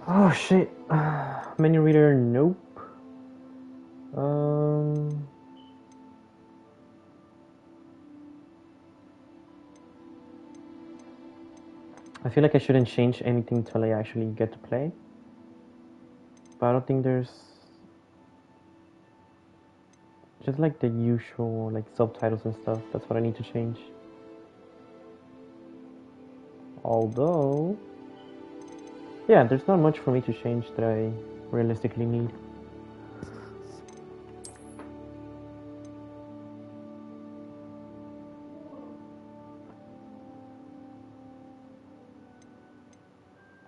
Oh shit. Menu reader, nope. Um, I feel like I shouldn't change anything until I actually get to play. But I don't think there's just like the usual like subtitles and stuff. That's what I need to change. Although, yeah, there's not much for me to change that I realistically need.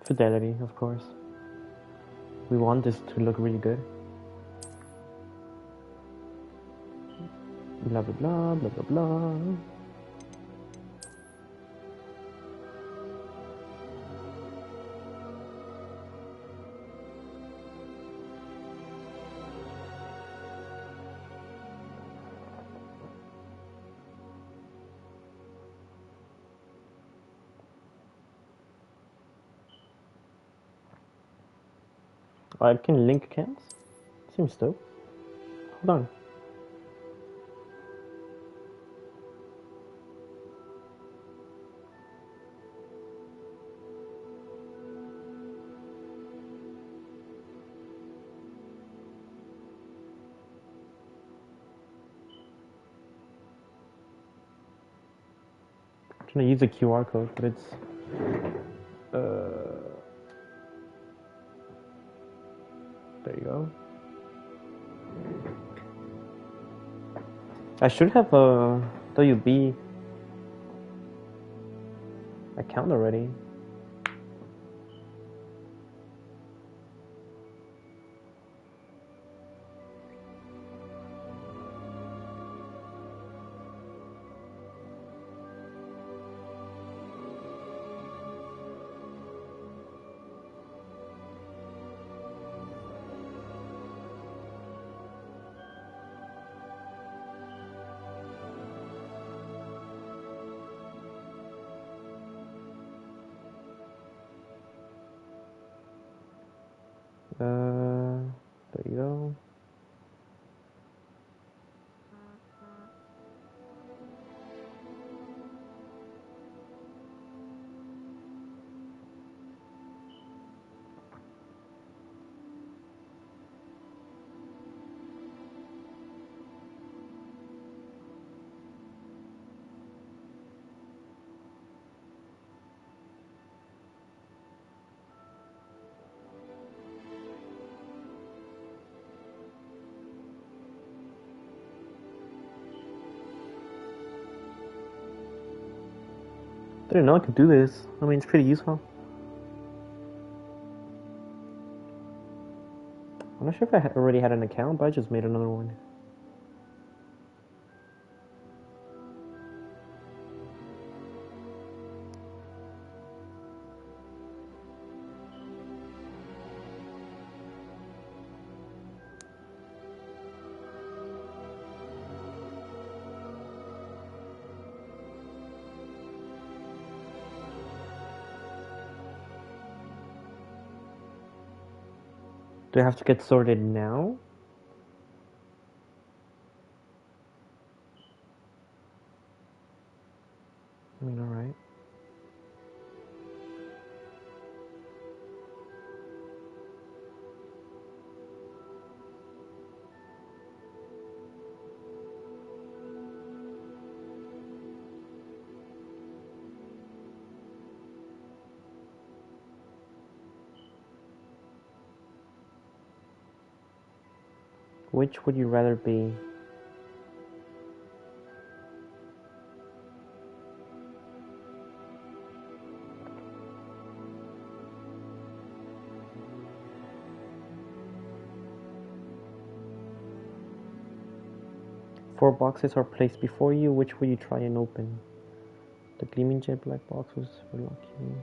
Fidelity, of course. We want this to look really good. Blah blah blah blah blah blah. I can link accounts. Seems dope. Hold on. I'm trying to use a QR code, but it's there you go. I should have a WB account already. There you go. Didn't know I could do this. I mean, it's pretty useful. I'm not sure if I already had an account, but I just made another one. Do I have to get sorted now? I mean, alright. Which would you rather be? Four boxes are placed before you. Which will you try and open? The gleaming jet black box was for lucky.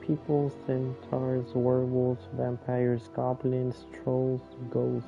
people, centaurs, werewolves, vampires, goblins, trolls, ghosts.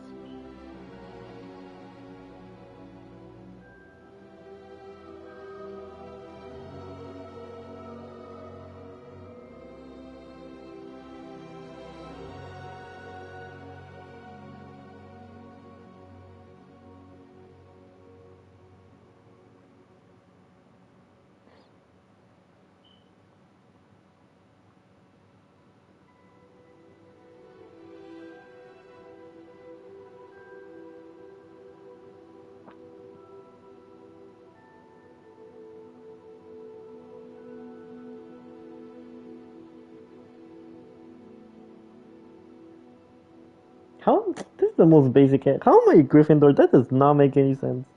How? This is the most basic. How am I a Gryffindor? That does not make any sense.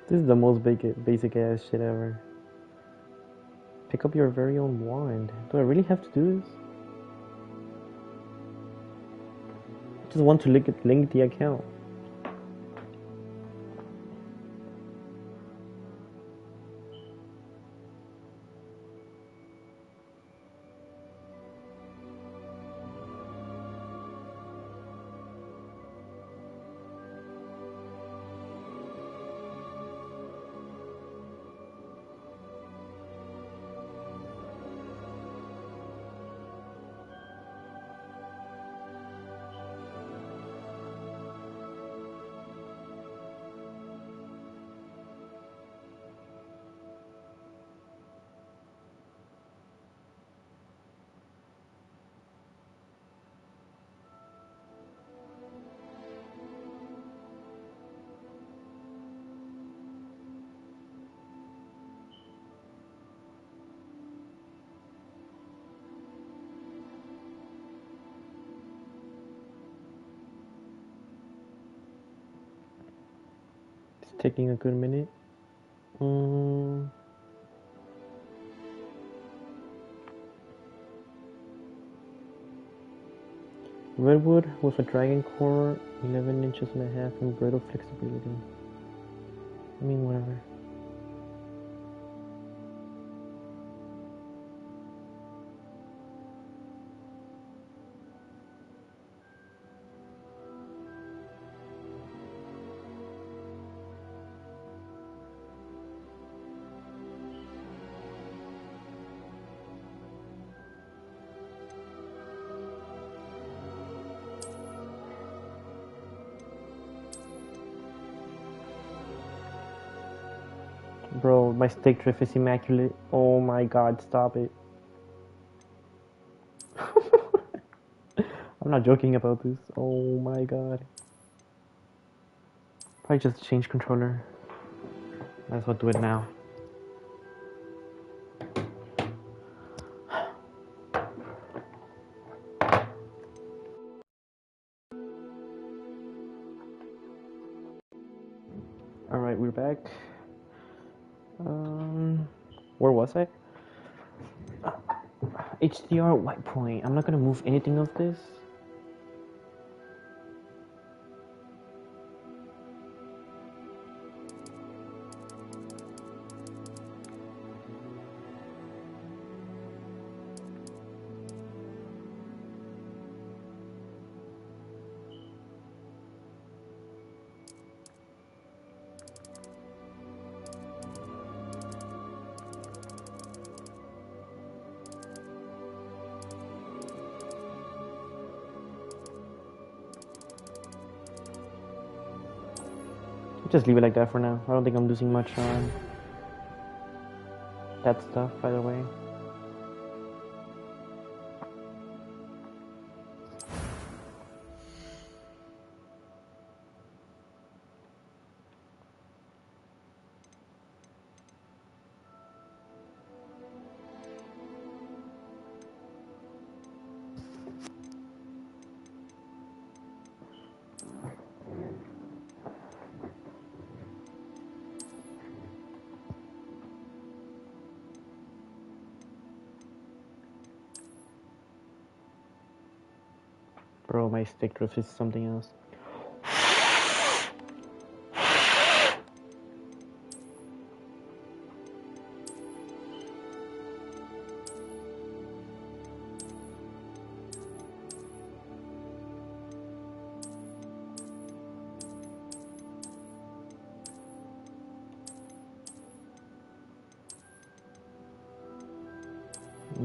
This is the most basic ass shit ever. Pick up your very own wand. Do I really have to do this? I just want to link the account. It's taking a good minute. Redwood with a dragon core, 11 inches and a half, and brittle flexibility. I mean, whatever. Bro, my stick drift is immaculate. Oh my god, stop it. I'm not joking about this. Oh my god. Probably just change controller. Might as well do it now. Alright, we're back. Where was I? HDR white point. I'm not gonna move anything of this. Just leave it like that for now. I don't think I'm losing much on that stuff, by the way. Bro, my stick drift is something else.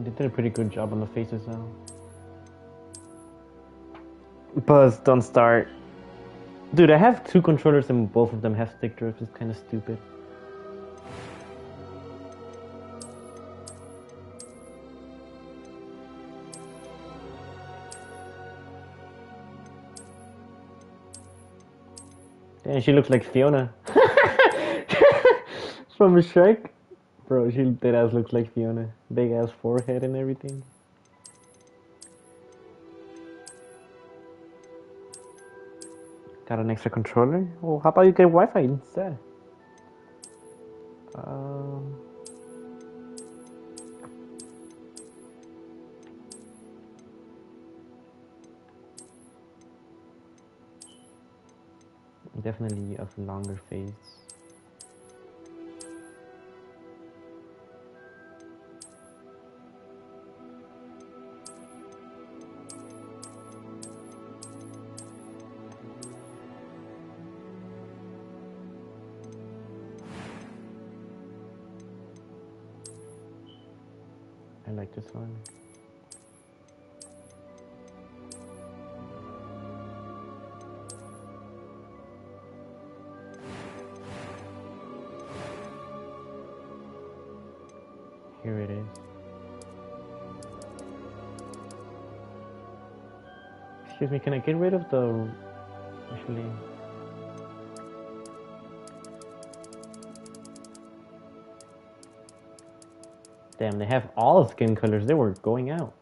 They did a pretty good job on the faces though. Buzz, don't start. Dude, I have two controllers and both of them have stick drift. It's kind of stupid. Damn, she looks like Fiona. From Shrek. Bro, she dead ass looks like Fiona. Big ass forehead and everything. Got an extra controller? Well, how about you get Wi-Fi instead? Definitely of longer face. I like this one. Here it is. Excuse me, can I get rid of the... Actually... Damn, they have all skin colors. They were going out.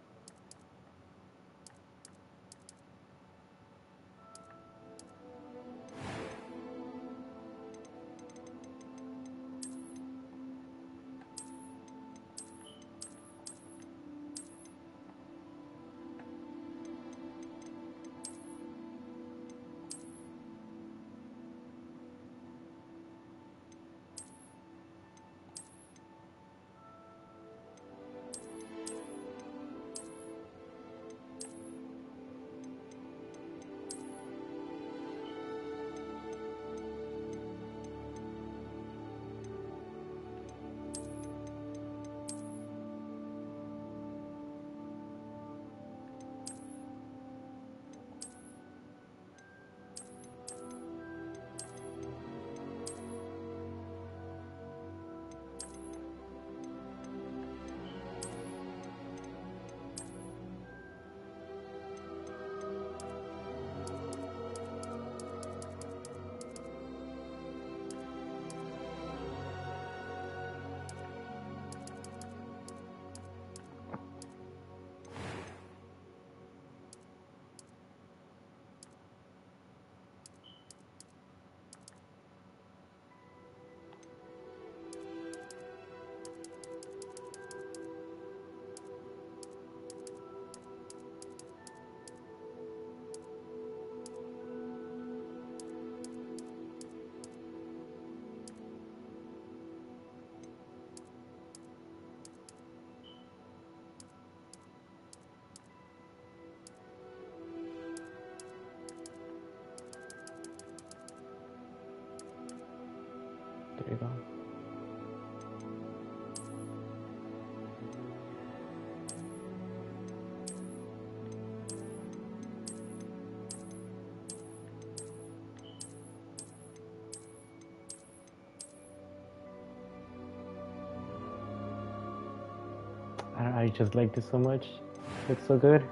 There you go. I just like this so much. It's so good.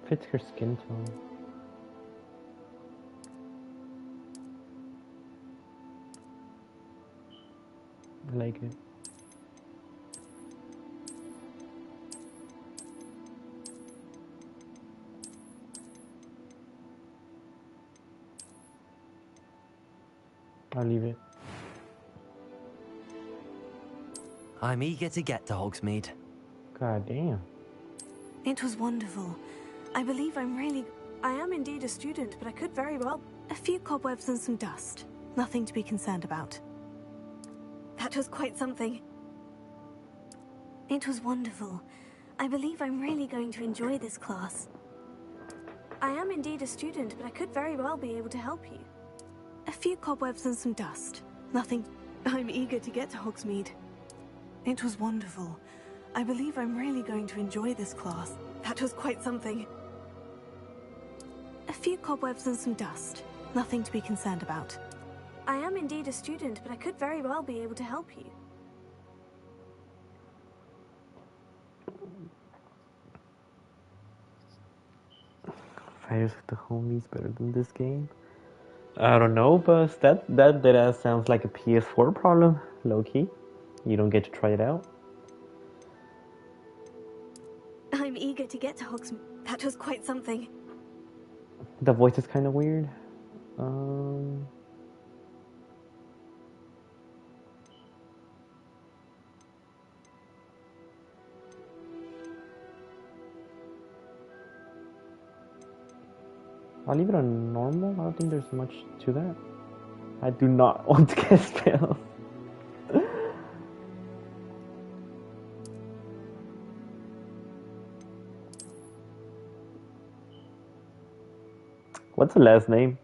Fits her skin tone. I like it. I'll leave it. I'm eager to get to Hogsmeade. God damn. It was wonderful. I believe I'm really... I am indeed a student, but I could very well... A few cobwebs and some dust. Nothing to be concerned about. That was quite something. It was wonderful. I believe I'm really going to enjoy this class. I am indeed a student, but I could very well be able to help you. A few cobwebs and some dust. Nothing... I'm eager to get to Hogsmeade. It was wonderful. I believe I'm really going to enjoy this class. That was quite something. A few cobwebs and some dust. Nothing to be concerned about. I am indeed a student, but I could very well be able to help you. Fires with the homies better than this game? I don't know, but that sounds like a PS4 problem, low-key. You don't get to try it out. I'm eager to get to Hogsmeade. That was quite something. The voice is kind of weird. I'll leave it on normal. I don't think there's much to that. I do not want to cast spells. What's the last name?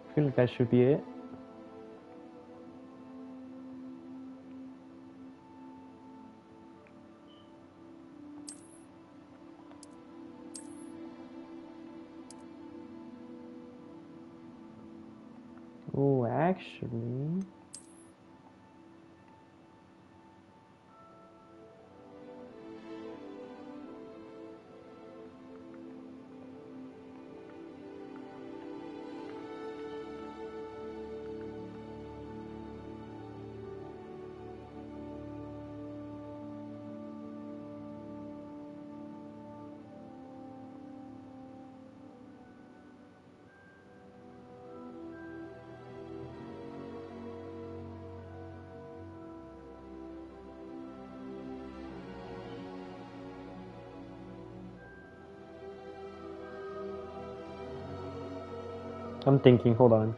I feel like that should be it. Oh, actually... I'm thinking, hold on.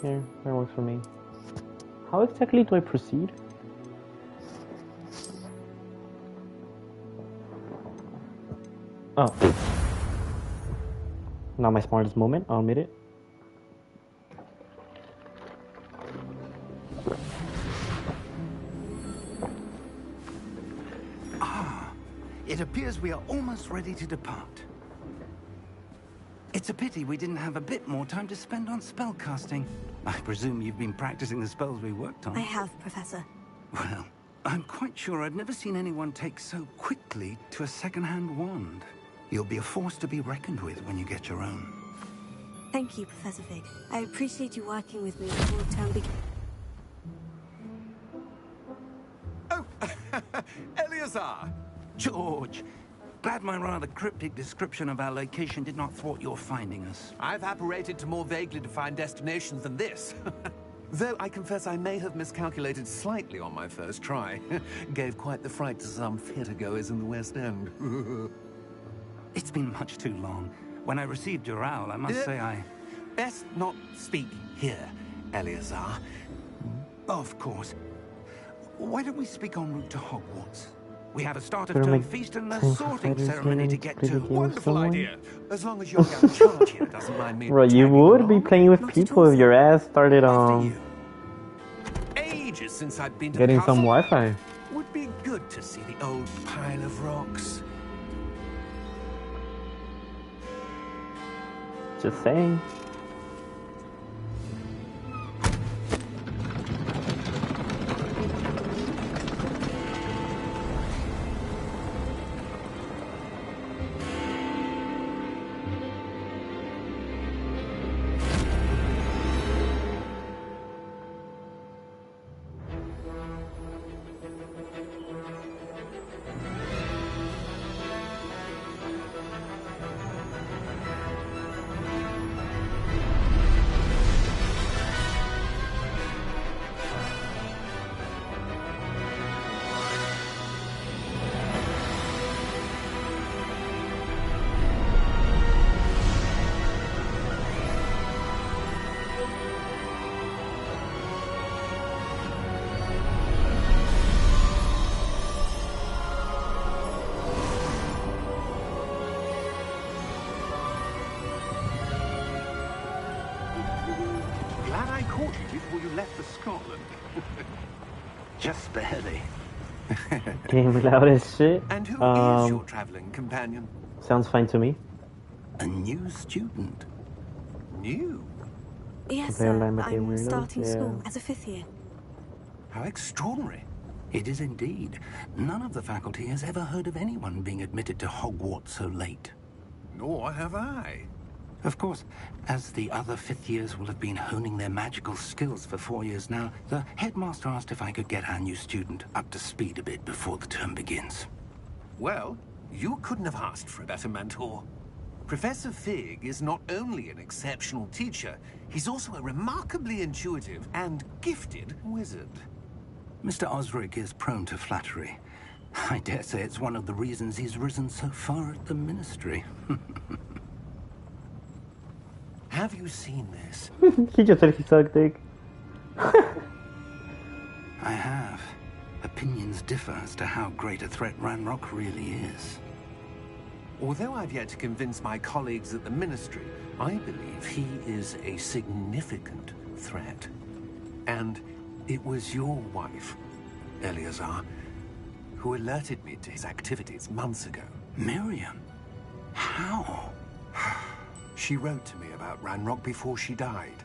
Here, that works for me. How exactly do I proceed? Oh. Not my smartest moment, I'll admit it. It appears we are almost ready to depart. It's a pity we didn't have a bit more time to spend on spellcasting. I presume you've been practicing the spells we worked on. I have, Professor. Well, I'm quite sure I've never seen anyone take so quickly to a second-hand wand. You'll be a force to be reckoned with when you get your own. Thank you, Professor Fig. I appreciate you working with me before term begins. Oh, Eleazar! George, glad my rather cryptic description of our location did not thwart your finding us. I've apparated to more vaguely defined destinations than this. Though I confess I may have miscalculated slightly on my first try. Gave quite the fright to some theatre-goers in the West End. It's been much too long. When I received your owl, I must say I... Best not speak here, Eleazar. Of course. Why don't we speak en route to Hogwarts? We have a start-of-term feast and a sorting ceremony to get to. Wonderful idea. As long as your guy in charge here doesn't mind me. Right, you would be playing with Not at people all, if your ass started After you. Ages since I've been to getting the castle. some Wi-Fi. Would be good to see the old pile of rocks. Just saying. Glad I caught you before you left for Scotland. Just barely. Game loud as shit. And who is your traveling companion? Sounds fine to me. A new student. New? Yes, Play sir. online with the I'm weirdos, starting yeah. school as a 5th year. How extraordinary. It is indeed. None of the faculty has ever heard of anyone being admitted to Hogwarts so late. Nor have I. Of course, as the other 5th years will have been honing their magical skills for 4 years now, the headmaster asked if I could get our new student up to speed a bit before the term begins. Well, you couldn't have asked for a better mentor. Professor Fig is not only an exceptional teacher, he's also a remarkably intuitive and gifted wizard. Mr. Osric is prone to flattery. I dare say it's one of the reasons he's risen so far at the ministry. Have you seen this? He just said he sucked dick. I have. Opinions differ as to how great a threat Ranrock really is. Although I've yet to convince my colleagues at the Ministry, I believe he is a significant threat. And it was your wife, Eleazar, who alerted me to his activities months ago. Miriam? How? She wrote to me about Ranrock before she died,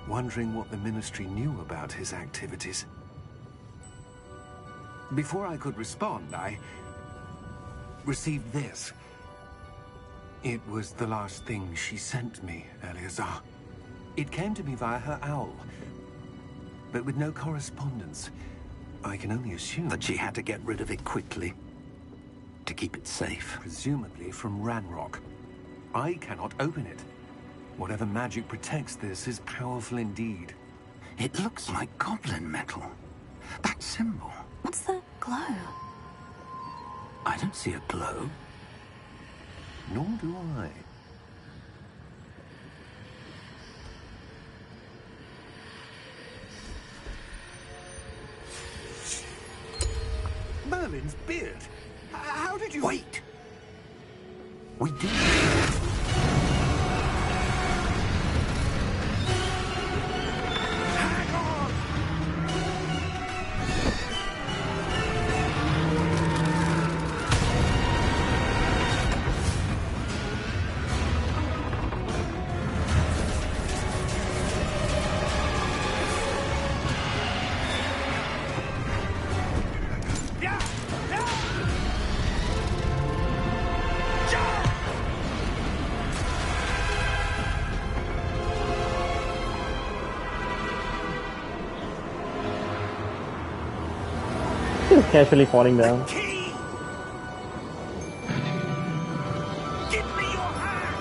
wondering what the Ministry knew about his activities. Before I could respond, I received this. It was the last thing she sent me, Eleazar. It came to me via her owl, but with no correspondence. I can only assume That she had to get rid of it quickly to keep it safe. presumably from Ranrock. I cannot open it. Whatever magic protects this is powerful indeed. It looks like goblin metal. That symbol. What's that glow? I don't see a glow. Nor do I. Merlin's beard. How did you... Wait! We did. Hang on! Yeah! Yeah! Just casually falling down. Key! Give me your hand!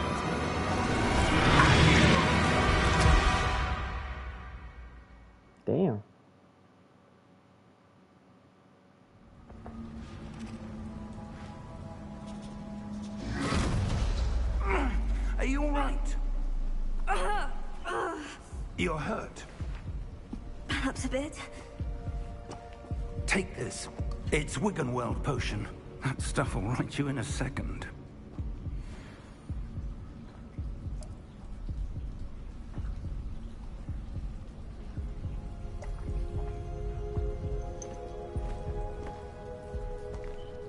You're hurt. Perhaps a bit. Take this. It's Wiggenweld potion. That stuff will right you in a second.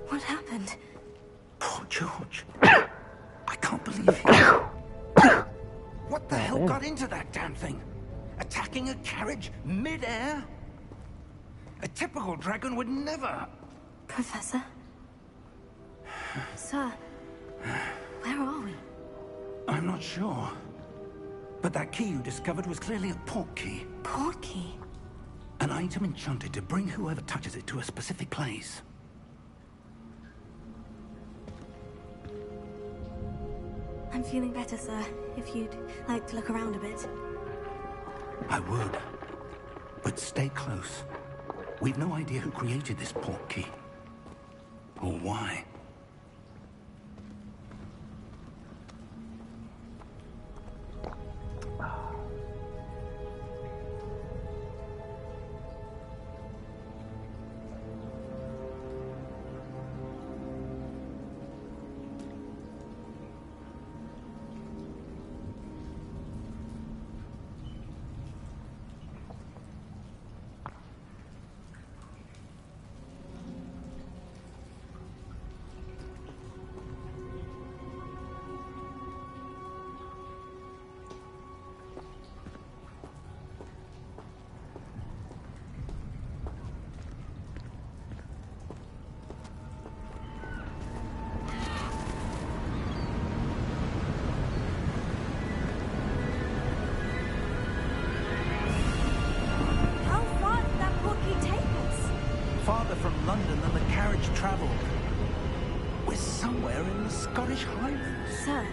What happened? Poor George. I can't believe he... What the hell got into that damn thing? Attacking a carriage mid-air? A typical dragon would never... Professor? Sir, where are we? I'm not sure. But that key you discovered was clearly a port key. Port key? An item enchanted to bring whoever touches it to a specific place. I'm feeling better, sir. If you'd like to look around a bit. I would. But stay close. We've no idea who created this port key. Or why. How far did that port key take us? Farther from London than the carriage traveled. We're somewhere in the Scottish Highlands. Sir,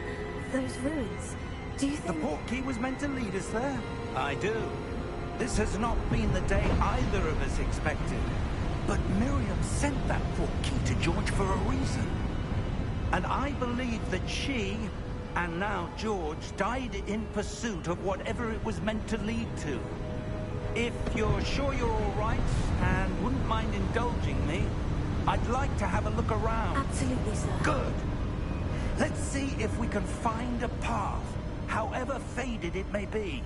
those ruins. Do you The think... port key was meant to lead us there? I do. This has not been the day either of us expected. But Miriam sent that port key to George for a reason. And I believe that she, and now George, died in pursuit of whatever it was meant to lead to. If you're sure you're all right, and wouldn't mind indulging me, I'd like to have a look around. Absolutely, sir. Good. Let's see if we can find a path, however faded it may be.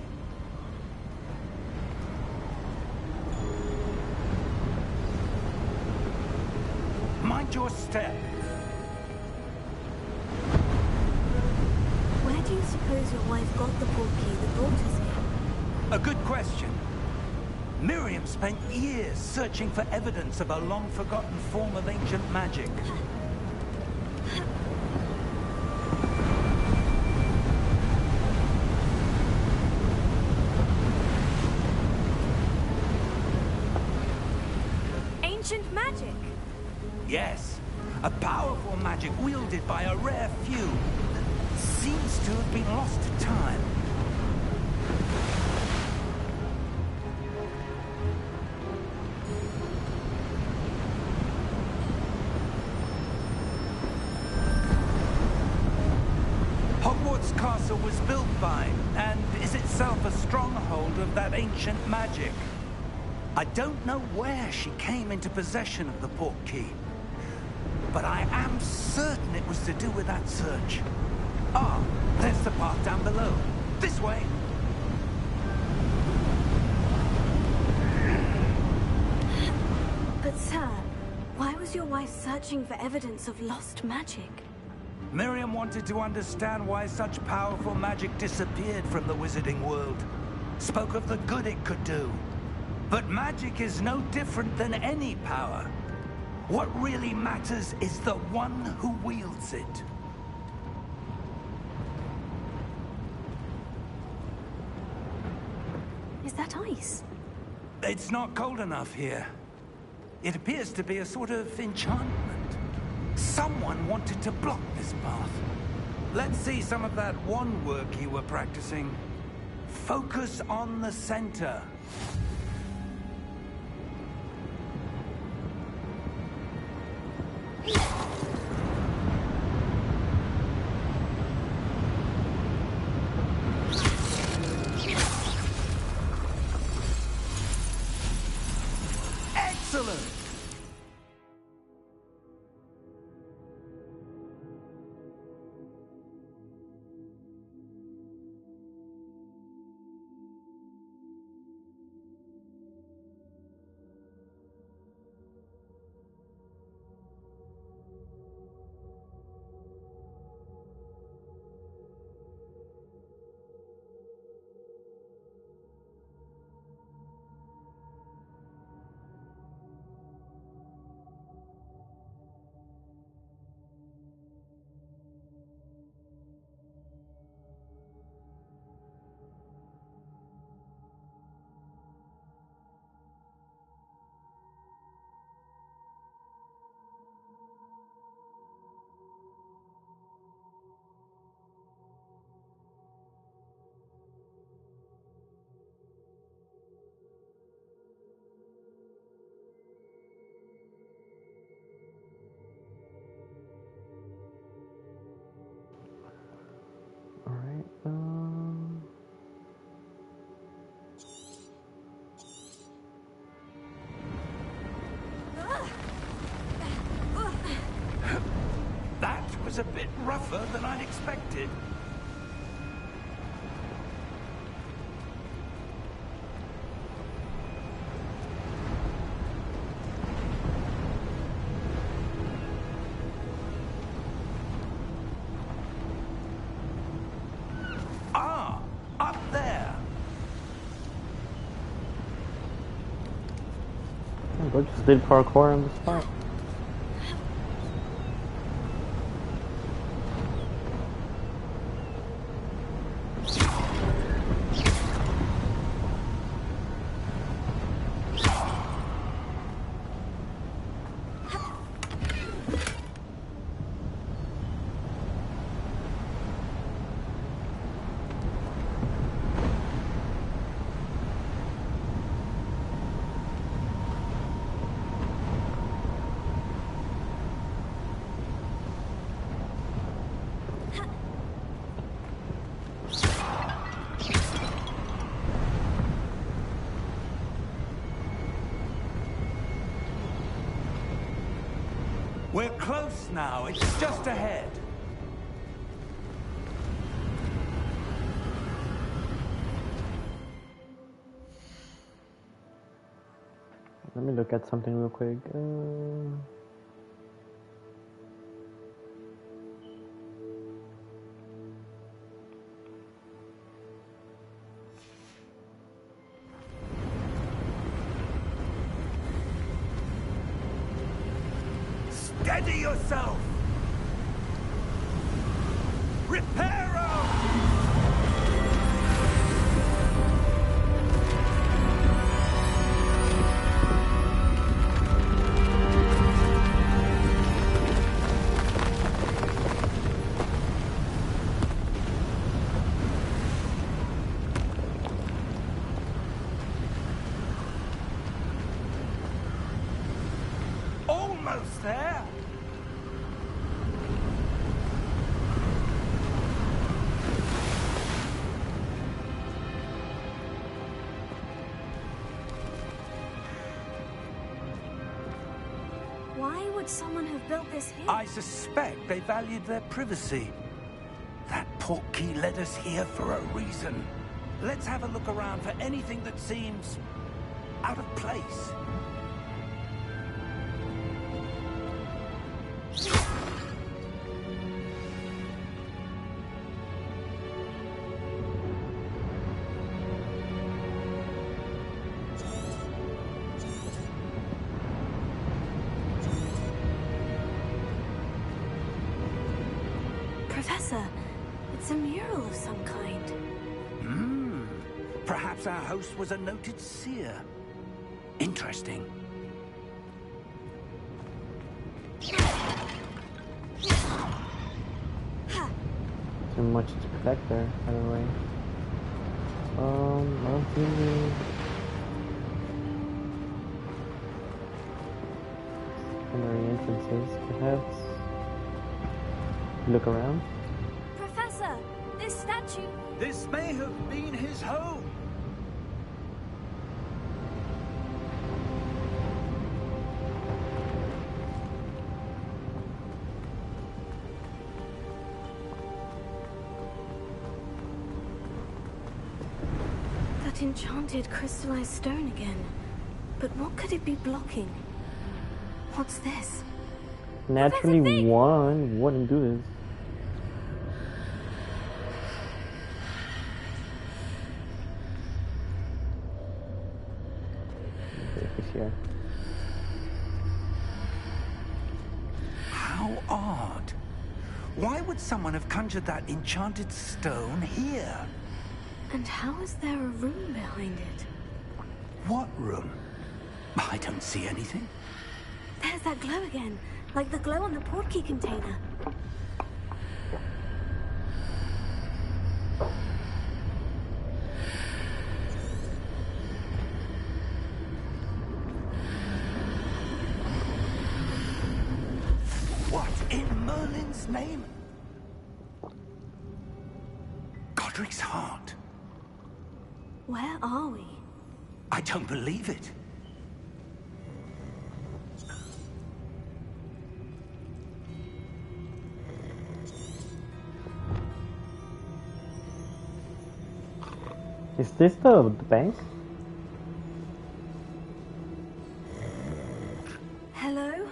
Mind your step. Where do you suppose your wife got the port key that brought us here? A good question. Miriam spent years searching for evidence of a long-forgotten form of ancient magic. Ancient magic? Yes, a powerful magic wielded by a rare few that seems to have been lost to time. Hogwarts Castle was built by, and is itself a stronghold of that ancient magic. I don't know where she came into possession of the port key, but I am certain it was to do with that search. Ah, there's the path down below. This way. But sir, why was your wife searching for evidence of lost magic? Miriam wanted to understand why such powerful magic disappeared from the wizarding world. Spoke of the good it could do. But magic is no different than any power. What really matters is the one who wields it. Is that ice? It's not cold enough here. It appears to be a sort of enchantment. Someone wanted to block this path. Let's see some of that wand work you were practicing. Focus on the center. was a bit rougher than I'd expected. Ah, up there. I just did parkour on the spot. We're close now. It's just ahead. Let me look at something real quick. Steady yourself! Reparo! Almost there! Why would someone have built this here? I suspect they valued their privacy. That portkey led us here for a reason. Let's have a look around for anything that seems out of place. Professor, it's a mural of some kind. Perhaps our host was a noted seer. Interesting. Too much to protect there, by the way. Mountain. Secondary entrances, perhaps. Look around. Professor, this statue... This may have been his home. That enchanted crystallized stone again. But what could it be blocking? What's this? Naturally, one wouldn't do this. Here. How odd. Why would someone have conjured that enchanted stone here? And how is there a room behind it? What room? I don't see anything. There's that glow again, like the glow on the portkey container. What in Merlin's name? Godric's heart. Where are we? I don't believe it. Is this the bank? Hello?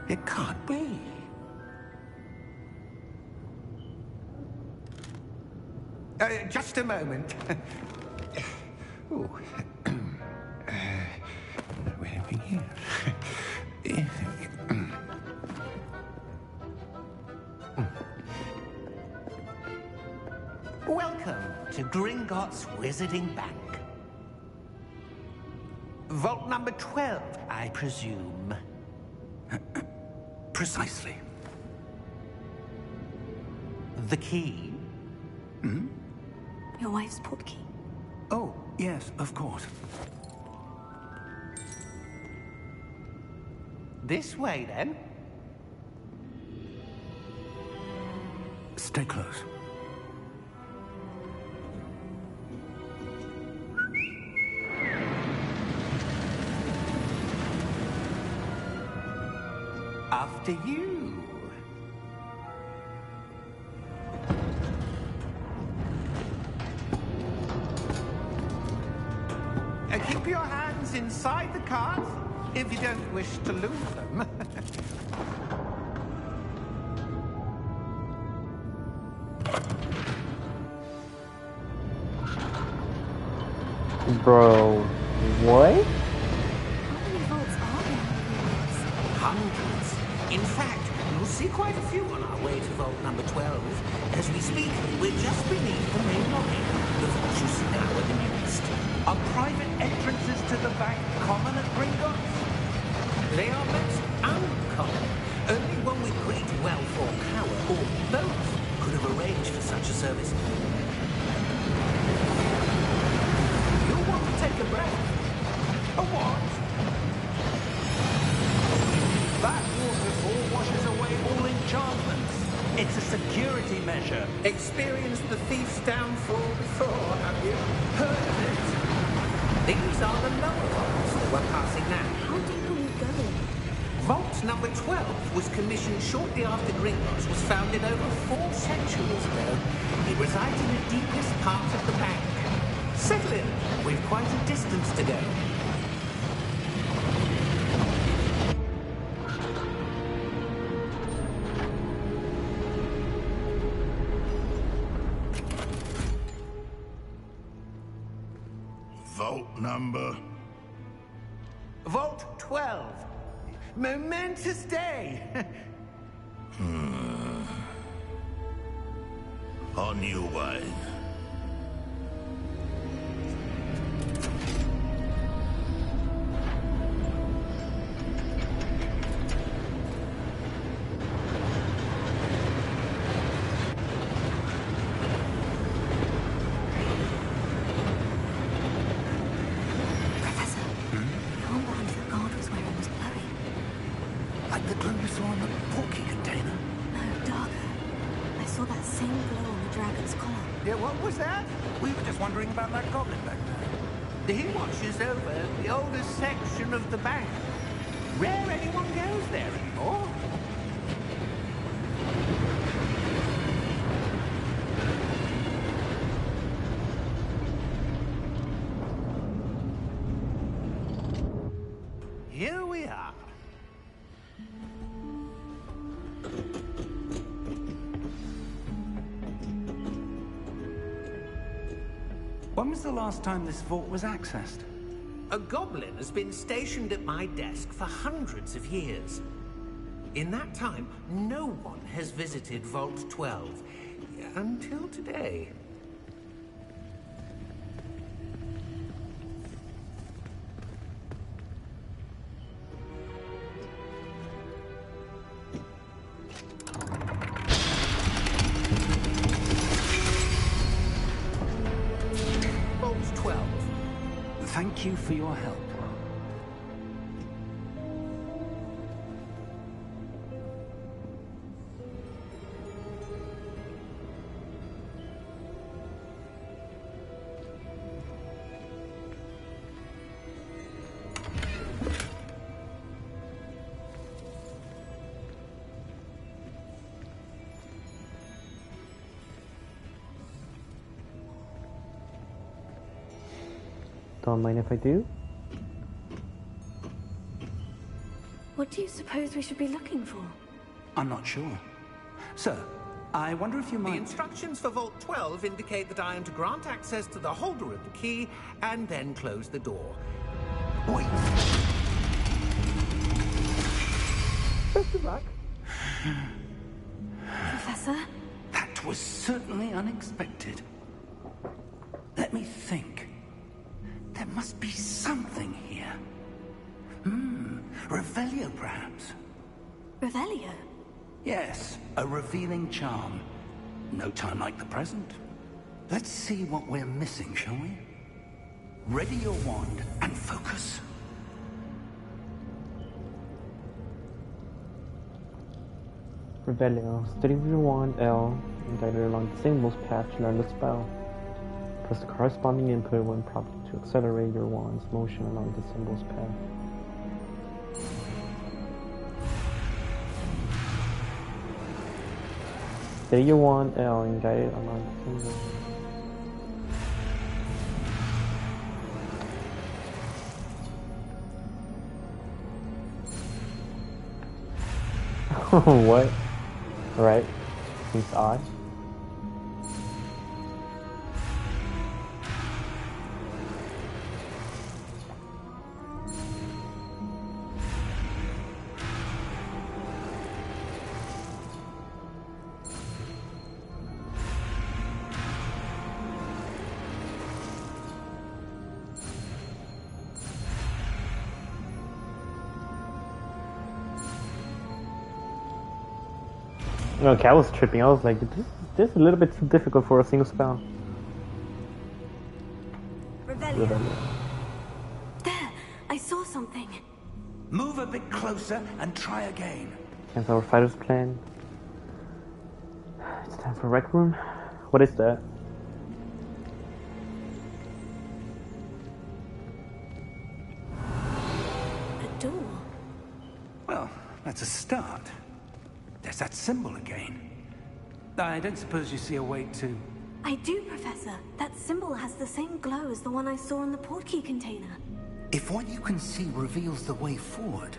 It can't be. Just a moment. Ooh. Where are we here? Welcome to Gringotts Wizarding Bank. Vault number 12, I presume. Precisely. The key? Your wife's portkey. Oh, yes, of course. This way, then. Stay close. After you. Keep your hands inside the cards if you don't wish to lose them. Bro, what? How many vaults are there in Hogwarts? Hundreds. In fact, you'll see quite a few on our way to vault number 12. As we speak, we're just beneath the main lobby. The vaults you see now are the newest. Are private entrances to the bank common at Gringotts? They are most uncommon. Only one with great wealth or power, or both, could have arranged for such a service. You'll want to take a breath. A what? That waterfall washes away all enchantments. It's a security measure. Experienced the thief's downfall before, have you? Heard of it? These are the lower vaults that we're passing now. How deep are we going? Vault number 12 was commissioned shortly after Gringotts was founded over 4 centuries ago. It resides in the deepest part of the bank. Settle in. We've quite a distance to go. Vault number? Vault 12. Momentous day. On your way. Professor, can't believe the guard was where it was glowing. Like the glow you saw on the porky container. No, darker. I saw that same glow on the dragon's collar. Yeah, what was that? We were just wondering about that goblin back there. He watches over the oldest section of the bank. Rare anyone goes there anymore. Here we are. When was the last time this vault was accessed? A goblin has been stationed at my desk for hundreds of years. In that time, no one has visited Vault 12 until today. Vault 12. Thank you for your help. Don't mind if I do. What do you suppose we should be looking for? I'm not sure. Sir, I wonder if you The might... instructions for Vault 12 indicate that I am to grant access to the holder of the key and then close the door. Wait! Best of luck. Professor? That was certainly unexpected. Let me think. There must be something here. Revelio, perhaps? Revelio? Yes, a revealing charm. No time like the present. Let's see what we're missing, shall we? Ready your wand and focus. Revelio. Steady with your wand L and guide it along the symbols path to learn the spell. Press the corresponding input when prompted to accelerate your wand's motion along the symbols path. Steady your wand L and guide it along the symbols. What? Right. Seems odd. Okay, I was tripping. I was like, this is a little bit too difficult for a single spell. Revelio. There! I saw something. Move a bit closer and try again. Cancel our fighter's plan. It's time for Rec Room. What is that? A door. Well, that's a start. There's that symbol again. I don't suppose you see a way to... I do, Professor. That symbol has the same glow as the one I saw in the portkey container. If what you can see reveals the way forward,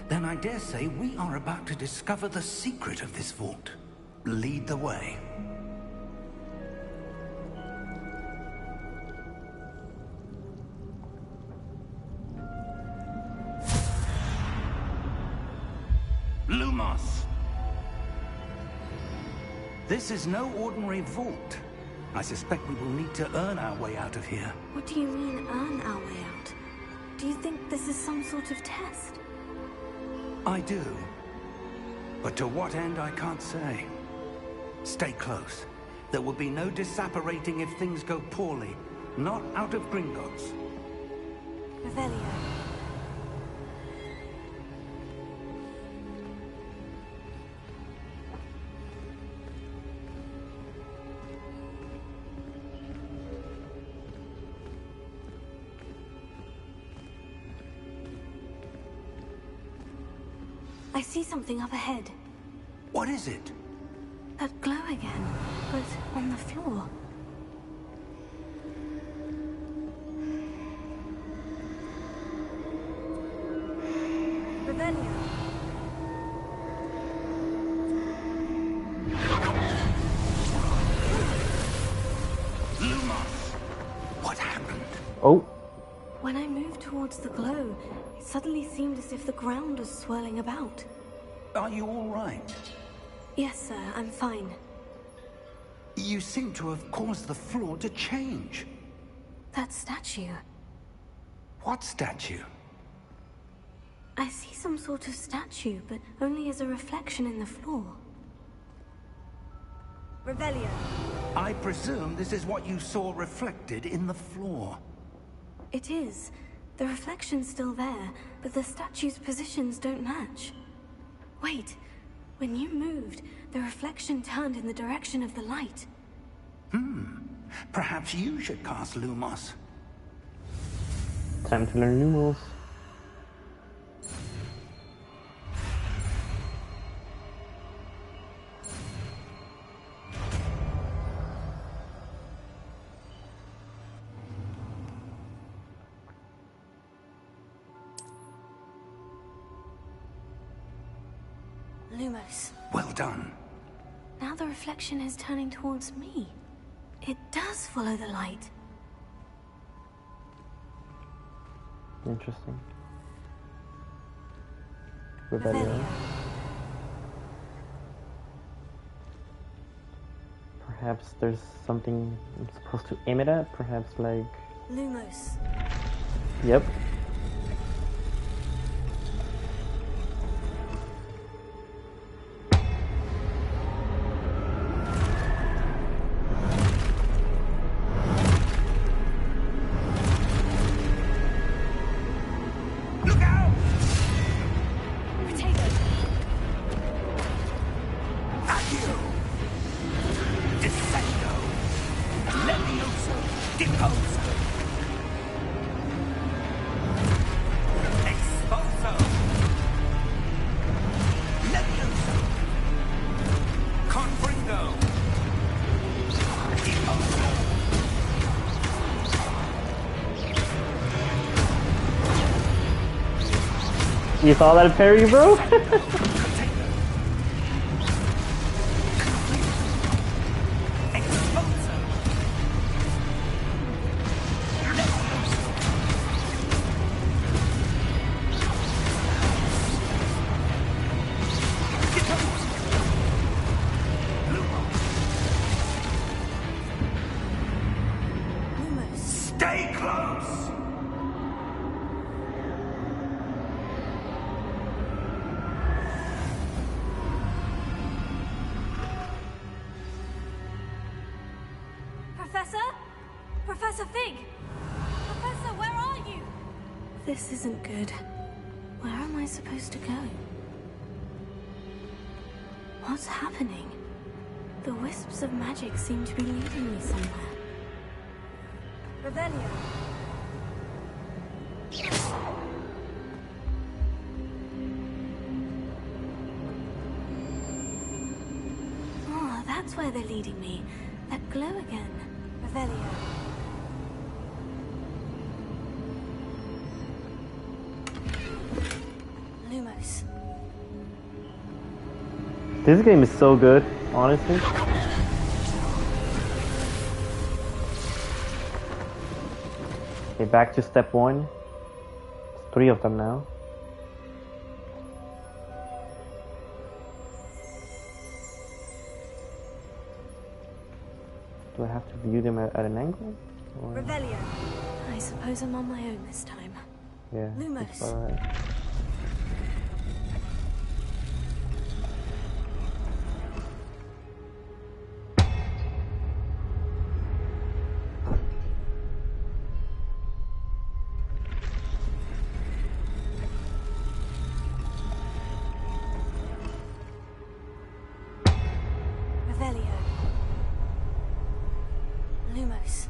then I dare say we are about to discover the secret of this vault. Lead the way. Lumos! This is no ordinary vault. I suspect we will need to earn our way out of here. What do you mean, earn our way out? Do you think this is some sort of test? I do. But to what end, I can't say. Stay close. There will be no disapparating if things go poorly. Not out of Gringotts. Revelio. I see something up ahead. What is it? That glow again, but on the floor. Revelio. Lumos! What happened? Oh, When I moved towards the glow, it suddenly seemed as if the ground was swirling about. Are you all right? Yes, sir, I'm fine. You seem to have caused the floor to change. That statue. What statue? I see some sort of statue, but only as a reflection in the floor. Revelio. I presume this is what you saw reflected in the floor. It is. The reflection's still there, but the statue's positions don't match. Wait. When you moved, the reflection turned in the direction of the light. Perhaps you should cast Lumos. time to learn numerals. Lumos. Well done. Now the reflection is turning towards me. It does follow the light. Interesting. Rebellion. Perhaps there's something I'm supposed to aim it at? Perhaps like... Lumos. Yep. You saw that parry, bro? Stay close! Professor? Professor Fig! Professor, where are you? This isn't good. Where am I supposed to go? What's happening? The wisps of magic seem to be leading me somewhere. Revelio. Oh, that's where they're leading me. That glow again. Revelio. Lumos. This game is so good, honestly. Okay, back to step one. It's 3 of them now. Do I have to view them at an angle? Or... Revelio. I suppose I'm on my own this time. Yeah, Lumos. it's alright. Revelio. Lumos.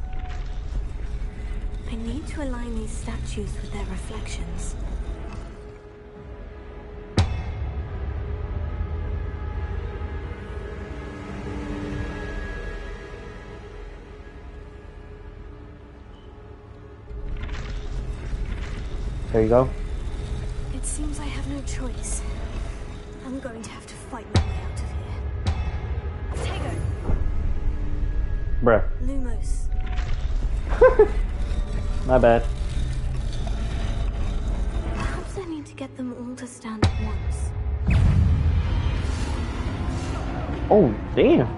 I need to align these statues with their reflections. There you go. It seems I have no choice. I'm going to have to fight my way out of here. Tego! Bruh. Lumos. My bad. Perhaps I need to get them all to stand at once. Oh, damn.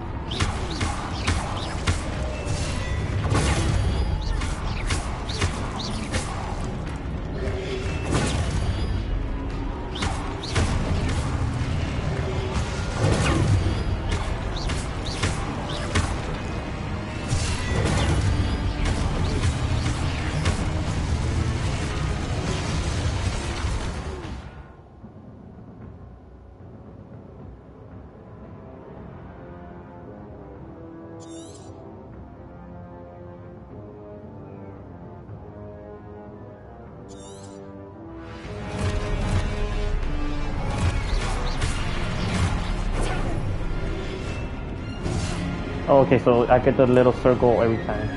Oh, okay, so I get the little circle every time.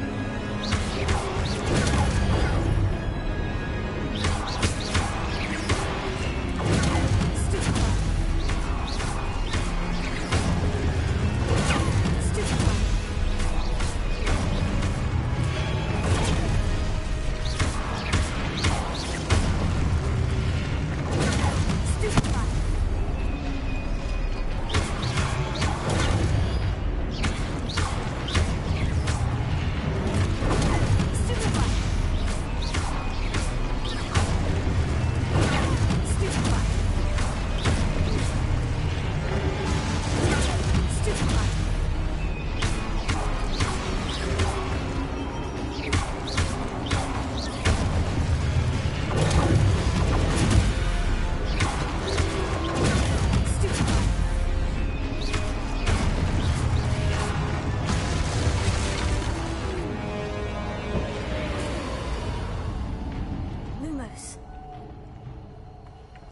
Lumos.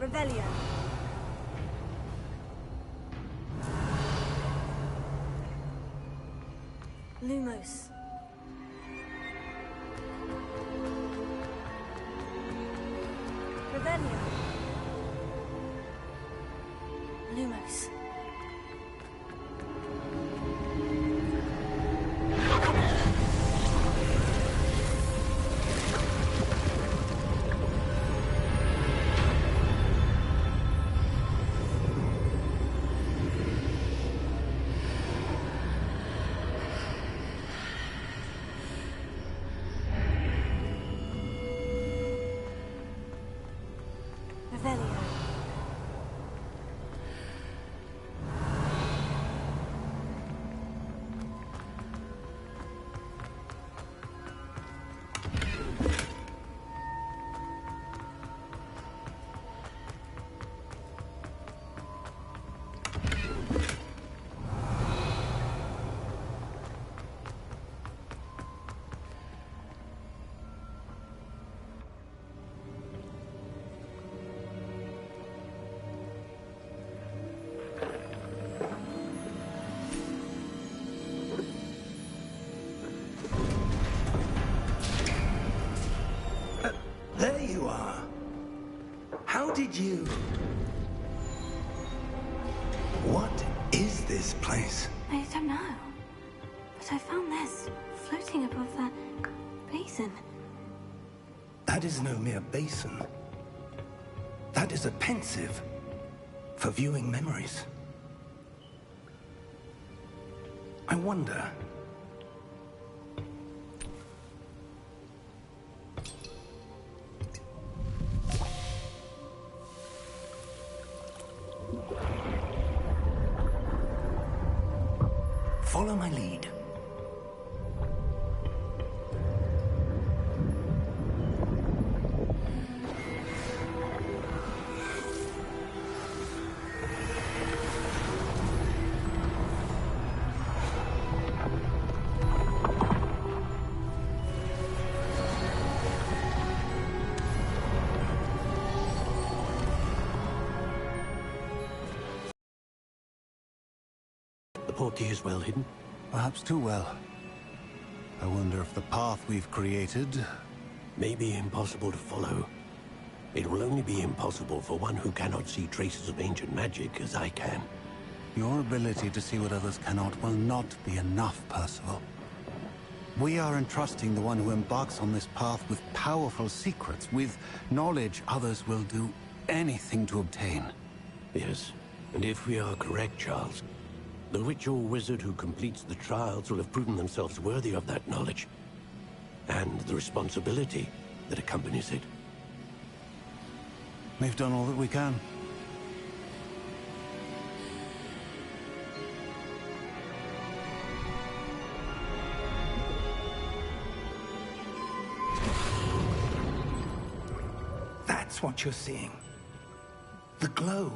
Revelio. Lumos. Revelio. Lumos. Revelio. There you are. How did you... What is this place? I don't know. But I found this floating above that basin. That is no mere basin. That is a pensive for viewing memories. I wonder... Follow my lead. The portkey is well hidden. Perhaps too well. I wonder if the path we've created... May be impossible to follow. It will only be impossible for one who cannot see traces of ancient magic as I can. Your ability to see what others cannot will not be enough, Percival. We are entrusting the one who embarks on this path with powerful secrets, with knowledge others will do anything to obtain. Yes, and if we are correct, Charles, the witch or wizard who completes the trials will have proven themselves worthy of that knowledge, and the responsibility that accompanies it. We've done all that we can. That's what you're seeing. The glow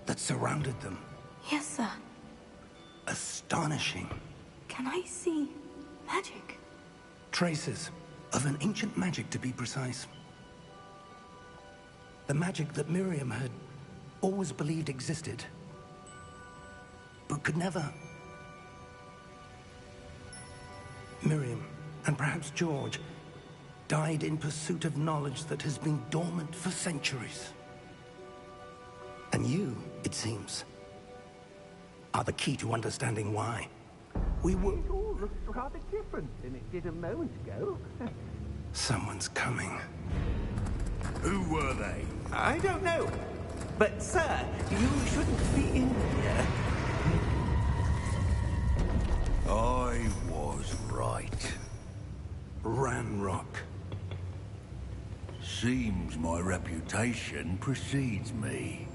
that surrounded them. Yes, sir. Astonishing. Can I see magic? Traces of an ancient magic, to be precise. The magic that Miriam had always believed existed, but could never. Miriam, and perhaps George, died in pursuit of knowledge that has been dormant for centuries. And you, it seems, are the key to understanding why. We were... It all looks rather different than it did a moment ago. Someone's coming. Who were they? I don't know. But, sir, you shouldn't be in here. I was right. Ranrock. Seems my reputation precedes me.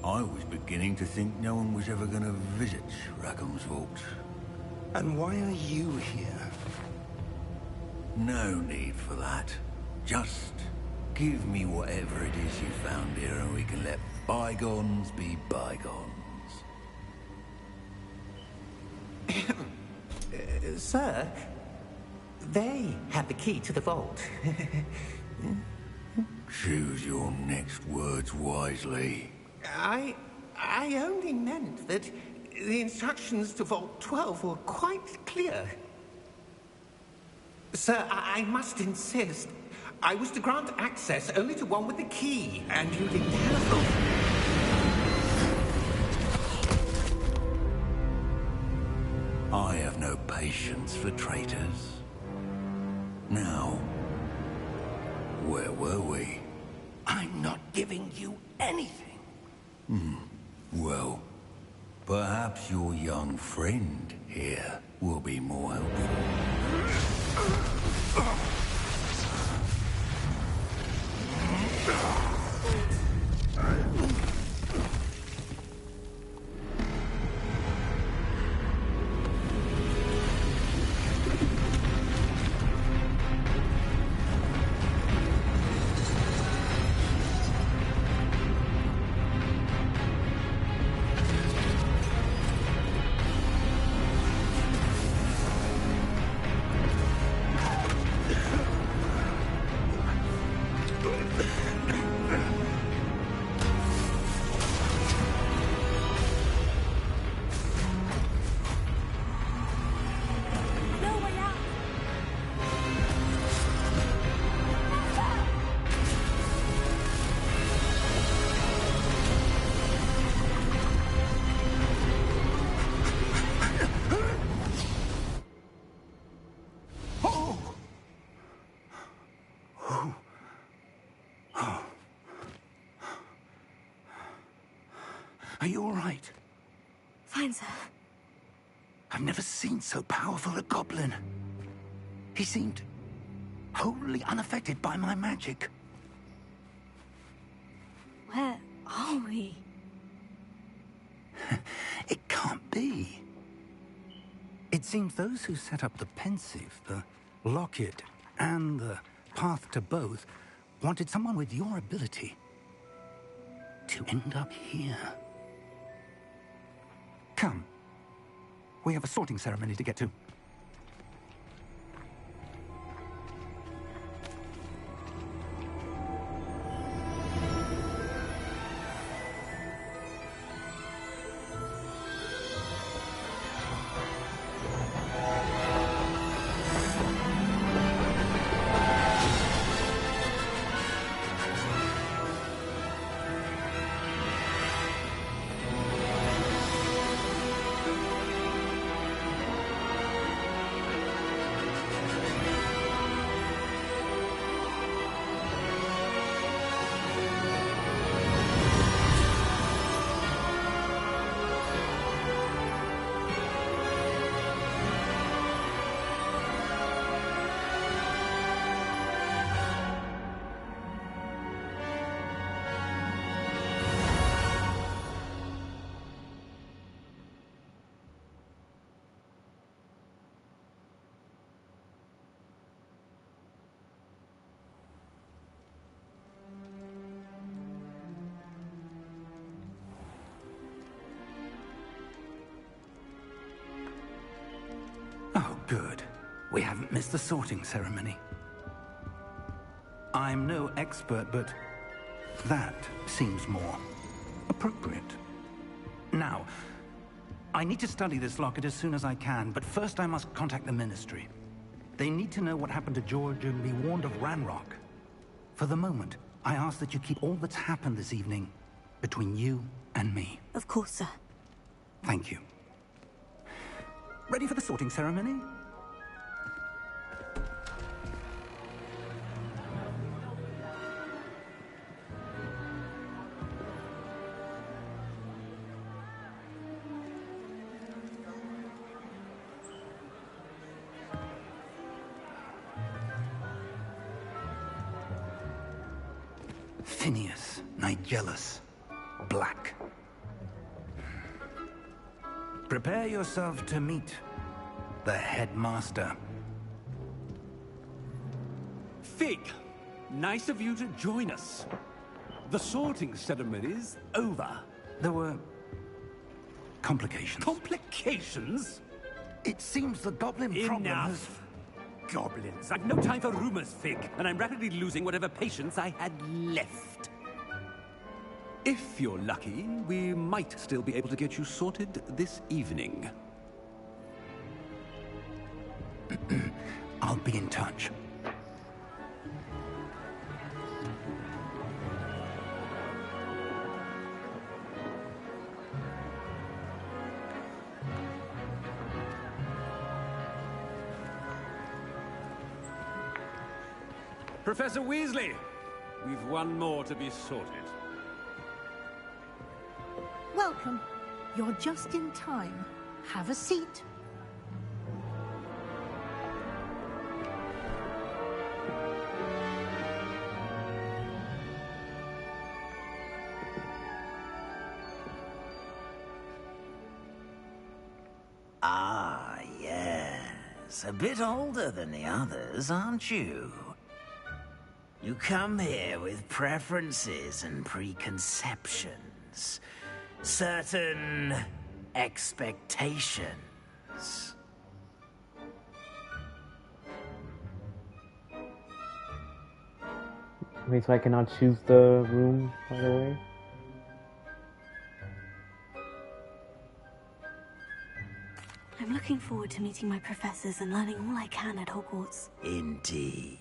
I was beginning to think no one was ever going to visit Rackham's Vault. And why are you here? No need for that. Just give me whatever it is you found here and we can let bygones be bygones. Sir, they have the key to the vault. Choose your next words wisely. I only meant that the instructions to Vault 12 were quite clear. Sir, I must insist. I was to grant access only to one with the key, and you didn't have... I have no patience for traitors. Now, where were we? I'm not giving you anything. Well, perhaps your young friend here will be more helpful. No way out! Are you all right? Fine, sir. I've never seen so powerful a goblin. He seemed wholly unaffected by my magic. Where are we? It can't be. It seems those who set up the pensive, the locket, and the path to both wanted someone with your ability to end up here. Come. We have a sorting ceremony to get to. Oh, good. We haven't missed the sorting ceremony. I'm no expert, but that seems more appropriate. Now, I need to study this locket as soon as I can, but first I must contact the Ministry. They need to know what happened to George and be warned of Ranrock. For the moment, I ask that you keep all that's happened this evening between you and me. Of course, sir. Thank you. Ready for the sorting ceremony? Phineas, Nigellus, Black. Prepare yourself to meet the headmaster. Fig, nice of you to join us. The sorting ceremony's over. There were complications. Complications? It seems the goblin problem has... Enough. goblins. I've no time for rumors, Fig, and I'm rapidly losing whatever patience I had left. If you're lucky, we might still be able to get you sorted this evening. I'll be in touch. Professor Weasley, we've one more to be sorted. Welcome. You're just in time. Have a seat. Ah, yes. A bit older than the others, aren't you? You come here with preferences and preconceptions. Certain expectations. Wait, so I cannot choose the room, by the way? I'm looking forward to meeting my professors and learning all I can at Hogwarts. Indeed.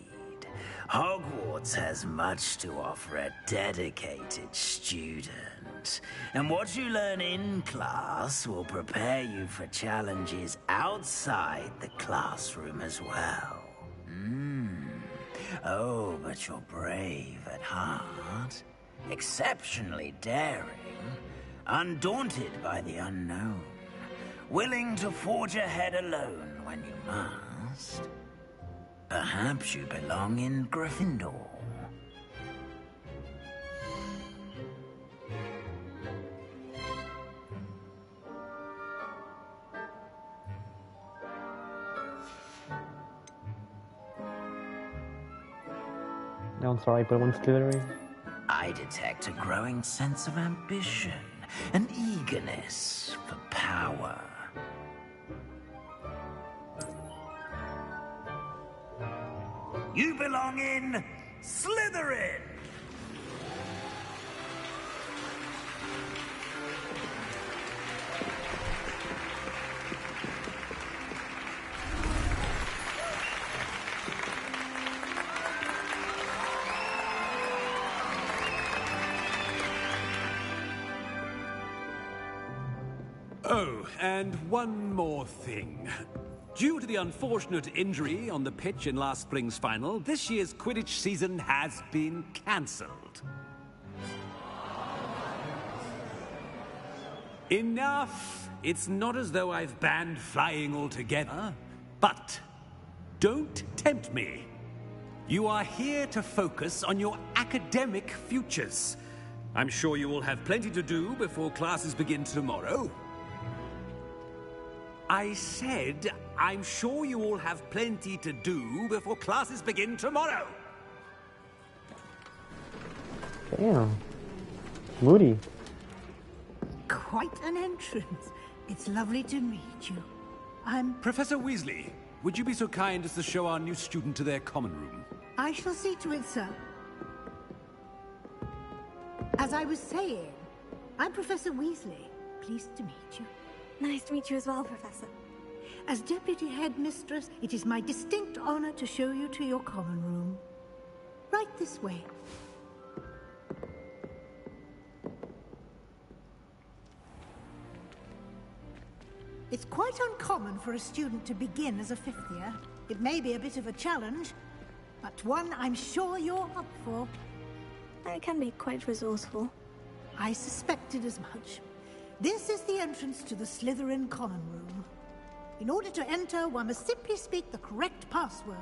Hogwarts has much to offer a dedicated student. And what you learn in class will prepare you for challenges outside the classroom as well. Oh, but you're brave at heart. Exceptionally daring. Undaunted by the unknown. Willing to forge ahead alone when you must. Perhaps you belong in Gryffindor. No, I'm sorry, but I want Slytherin. I detect a growing sense of ambition, an eagerness for power. You belong in Slytherin! Oh, and one more thing. Due to the unfortunate injury on the pitch in last spring's final, this year's Quidditch season has been cancelled. Enough! It's not as though I've banned flying altogether. But don't tempt me. You are here to focus on your academic futures. I'm sure you will have plenty to do before classes begin tomorrow. I said, I'm sure you all have plenty to do before classes begin tomorrow. Damn. Moody. Quite an entrance. It's lovely to meet you. I'm... Professor Weasley, would you be so kind as to show our new student to their common room? I shall see to it, sir. As I was saying, I'm Professor Weasley. Pleased to meet you. Nice to meet you as well, Professor. As Deputy Headmistress, it is my distinct honor to show you to your common room. Right this way. It's quite uncommon for a student to begin as a fifth year. It may be a bit of a challenge, but one I'm sure you're up for. I can be quite resourceful. I suspected as much. This is the entrance to the Slytherin common room. In order to enter, one must simply speak the correct password.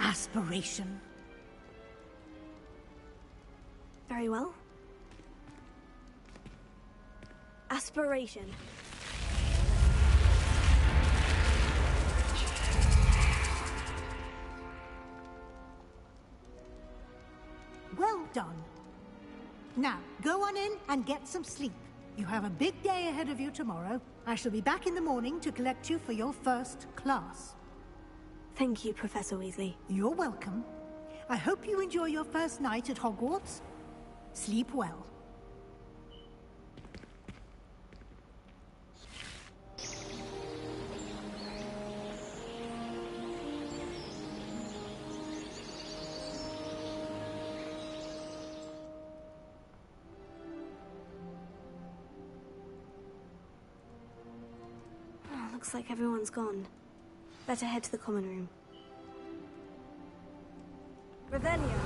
Aspiration. Very well. Aspiration. Well done. Now, go on in and get some sleep. You have a big day ahead of you tomorrow. I shall be back in the morning to collect you for your first class. Thank you, Professor Weasley. You're welcome. I hope you enjoy your first night at Hogwarts. Sleep well. Oh, looks like everyone's gone. Better head to the common room. Revelio.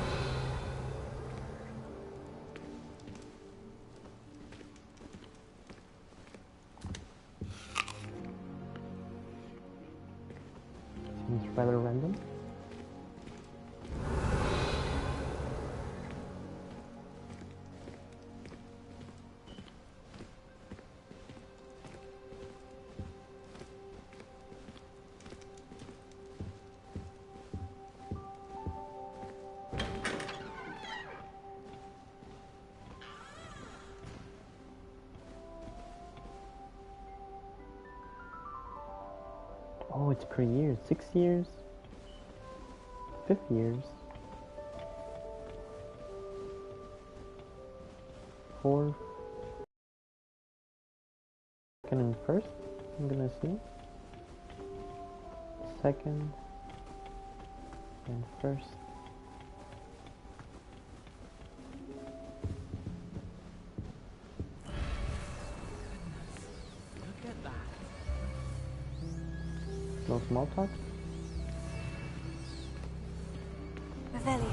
Seems rather random. Oh, it's per year. 6 years. 5 years. 4. Second and first. I'm gonna assume. Second and first. Look at that. No small talk. Revelio.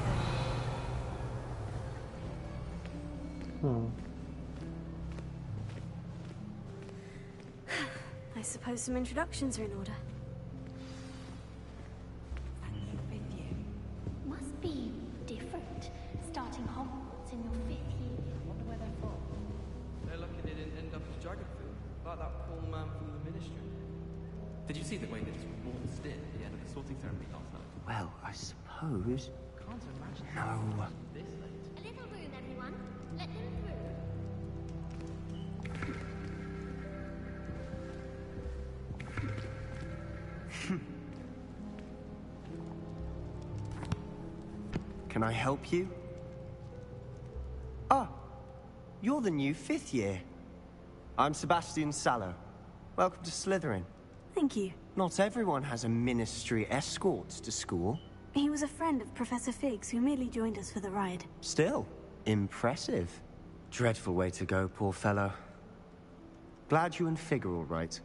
I suppose some introductions are in order. Must be different, starting Hogwarts in your 5th year. Wonder where they're from. They're lucky they didn't end up as Dragonfield, like that poor man from the Ministry. Did you see the way they just waltzed in at the end of the sorting ceremony last night? Well, I suppose. Can't imagine No. this late. A little room, everyone. Let them through. Can I help you? Ah, you're the new 5th year. I'm Sebastian Sallow. Welcome to Slytherin. Thank you. Not everyone has a ministry escort to school. He was a friend of Professor Fig's who merely joined us for the ride. Still, impressive. Dreadful way to go, poor fellow. Glad you and Fig are all right.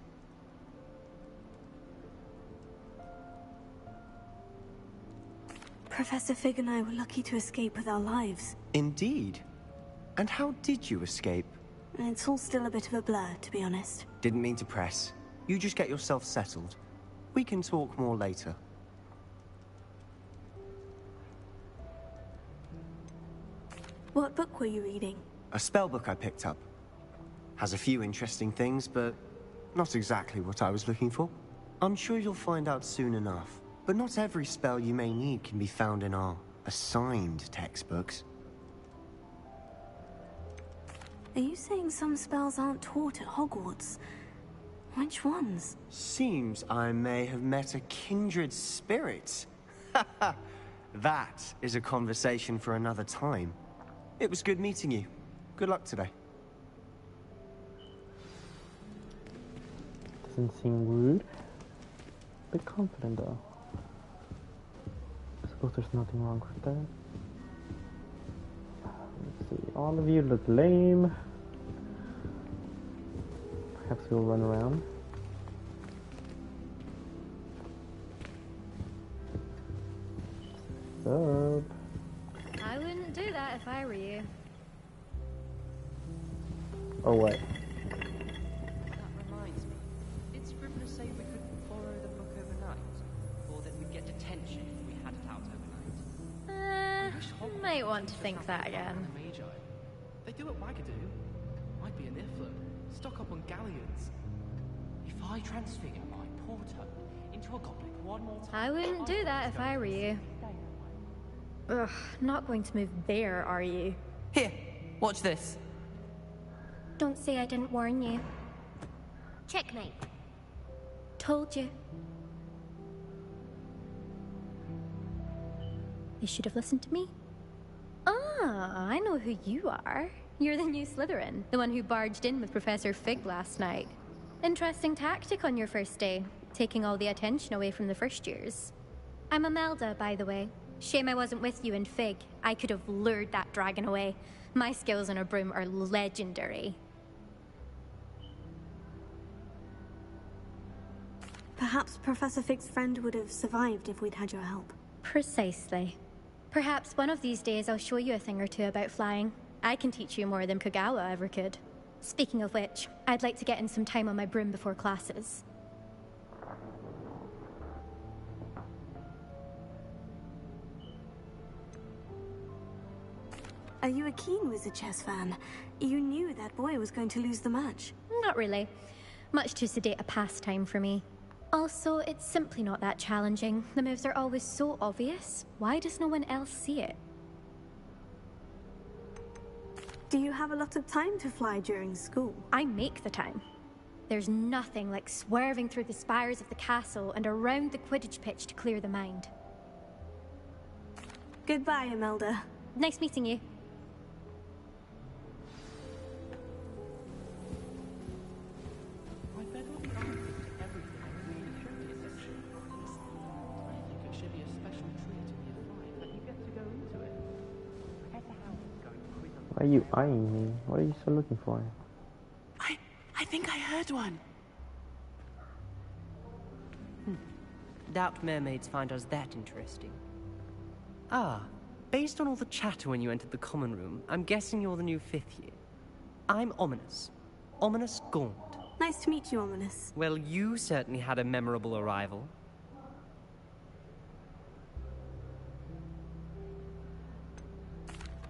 Professor Fig and I were lucky to escape with our lives. Indeed. And how did you escape? It's all still a bit of a blur, to be honest. Didn't mean to press. You just get yourself settled. We can talk more later. What book were you reading? A spell book I picked up. Has a few interesting things, but not exactly what I was looking for. I'm sure you'll find out soon enough. But not every spell you may need can be found in our assigned textbooks. Are you saying some spells aren't taught at Hogwarts? Which ones? Seems I may have met a kindred spirit. That is a conversation for another time. It was good meeting you. Good luck today. Doesn't seem rude. A bit confident though. I suppose there's nothing wrong with that. Let's see. All of you look lame. Perhaps you'll run around. Sup? I wouldn't do that if I were you. Or what? That reminds me. Did Scrivener say we couldn't borrow the book overnight? Or that we'd get detention if we had it out overnight? Might want to think that again. Magi. They do at Wagadu. Might be an Iflo. Stock up on galleons. If I transfigure my Porto into a goblet one more time... I wouldn't do that if I were you. Ugh, not going to move there, are you? Here, watch this. Don't say I didn't warn you. Checkmate. Told you. You should have listened to me. Ah, I know who you are. You're the new Slytherin, the one who barged in with Professor Fig last night. Interesting tactic on your first day, taking all the attention away from the first years. I'm Imelda, by the way. Shame I wasn't with you in Fig. I could have lured that dragon away. My skills on a broom are legendary. Perhaps Professor Fig's friend would have survived if we'd had your help. Precisely. Perhaps one of these days I'll show you a thing or two about flying. I can teach you more than Kogawa ever could. Speaking of which, I'd like to get in some time on my broom before classes. Are you a keen Wizard Chess fan? You knew that boy was going to lose the match. Not really. Much too sedate a pastime for me. Also, it's simply not that challenging. The moves are always so obvious. Why does no one else see it? Do you have a lot of time to fly during school? I make the time. There's nothing like swerving through the spires of the castle and around the Quidditch pitch to clear the mind. Goodbye, Imelda. Nice meeting you. Why are you eyeing me? What are you still looking for? I think I heard one. Doubt mermaids find us that interesting. Ah, based on all the chatter when you entered the common room, I'm guessing you're the new 5th year. I'm Ominous. Ominous Gaunt. Nice to meet you, Ominous. Well, you certainly had a memorable arrival.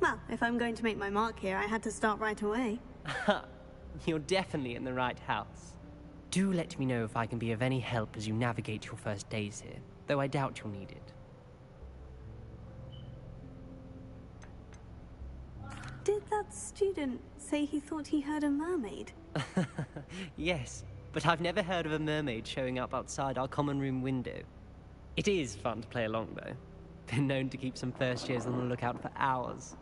Well, if I'm going to make my mark here, I had to start right away. You're definitely in the right house. Do let me know if I can be of any help as you navigate your first days here, though I doubt you'll need it. Did that student say he thought he heard a mermaid? Yes, but I've never heard of a mermaid showing up outside our common room window. It is fun to play along, though. Been known to keep some first years on the lookout for hours.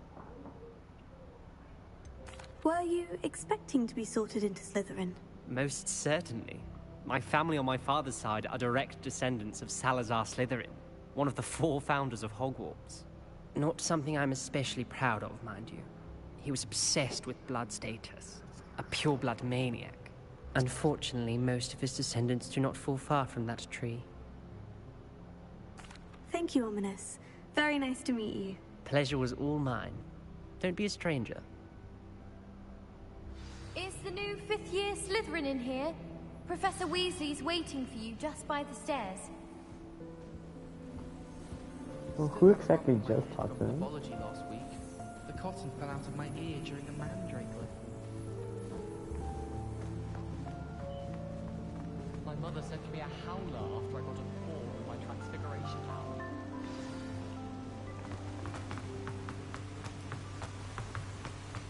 Were you expecting to be sorted into Slytherin? Most certainly. My family on my father's side are direct descendants of Salazar Slytherin, one of the 4 founders of Hogwarts. Not something I'm especially proud of, mind you. He was obsessed with blood status, a pure-blood maniac. Unfortunately, most of his descendants do not fall far from that tree. Thank you, Ominous. Very nice to meet you. Pleasure was all mine. Don't be a stranger. Is the new 5th year Slytherin in here? Professor Weasley's waiting for you just by the stairs. Well, who exactly just talked to him? Apology last week. The cotton fell out of my ear during a mandrake lift. My mother sent me a howler after I got a 4 in my transfiguration hour.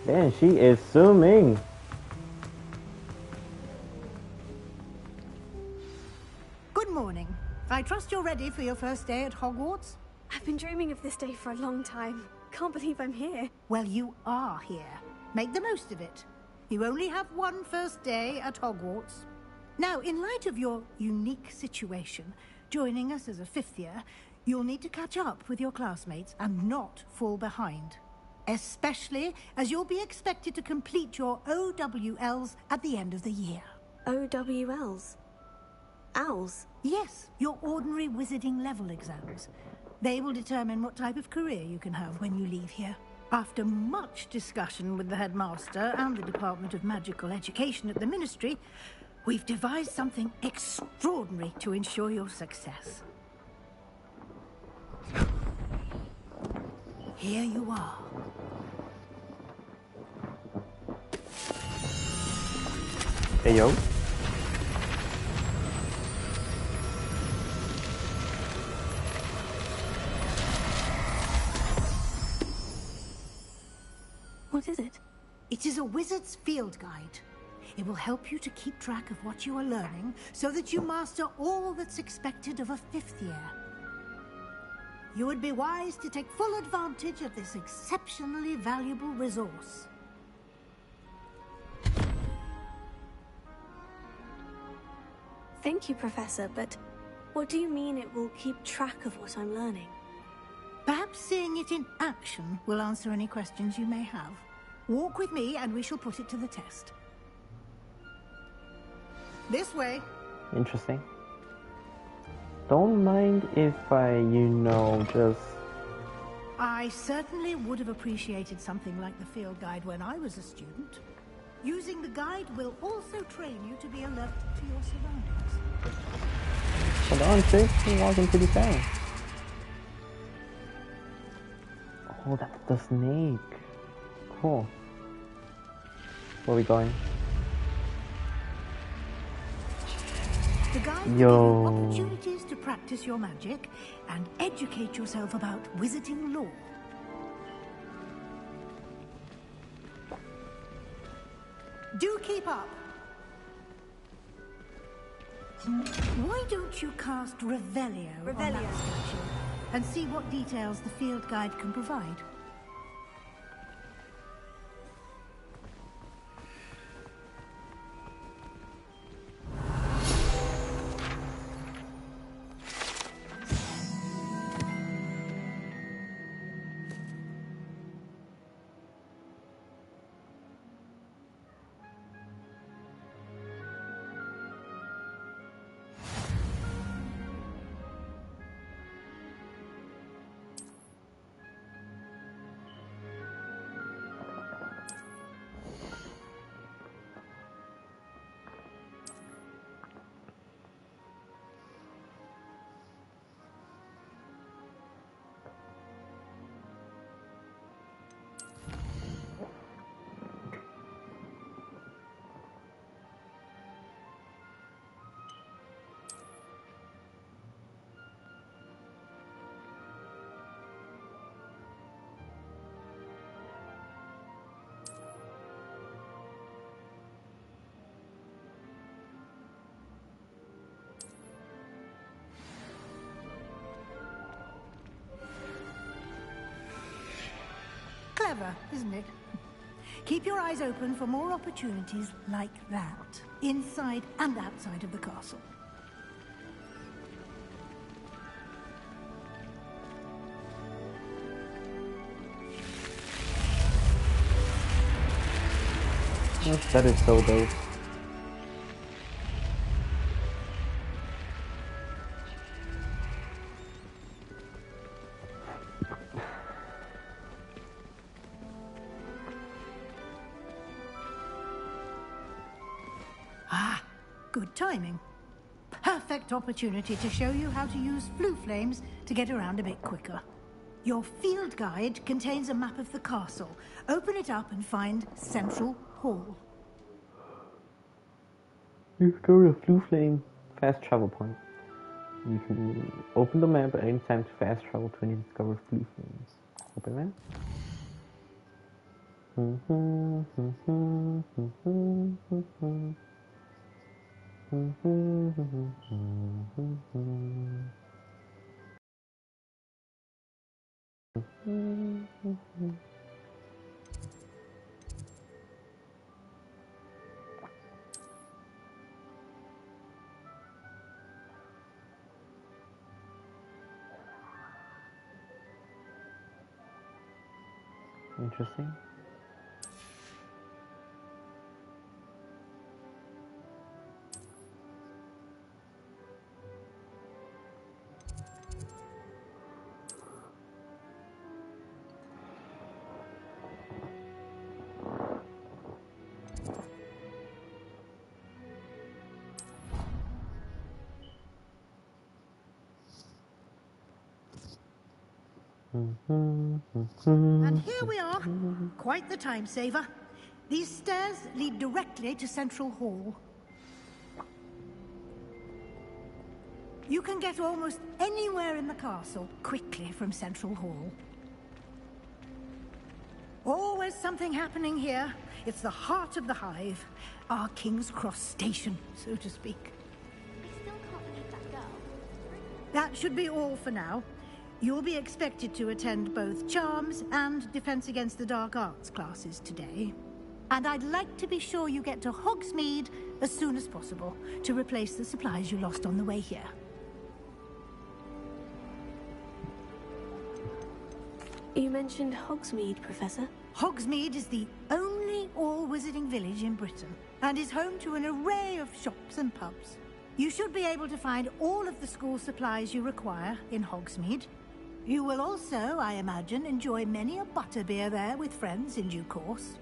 Man, she is zooming. Good morning. I trust you're ready for your first day at Hogwarts? I've been dreaming of this day for a long time. Can't believe I'm here. Well, you are here. Make the most of it. You only have one first day at Hogwarts. Now, in light of your unique situation, joining us as a 5th year, you'll need to catch up with your classmates and not fall behind. Especially as you'll be expected to complete your OWLs at the end of the year. OWLs? Owls? Yes, your ordinary wizarding level exams. They will determine what type of career you can have when you leave here. After much discussion with the headmaster and the Department of Magical Education at the Ministry, we've devised something extraordinary to ensure your success. Here you are. Hey, yo. What is it? It is a wizard's field guide. It will help you to keep track of what you are learning so that you master all that's expected of a 5th year. you would be wise to take full advantage of this exceptionally valuable resource. Thank you, Professor, but what do you mean it will keep track of what I'm learning? Perhaps seeing it in action will answer any questions you may have. Walk with me and we shall put it to the test. This way. Interesting. Don't mind if I, just... I certainly would have appreciated something like the field guide when I was a student. Using the guide will also train you to be alert to your surroundings. Hold on, sis. You're walking pretty fast. Oh, that's the snake. Cool. Where are we going? The guide will give you opportunities to practice your magic and educate yourself about wizarding lore. Do keep up. Why don't you cast Revelio on that statue and see what details the field guide can provide? Clever, isn't it? Keep your eyes open for more opportunities like that, inside and outside of the castle. That is so dope. Good timing. Perfect opportunity to show you how to use flue flames to get around a bit quicker. Your field guide contains a map of the castle. Open it up and find Central Hall. Discover a flue flame fast travel point. You can open the map at any time to fast travel to any discovered flue flames. Open map. Interesting. And here we are. Quite the time saver. These stairs lead directly to Central Hall. You can get almost anywhere in the castle quickly from Central Hall. Always something happening here. It's the heart of the hive. Our King's Cross station, so to speak. I still can't believe that girl. That should be all for now. You'll be expected to attend both Charms and Defense Against the Dark Arts classes today. And I'd like to be sure you get to Hogsmeade as soon as possible to replace the supplies you lost on the way here. You mentioned Hogsmeade, Professor. Hogsmeade is the only all-wizarding village in Britain and is home to an array of shops and pubs. You should be able to find all of the school supplies you require in Hogsmeade. You will also, I imagine, enjoy many a butterbeer there with friends in due course.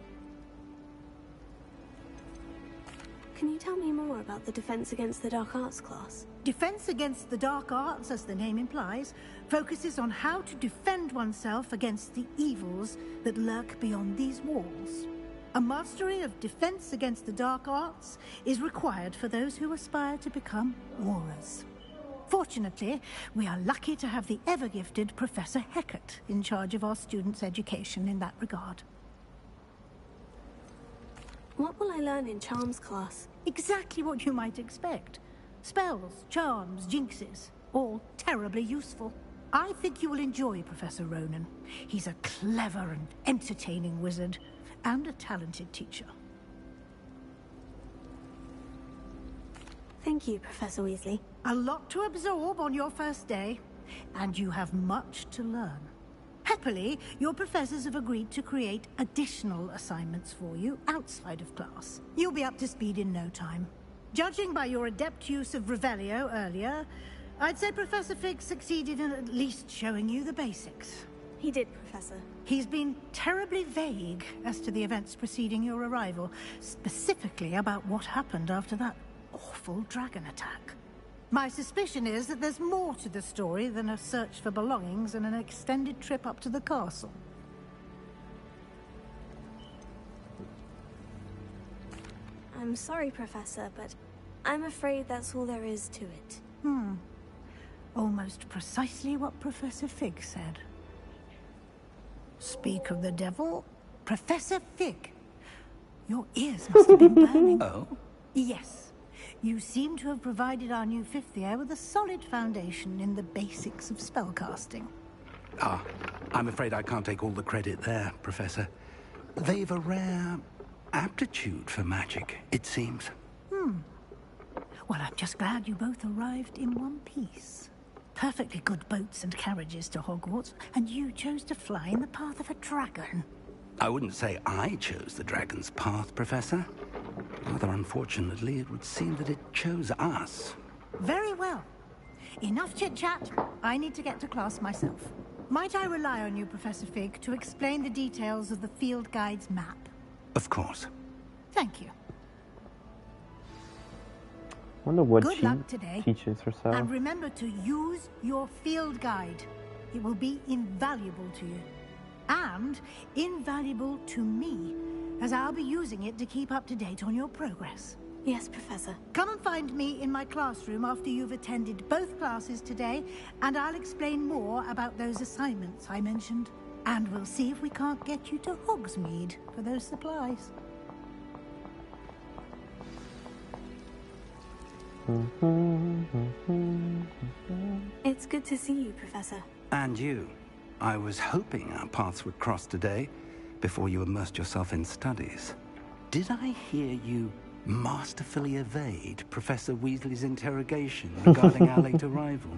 Can you tell me more about the Defense Against the Dark Arts class? Defense Against the Dark Arts, as the name implies, focuses on how to defend oneself against the evils that lurk beyond these walls. A mastery of Defense Against the Dark Arts is required for those who aspire to become Aurors. Fortunately, we are lucky to have the ever-gifted Professor Hecat in charge of our students' education in that regard. What will I learn in Charms class? Exactly what you might expect. Spells, charms, jinxes, all terribly useful. I think you will enjoy Professor Ronan. He's a clever and entertaining wizard, and a talented teacher. Thank you, Professor Weasley. A lot to absorb on your first day, and you have much to learn. Happily, your professors have agreed to create additional assignments for you outside of class. You'll be up to speed in no time. Judging by your adept use of Revelio earlier, I'd say Professor Fig succeeded in at least showing you the basics. He did, Professor. He's been terribly vague as to the events preceding your arrival, specifically about what happened after that awful dragon attack. My suspicion is that there's more to the story than a search for belongings and an extended trip up to the castle. I'm sorry, Professor, but I'm afraid that's all there is to it. Almost precisely what Professor Fig said. Speak of the devil, Professor Fig. Your ears must have been burning. Oh? Yes. You seem to have provided our new fifth year with a solid foundation in the basics of spellcasting. Ah, I'm afraid I can't take all the credit there, Professor. They've a rare aptitude for magic, it seems. Well, I'm just glad you both arrived in one piece. Perfectly good boats and carriages to Hogwarts, and you chose to fly in the path of a dragon. I wouldn't say I chose the dragon's path, Professor. Rather unfortunately, it would seem that it chose us. Very well. Enough chit-chat. I need to get to class myself. Might I rely on you, Professor Fig, to explain the details of the field guide's map? Of course. Thank you. I wonder what Good she luck today. teaches herself. And remember to use your field guide. It will be invaluable to you. And invaluable to me, as I'll be using it to keep up to date on your progress. Yes, Professor. Come and find me in my classroom after you've attended both classes today, and I'll explain more about those assignments I mentioned. And we'll see if we can't get you to Hogsmeade for those supplies. It's good to see you, Professor. And you. I was hoping our paths would cross today, before you immersed yourself in studies. Did I hear you masterfully evade Professor Weasley's interrogation regarding our late arrival?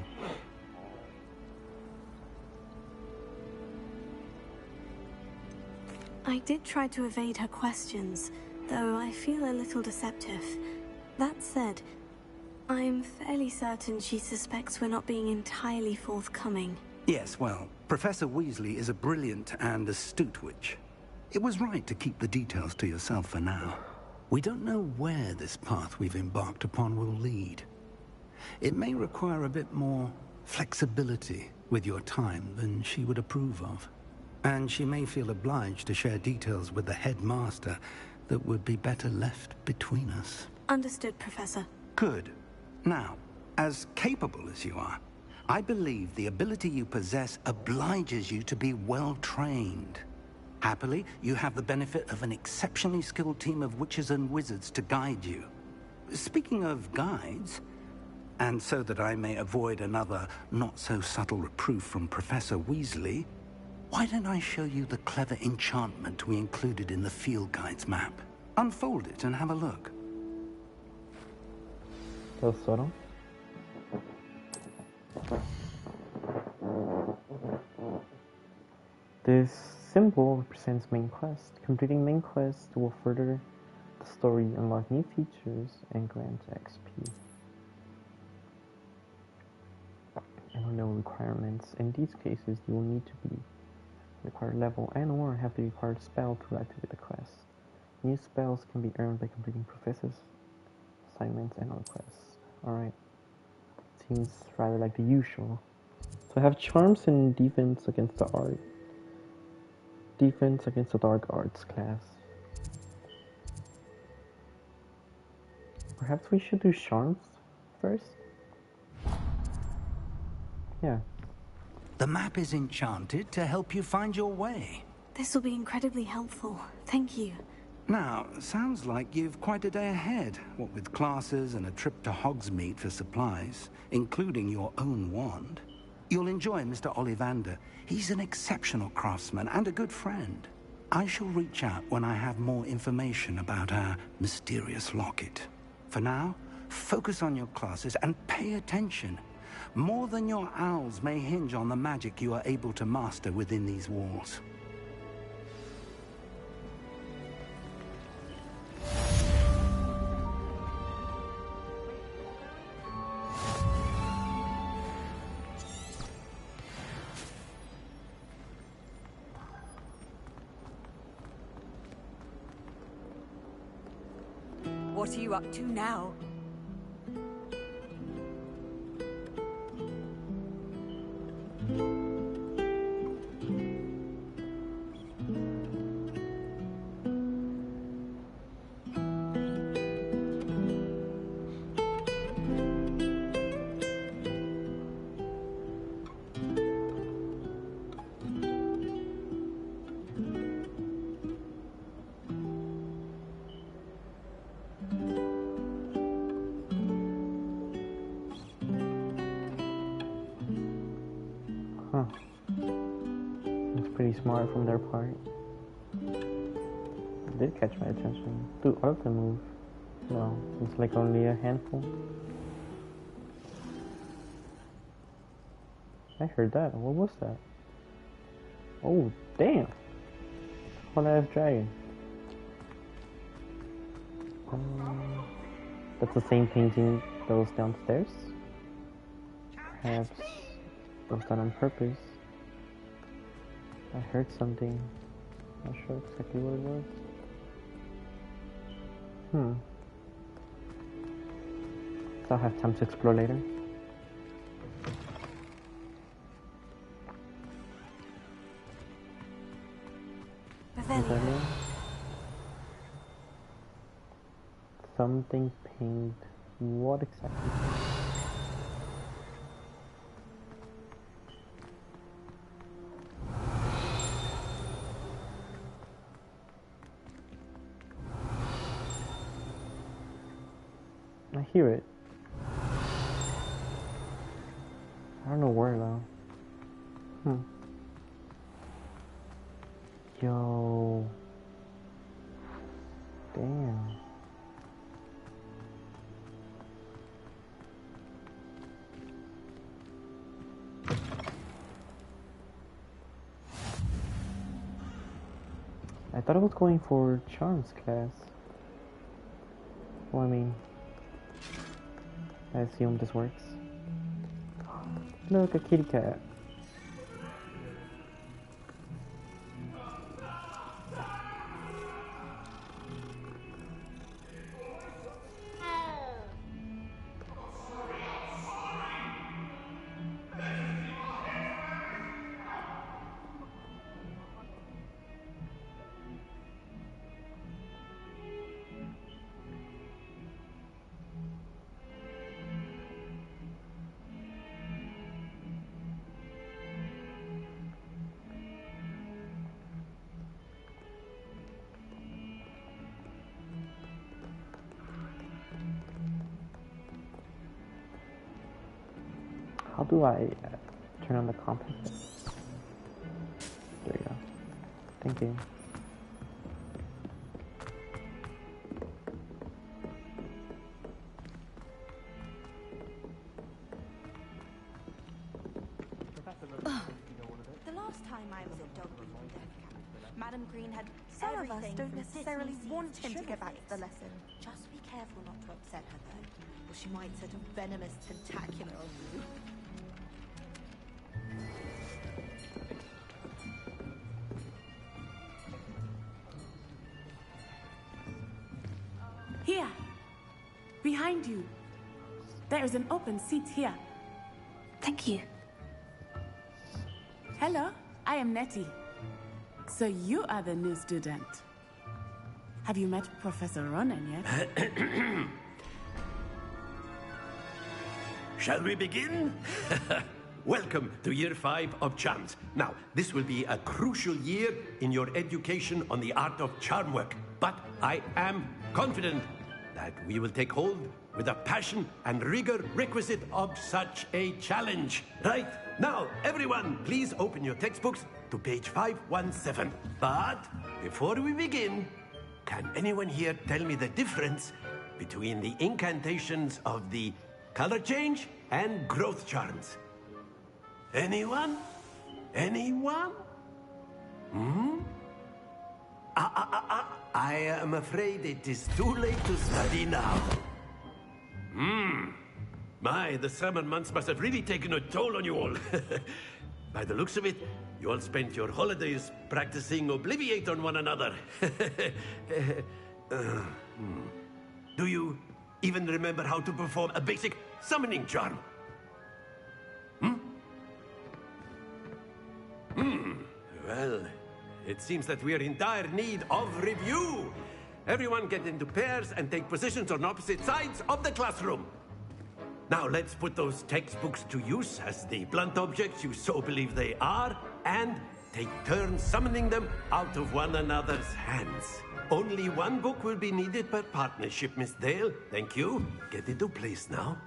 I did try to evade her questions, though I feel a little deceptive. That said, I'm fairly certain she suspects we're not being entirely forthcoming. Yes, well, Professor Weasley is a brilliant and astute witch. It was right to keep the details to yourself for now. We don't know where this path we've embarked upon will lead. It may require a bit more flexibility with your time than she would approve of. And she may feel obliged to share details with the headmaster that would be better left between us. Understood, Professor. Good. Now, as capable as you are, I believe the ability you possess obliges you to be well trained. Happily, you have the benefit of an exceptionally skilled team of witches and wizards to guide you. Speaking of guides, And so that I may avoid another not-so-subtle reproof from Professor Weasley, why don't I show you the clever enchantment we included in the field guide's map? Unfold it and have a look. Tesoro. This symbol represents main quest. Completing main quest will further the story, unlock new features, and grant XP. There are no requirements. In these cases, you will need to be required level and or have the required spell to activate the quest. New spells can be earned by completing professors' assignments and other quests. Alright. Seems rather like the usual. So I have charms and defense against the art. Defense against the dark arts class. Perhaps we should do charms first? Yeah. The map is enchanted to help you find your way. This will be incredibly helpful. Thank you. Now, sounds like you've quite a day ahead, what with classes and a trip to Hogsmeade for supplies, including your own wand. You'll enjoy Mr. Ollivander. He's an exceptional craftsman and a good friend. I shall reach out when I have more information about our mysterious locket. For now, focus on your classes and pay attention. More than your owls may hinge on the magic you are able to master within these walls. What are you up to now? Huh. That's pretty smart from their part. It did catch my attention. Do all of them move? No, it's like only a handful. I heard that. What was that? Oh, damn! Whole ass dragon. That's the same painting that was downstairs? Perhaps it was done on purpose. I heard something. Not sure exactly what it was. So I'll have time to explore later. Revelio. Something pinged. What exactly? I hear it. I don't know where though. Yo. Damn. I thought I was going for charms class. Well, I mean, I assume this works. Look, a kitty cat. How do I turn on the compass? There you go. Thank you. The last time I was at Dogby Death Camp, Madam Green had Some of us everything don't from necessarily Disney want seeds him to get back sugar to the fix. lesson. Just be careful not to upset her, though, or she might set a venomous tentacular on you. Here! Behind you! There is an open seat here. Thank you. Hello, I am Nettie. So you are the new student. Have you met Professor Ronan yet? Shall we begin? Welcome to Year 5 of Charms. Now, this will be a crucial year in your education on the art of charm work. But I am confident that we will take hold with the passion and rigor requisite of such a challenge. Right, now, everyone, please open your textbooks to page 517. But before we begin, can anyone here tell me the difference between the incantations of the color change and growth charms? Anyone? Anyone? Hmm? I am afraid it is too late to study now. My, the summer months must have really taken a toll on you all. By the looks of it, you all spent your holidays practicing Obliviate on one another. Do you even remember how to perform a basic summoning charm? Well, it seems that we are in dire need of review. Everyone get into pairs and take positions on opposite sides of the classroom. Now let's put those textbooks to use as the blunt objects you so believe they are, and take turns summoning them out of one another's hands. Only one book will be needed per partnership, Miss Dale. Thank you. Get into place now.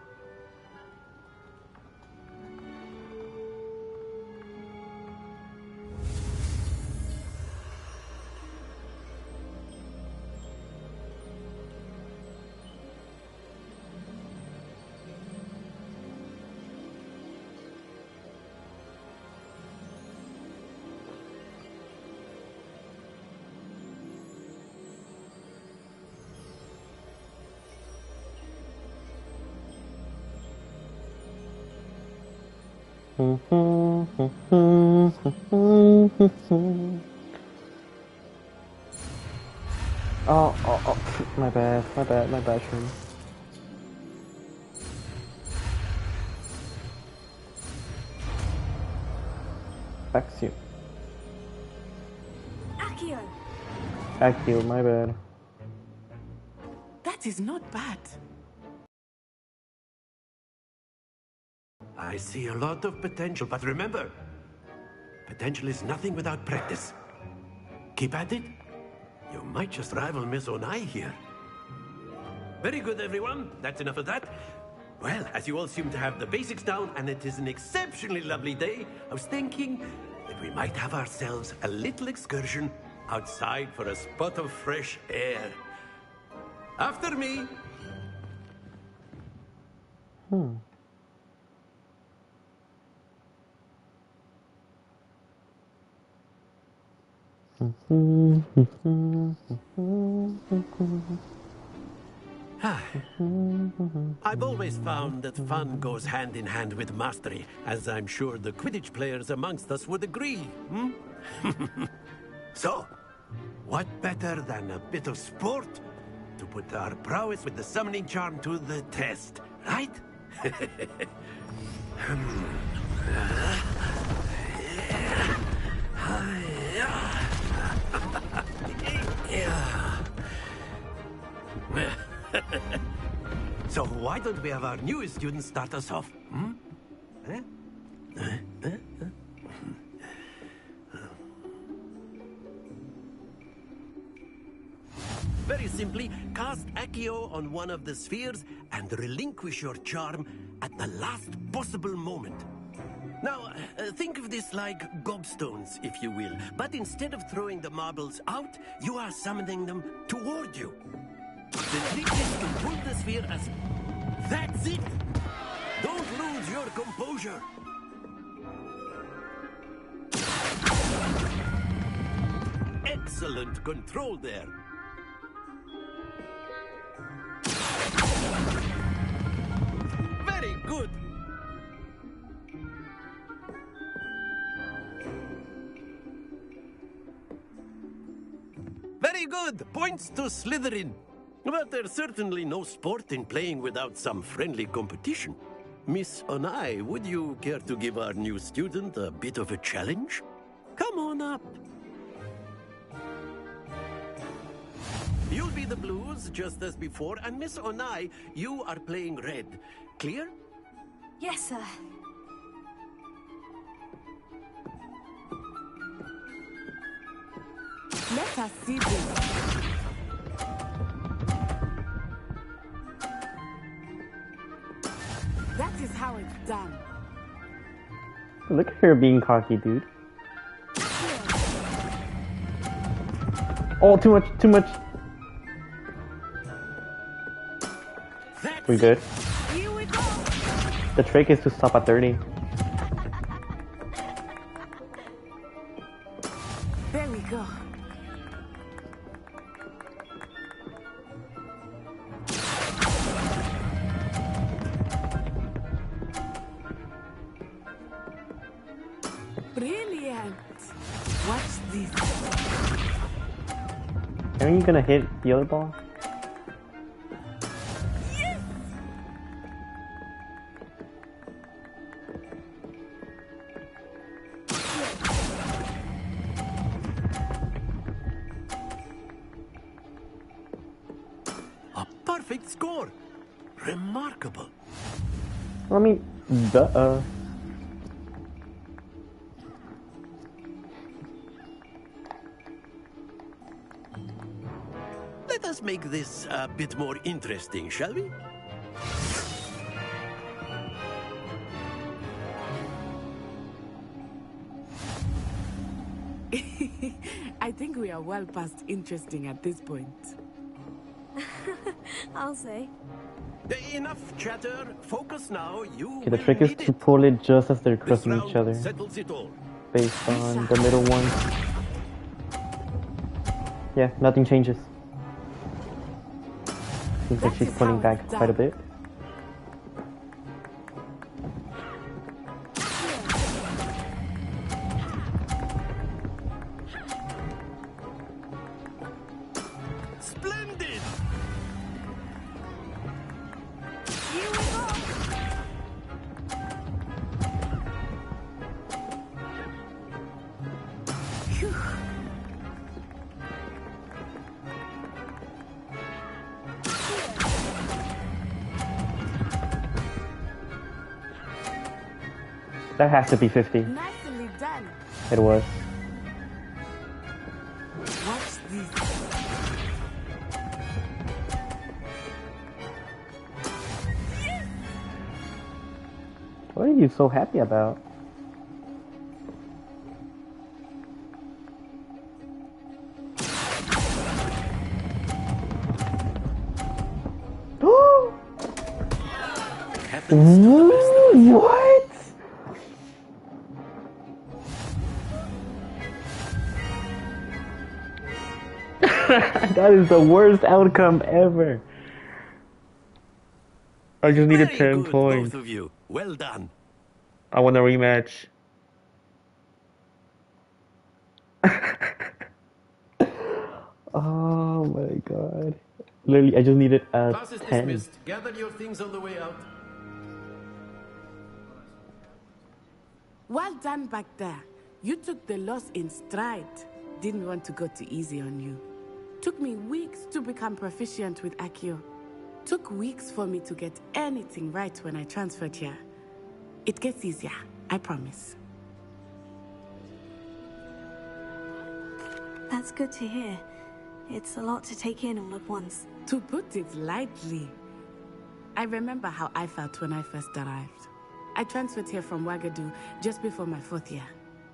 Oh, my bad, Shroom. Accio. Accio, my bad. That is not bad. I see a lot of potential, but remember, potential is nothing without practice. Keep at it. You might just rival Miss Onai here. Very good, everyone. That's enough of that. Well, as you all seem to have the basics down, and it is an exceptionally lovely day, I was thinking that we might have ourselves a little excursion outside for a spot of fresh air. After me. I've always found that fun goes hand in hand with mastery, as I'm sure the Quidditch players amongst us would agree. So, what better than a bit of sport to put our prowess with the summoning charm to the test, right? So why don't we have our newest student start us off? Very simply, cast Accio on one of the spheres and relinquish your charm at the last possible moment. Now, think of this like gobstones, if you will. But instead of throwing the marbles out, you are summoning them toward you. The trick is to pull the sphere as... That's it! Don't lose your composure. Excellent control there. Very good. Very good. Points to Slytherin. But there's certainly no sport in playing without some friendly competition. Miss Onai, would you care to give our new student a bit of a challenge? Come on up. You'll be the blues, just as before, and Miss Onai, you are playing red. Clear? Yes, sir. Let us see this. That is how it's done. Look at her being cocky, dude. Oh, too much, too much. We good? Here we go. The trick is to stop at 30. There we go. Brilliant. Watch this. Are you gonna hit the other ball? Perfect score. Remarkable. I mean, duh. Let us make this a bit more interesting, shall we? I think we are well past interesting at this point. I'll say. Enough chatter. Focus now. You Okay, the trick is to pull it just as they're crossing each other. Settles it all. Based on the middle one. Yeah, nothing changes. Seems like she's pulling back quite a bit. Splendid! Here we go. Phew. That has to be 50. Nicely done. It was. Watch this. What are you so happy about? What? That is the worst outcome ever. I just needed 10 points. Both of you. Well done. I want a rematch. Oh my god. Literally, I just needed a Class is 10. dismissed. Gather your things on the way out. Well done back there. You took the loss in stride. Didn't want to go too easy on you. Took me weeks to become proficient with Accio. Took weeks for me to get anything right when I transferred here. It gets easier, I promise. That's good to hear. It's a lot to take in all at once. To put it lightly, I remember how I felt when I first arrived. I transferred here from Wagadu just before my 4th year.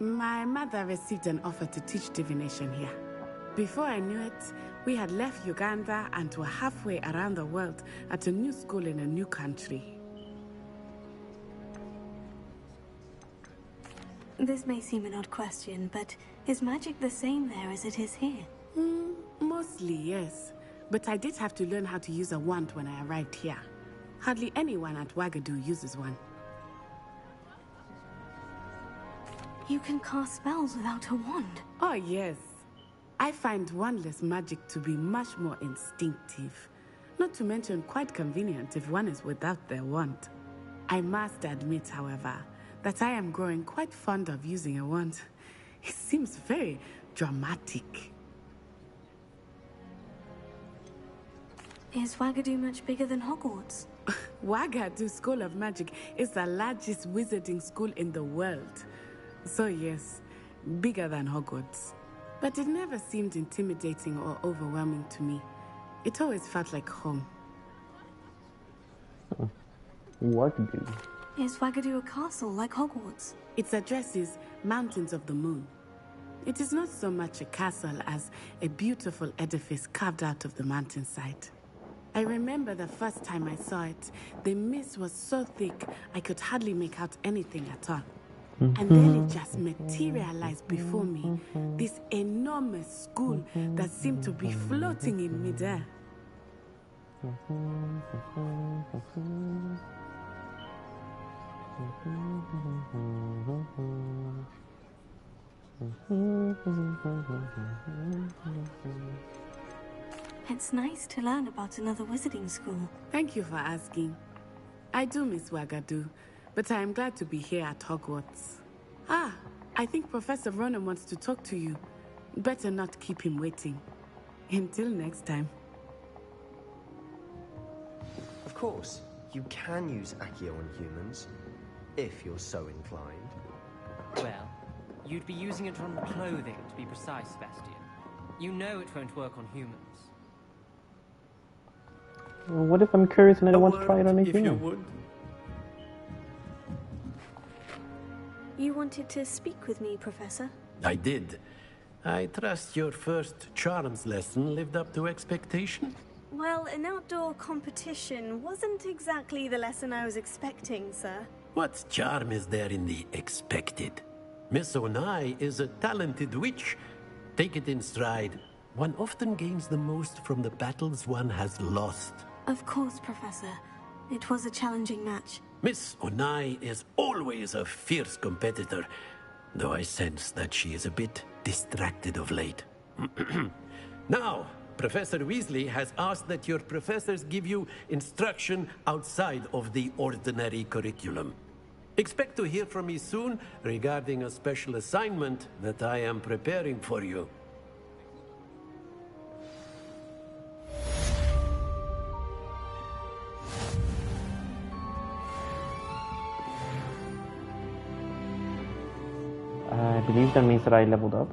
My mother received an offer to teach divination here. Before I knew it, we had left Uganda and were halfway around the world at a new school in a new country. This may seem an odd question, but is magic the same there as it is here? Mostly, yes. But I did have to learn how to use a wand when I arrived here. Hardly anyone at Wagadu uses one. You can cast spells without a wand? Oh, yes. I find wandless magic to be much more instinctive. Not to mention quite convenient if one is without their wand. I must admit, however, that I am growing quite fond of using a wand. It seems very dramatic. Is Wagadu much bigger than Hogwarts? Wagadu School of Magic is the largest wizarding school in the world. So yes, bigger than Hogwarts. But it never seemed intimidating or overwhelming to me. It always felt like home. Wagadu. Is Wagadu a castle like Hogwarts? Its address is Mountains of the Moon. It is not so much a castle as a beautiful edifice carved out of the mountainside. I remember the first time I saw it, the mist was so thick I could hardly make out anything at all. And then it just materialized before me, this enormous school that seemed to be floating in midair. It's nice to learn about another wizarding school. Thank you for asking. I do miss Wagadu, but I am glad to be here at Hogwarts. Ah, I think Professor Ronan wants to talk to you. Better not keep him waiting. Until next time. Of course, you can use Accio on humans, if you're so inclined. Well, you'd be using it on clothing, to be precise, Sebastian. You know it won't work on humans. Well, what if I'm curious and I don't want to try it on a human? If you would. You wanted to speak with me, Professor? I did. I trust your first charms lesson lived up to expectation? Well, an outdoor competition wasn't exactly the lesson I was expecting, sir. What charm is there in the expected? Miss Onai is a talented witch. Take it in stride. One often gains the most from the battles one has lost. Of course, Professor. It was a challenging match. Miss Onai is always a fierce competitor, though I sense that she is a bit distracted of late. Now, Professor Weasley has asked that your professors give you instruction outside of the ordinary curriculum. Expect to hear from me soon regarding a special assignment that I am preparing for you. I believe that means that I leveled up.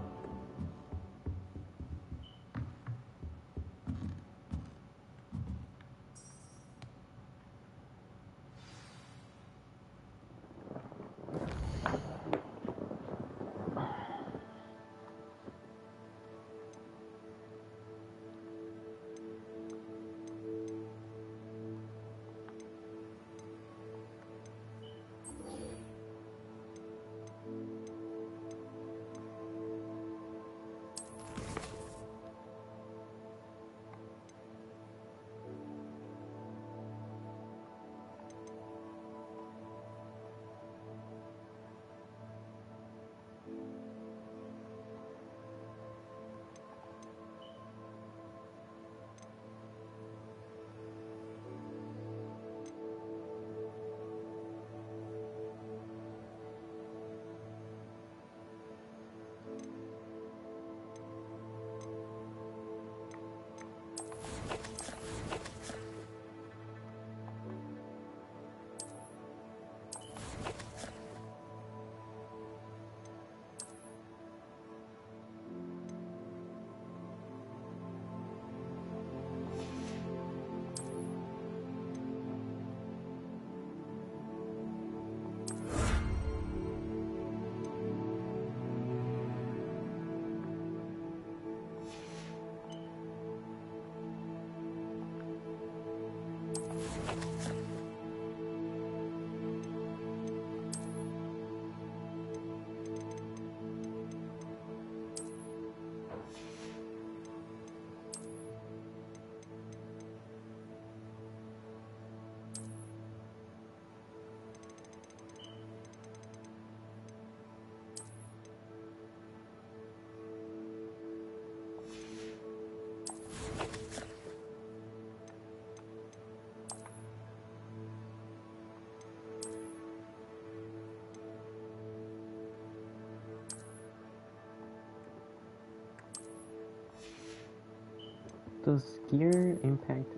Does gear impact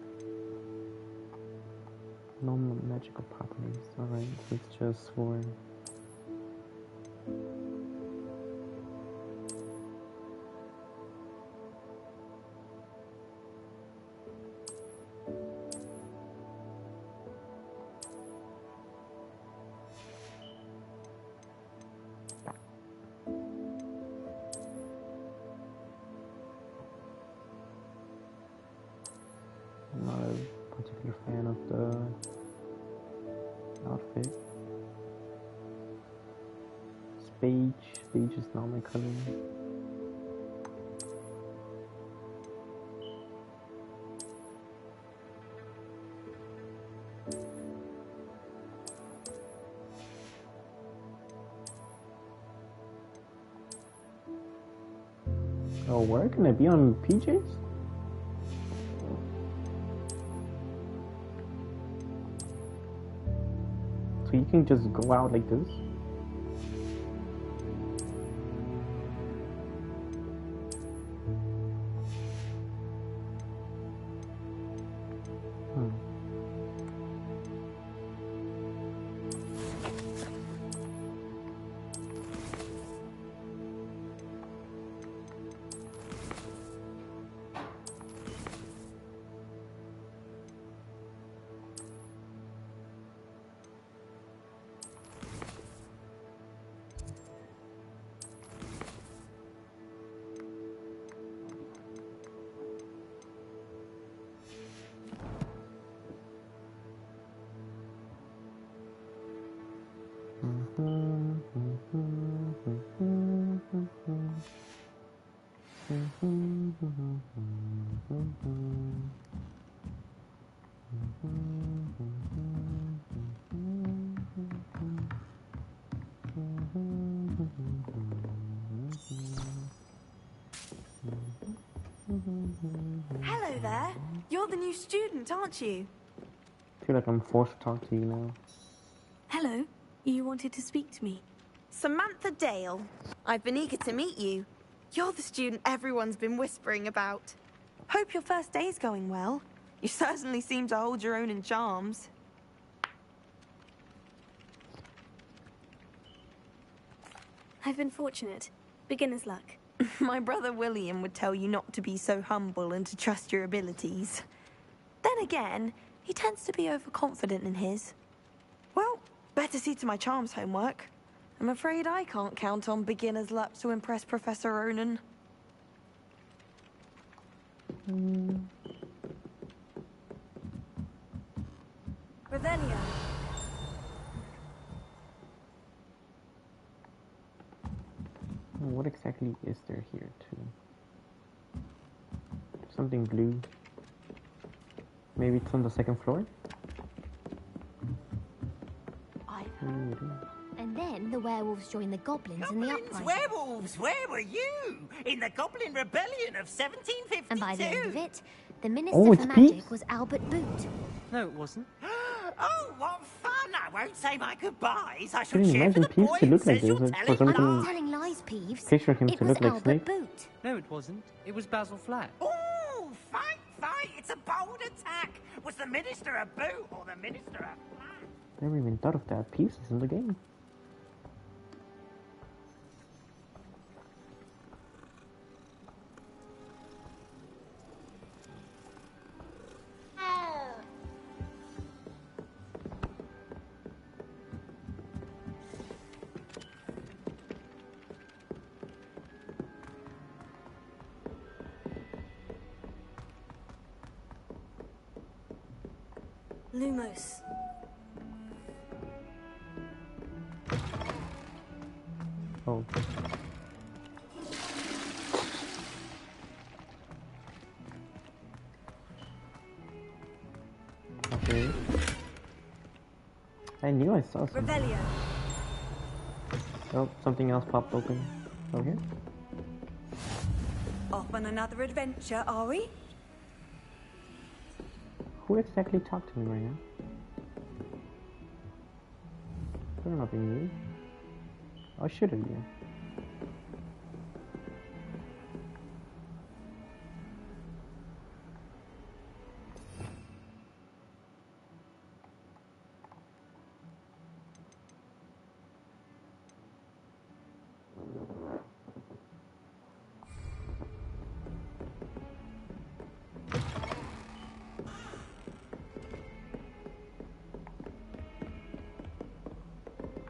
non-magical properties? Alright, so it's just for... I'm not a particular fan of the outfit. Beige is not my color. Oh, where can I be on PJs? So you can just go out like this? Hello there. You're the new student, aren't you? I feel like I'm forced to talk to you now. Hello. You wanted to speak to me. Samantha Dale. I've been eager to meet you. You're the student everyone's been whispering about. Hope your first day's going well. You certainly seem to hold your own in charms. I've been fortunate. Beginner's luck. My brother William would tell you not to be so humble and to trust your abilities. Then again, he tends to be overconfident in his. Well, better see to my charms homework. I'm afraid I can't count on beginner's luck to impress Professor Ronan. Revelio. What exactly is there here too? Something blue. Maybe it's on the second floor? And then the werewolves joined the goblins in the uprising. Werewolves, where were you? In the Goblin Rebellion of 1752? And by the end of it, the Minister Oh, for it's Magic Pete? was Albert Boot. No, it wasn't. Oh, what fun! I won't say my goodbyes. I I shall couldn't cheer for imagine the Peeves boy to who look like says you're this. For telling some lies. reason, Telling lies, Peeves. picture him It to was look like Albert Snape. Boot. No, it wasn't. It was Basil Flack. Oh, fight! It's a bold attack. Was the Minister a boot or the Minister a flat? Never even thought of that. Peeves is in the game. Lumos. Oh. Okay. I knew I saw something. Revelio. Oh, something else popped open. Okay. Off on another adventure, are we? Who exactly talked to me right now? Better not be me. I should have been.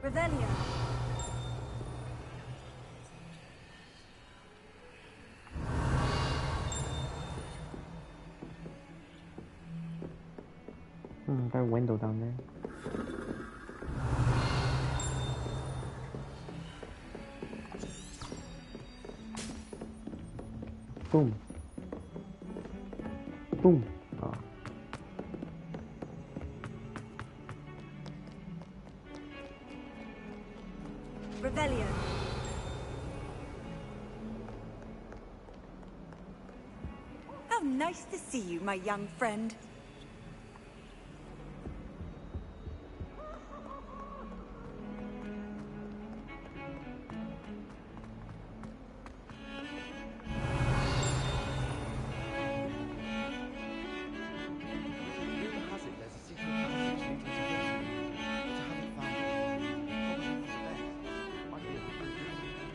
Revelio. That window down there. Boom. Boom. Oh. Revelio. How nice to see you, my young friend.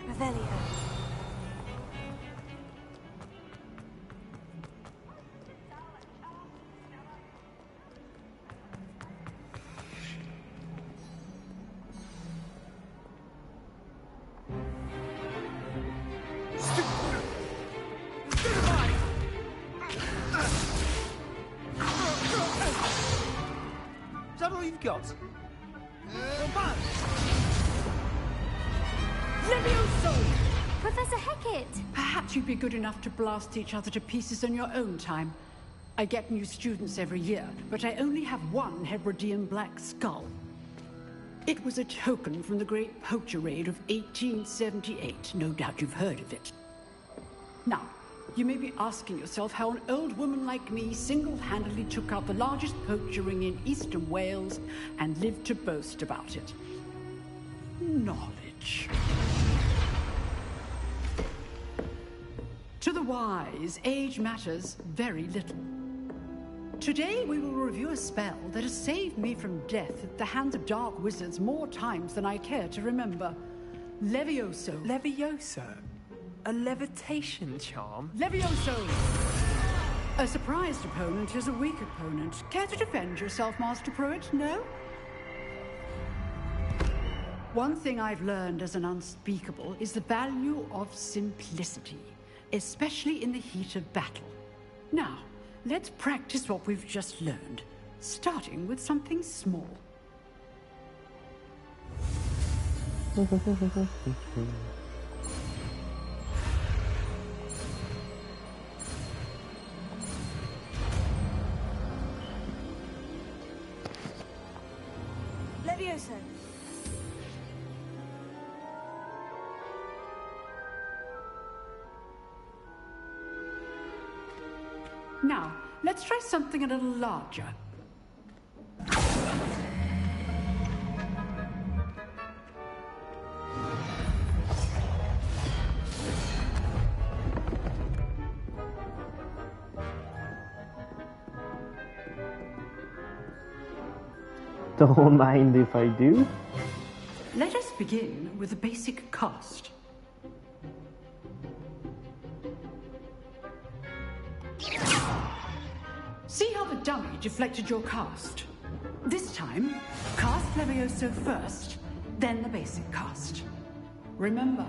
Revelio. Is that all you've got? Professor Hecat! Perhaps you'd be good enough to blast each other to pieces in your own time. I get new students every year, but I only have one Hebridean black skull. It was a token from the Great Poacher Raid of 1878. No doubt you've heard of it. Now, you may be asking yourself how an old woman like me single-handedly took out the largest poacher ring in eastern Wales and lived to boast about it. Knowledge. To the wise, age matters very little. Today we will review a spell that has saved me from death at the hands of dark wizards more times than I care to remember. Levioso. Levioso? A levitation charm? Levioso! A surprised opponent is a weak opponent. Care to defend yourself, Master Pruitt? No? One thing I've learned as an unspeakable is the value of simplicity, especially in the heat of battle. Now, let's practice what we've just learned, starting with something small. Levioso. Now, let's try something a little larger. Don't mind if I do. Let us begin with the basic cast. See how the dummy deflected your cast? This time, cast Levioso first, then the basic cast. Remember,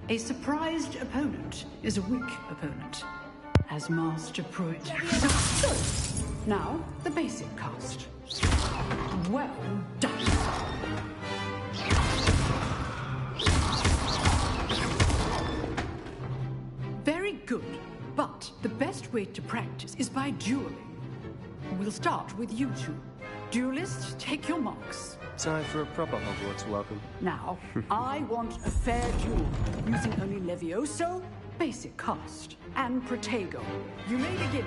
a surprised opponent is a weak opponent, as Master Pruitt. Now, the basic cast. Well done. Very good. But the best way to practice is by dueling. We'll start with you two. Duelists, take your marks. Time for a proper Hogwarts welcome. Now, I want a fair duel, using only Levioso, basic cast, and Protego. You may begin.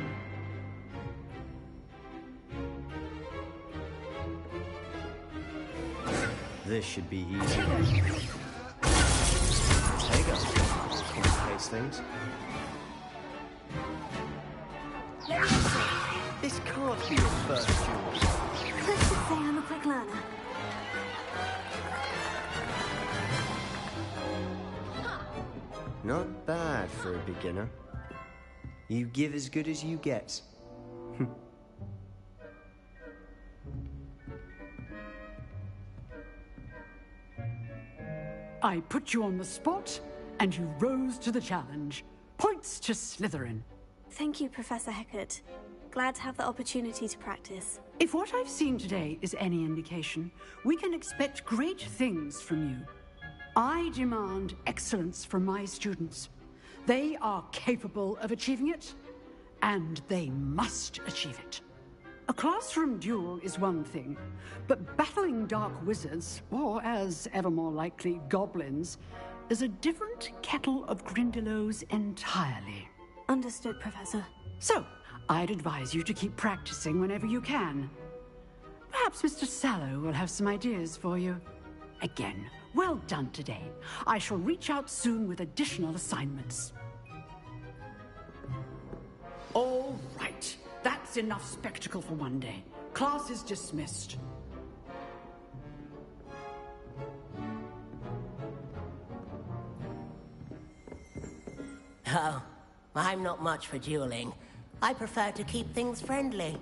This should be easy. Protego. Complicates things. This can't be your first duel. Let's just say I'm a quick learner. Not bad for a beginner. You give as good as you get. I put you on the spot, and you rose to the challenge. Points to Slytherin. Thank you, Professor Hecat. Glad to have the opportunity to practice. If what I've seen today is any indication, we can expect great things from you. I demand excellence from my students. They are capable of achieving it, and they must achieve it. A classroom duel is one thing, but battling dark wizards, or as ever more likely, goblins, is a different kettle of Grindylows entirely. Understood, Professor. So, I'd advise you to keep practicing whenever you can. Perhaps Mr. Sallow will have some ideas for you. Again, well done today. I shall reach out soon with additional assignments. All right. That's enough spectacle for one day. Class is dismissed. Oh, I'm not much for dueling. I prefer to keep things friendly.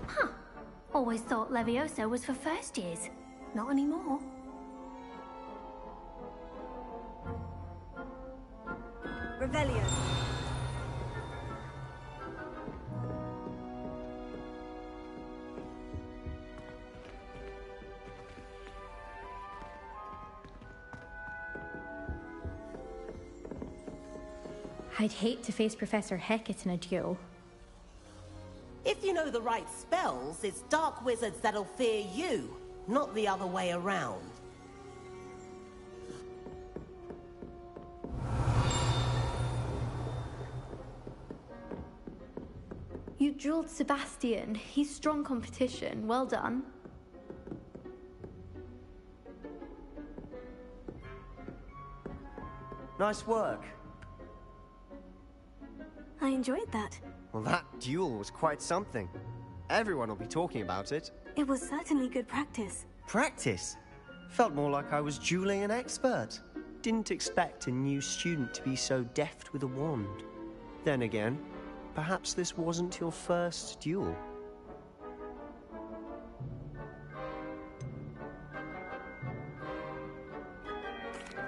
Huh. Always thought Levioso was for first years. Not anymore. Revelio. I'd hate to face Professor Hecat in a duel. If you know the right spells, it's dark wizards that'll fear you, not the other way around. You dueled Sebastian. He's strong competition. Well done. Nice work. I enjoyed that. Well, that duel was quite something. Everyone will be talking about it. It was certainly good practice. Practice? Felt more like I was dueling an expert. Didn't expect a new student to be so deft with a wand. Then again, perhaps this wasn't your first duel.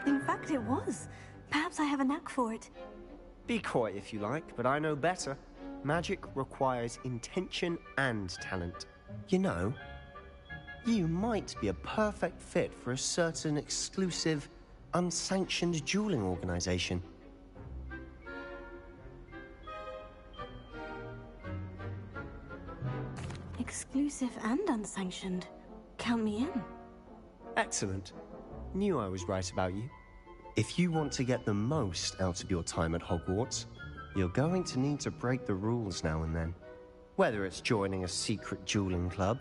In fact, it was. Perhaps I have a knack for it. Be coy if you like, but I know better. Magic requires intention and talent. You know, you might be a perfect fit for a certain exclusive, unsanctioned dueling organization. Exclusive and unsanctioned. Count me in. Excellent. Knew I was right about you. If you want to get the most out of your time at Hogwarts, you're going to need to break the rules now and then. Whether it's joining a secret dueling club,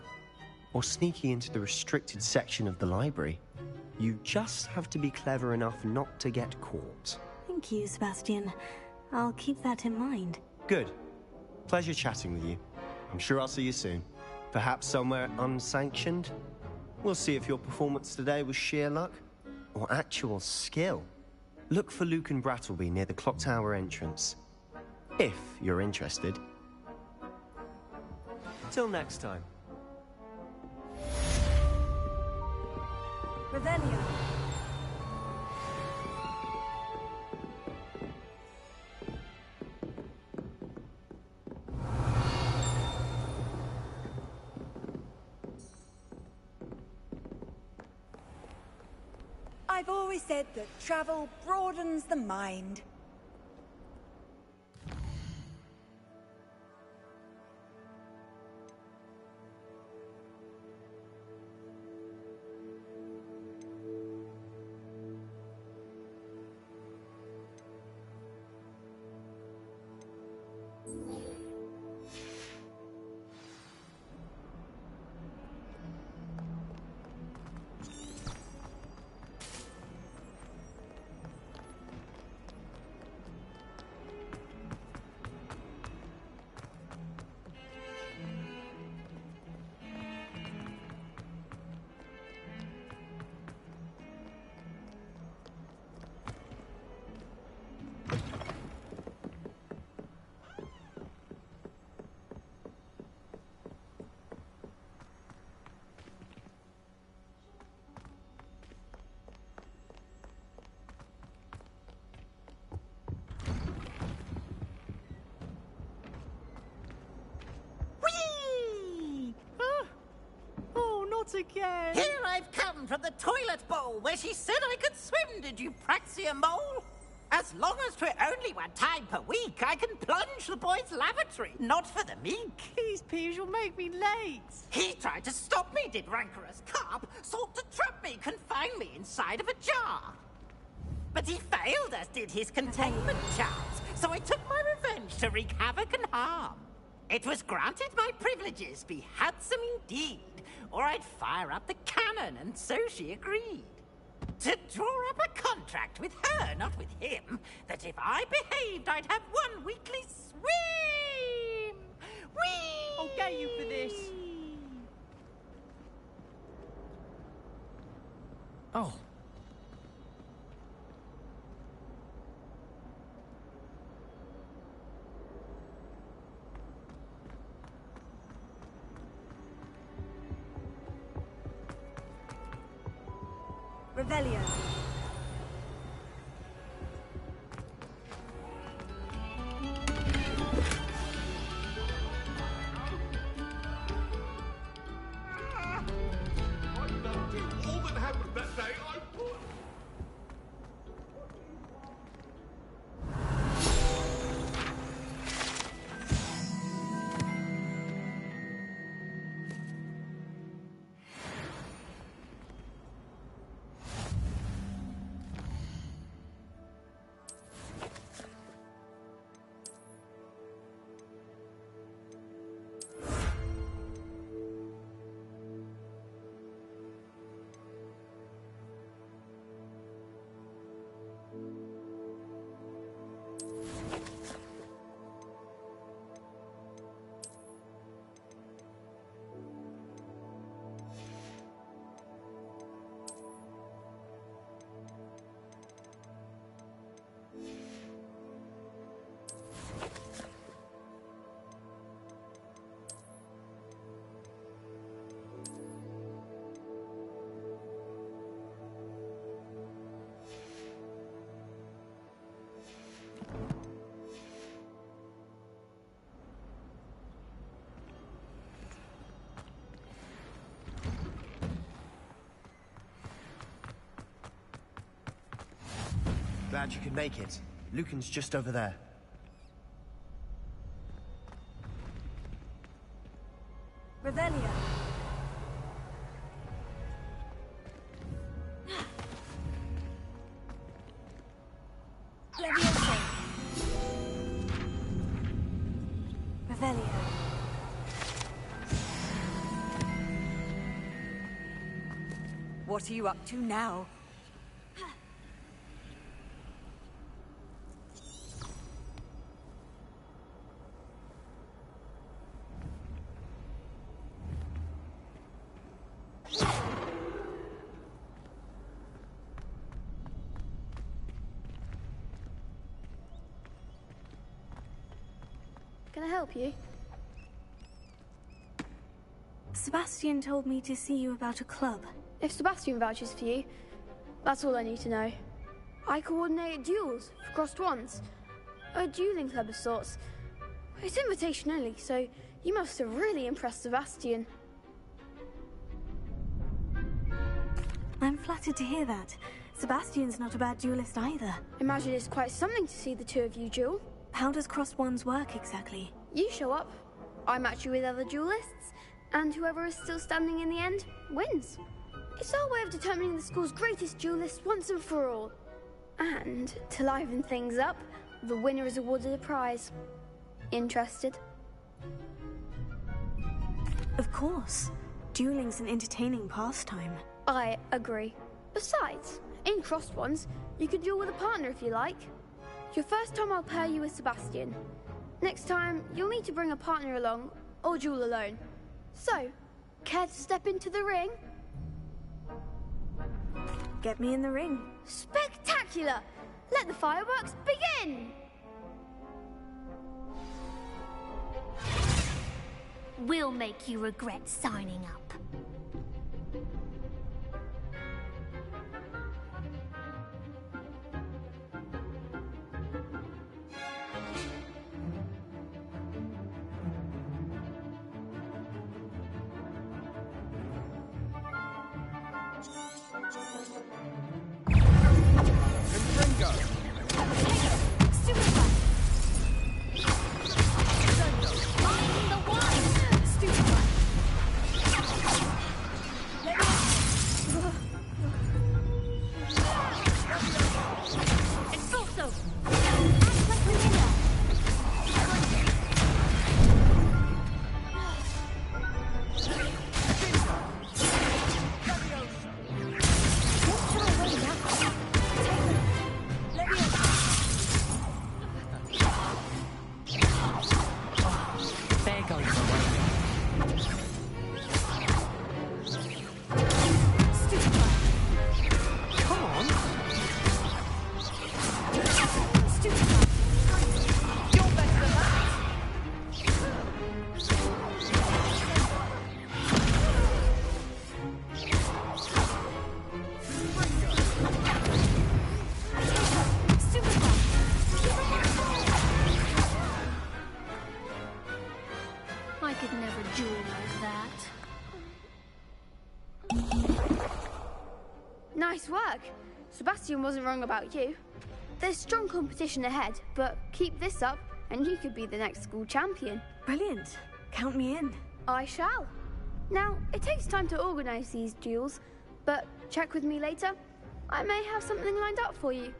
or sneaking into the restricted section of the library, you just have to be clever enough not to get caught. Thank you, Sebastian. I'll keep that in mind. Good. Pleasure chatting with you. I'm sure I'll see you soon. Perhaps somewhere unsanctioned? We'll see if your performance today was sheer luck or actual skill. Look for Luke and Brattleby near the clock tower entrance. If you're interested. Till next time. Revelio. I've always said that travel broadens the mind. Again. Here I've come from the toilet bowl where she said I could swim, did you praxia mole? As long as 'twere only one time per week, I can plunge the boy's lavatory, not for the meek. Please, Piers, you'll make me late. He tried to stop me, did rancorous carp, sought to trap me, confine me inside of a jar. But he failed, as did his containment charms, so I took my revenge to wreak havoc and harm. It was granted my privileges be handsome indeed, or I'd fire up the cannon, and so she agreed. To draw up a contract with her, not with him, that if I behaved, I'd have one weekly swim! Whee! I'll get you for this. Oh. Revelio. All that happened that day, I put... Glad you could make it. Lucan's just over there. Revelio. Levioso. Revelio. What are you up to now? Can I help you? Sebastian told me to see you about a club. If Sebastian vouches for you, that's all I need to know. I coordinate duels for crossed ones. A dueling club of sorts. It's invitation only, so you must have really impressed Sebastian. I'm flattered to hear that. Sebastian's not a bad duelist either. Imagine it's quite something to see the two of you duel. How does crossed wands work exactly? You show up, I match you with other duelists, and whoever is still standing in the end wins. It's our way of determining the school's greatest duelist once and for all. And to liven things up, the winner is awarded a prize. Interested? Of course. Dueling's an entertaining pastime. I agree. Besides, in crossed ones, you can duel with a partner if you like. Your first time I'll pair you with Sebastian. Next time, you'll need to bring a partner along, or duel alone. So, care to step into the ring? Get me in the ring. Spectacular! Let the fireworks begin! We'll make you regret signing up. I could never duel like that. Nice work. Sebastian wasn't wrong about you. There's strong competition ahead, but keep this up and you could be the next school champion. Brilliant. Count me in. I shall. Now, it takes time to organise these duels, but check with me later. I may have something lined up for you.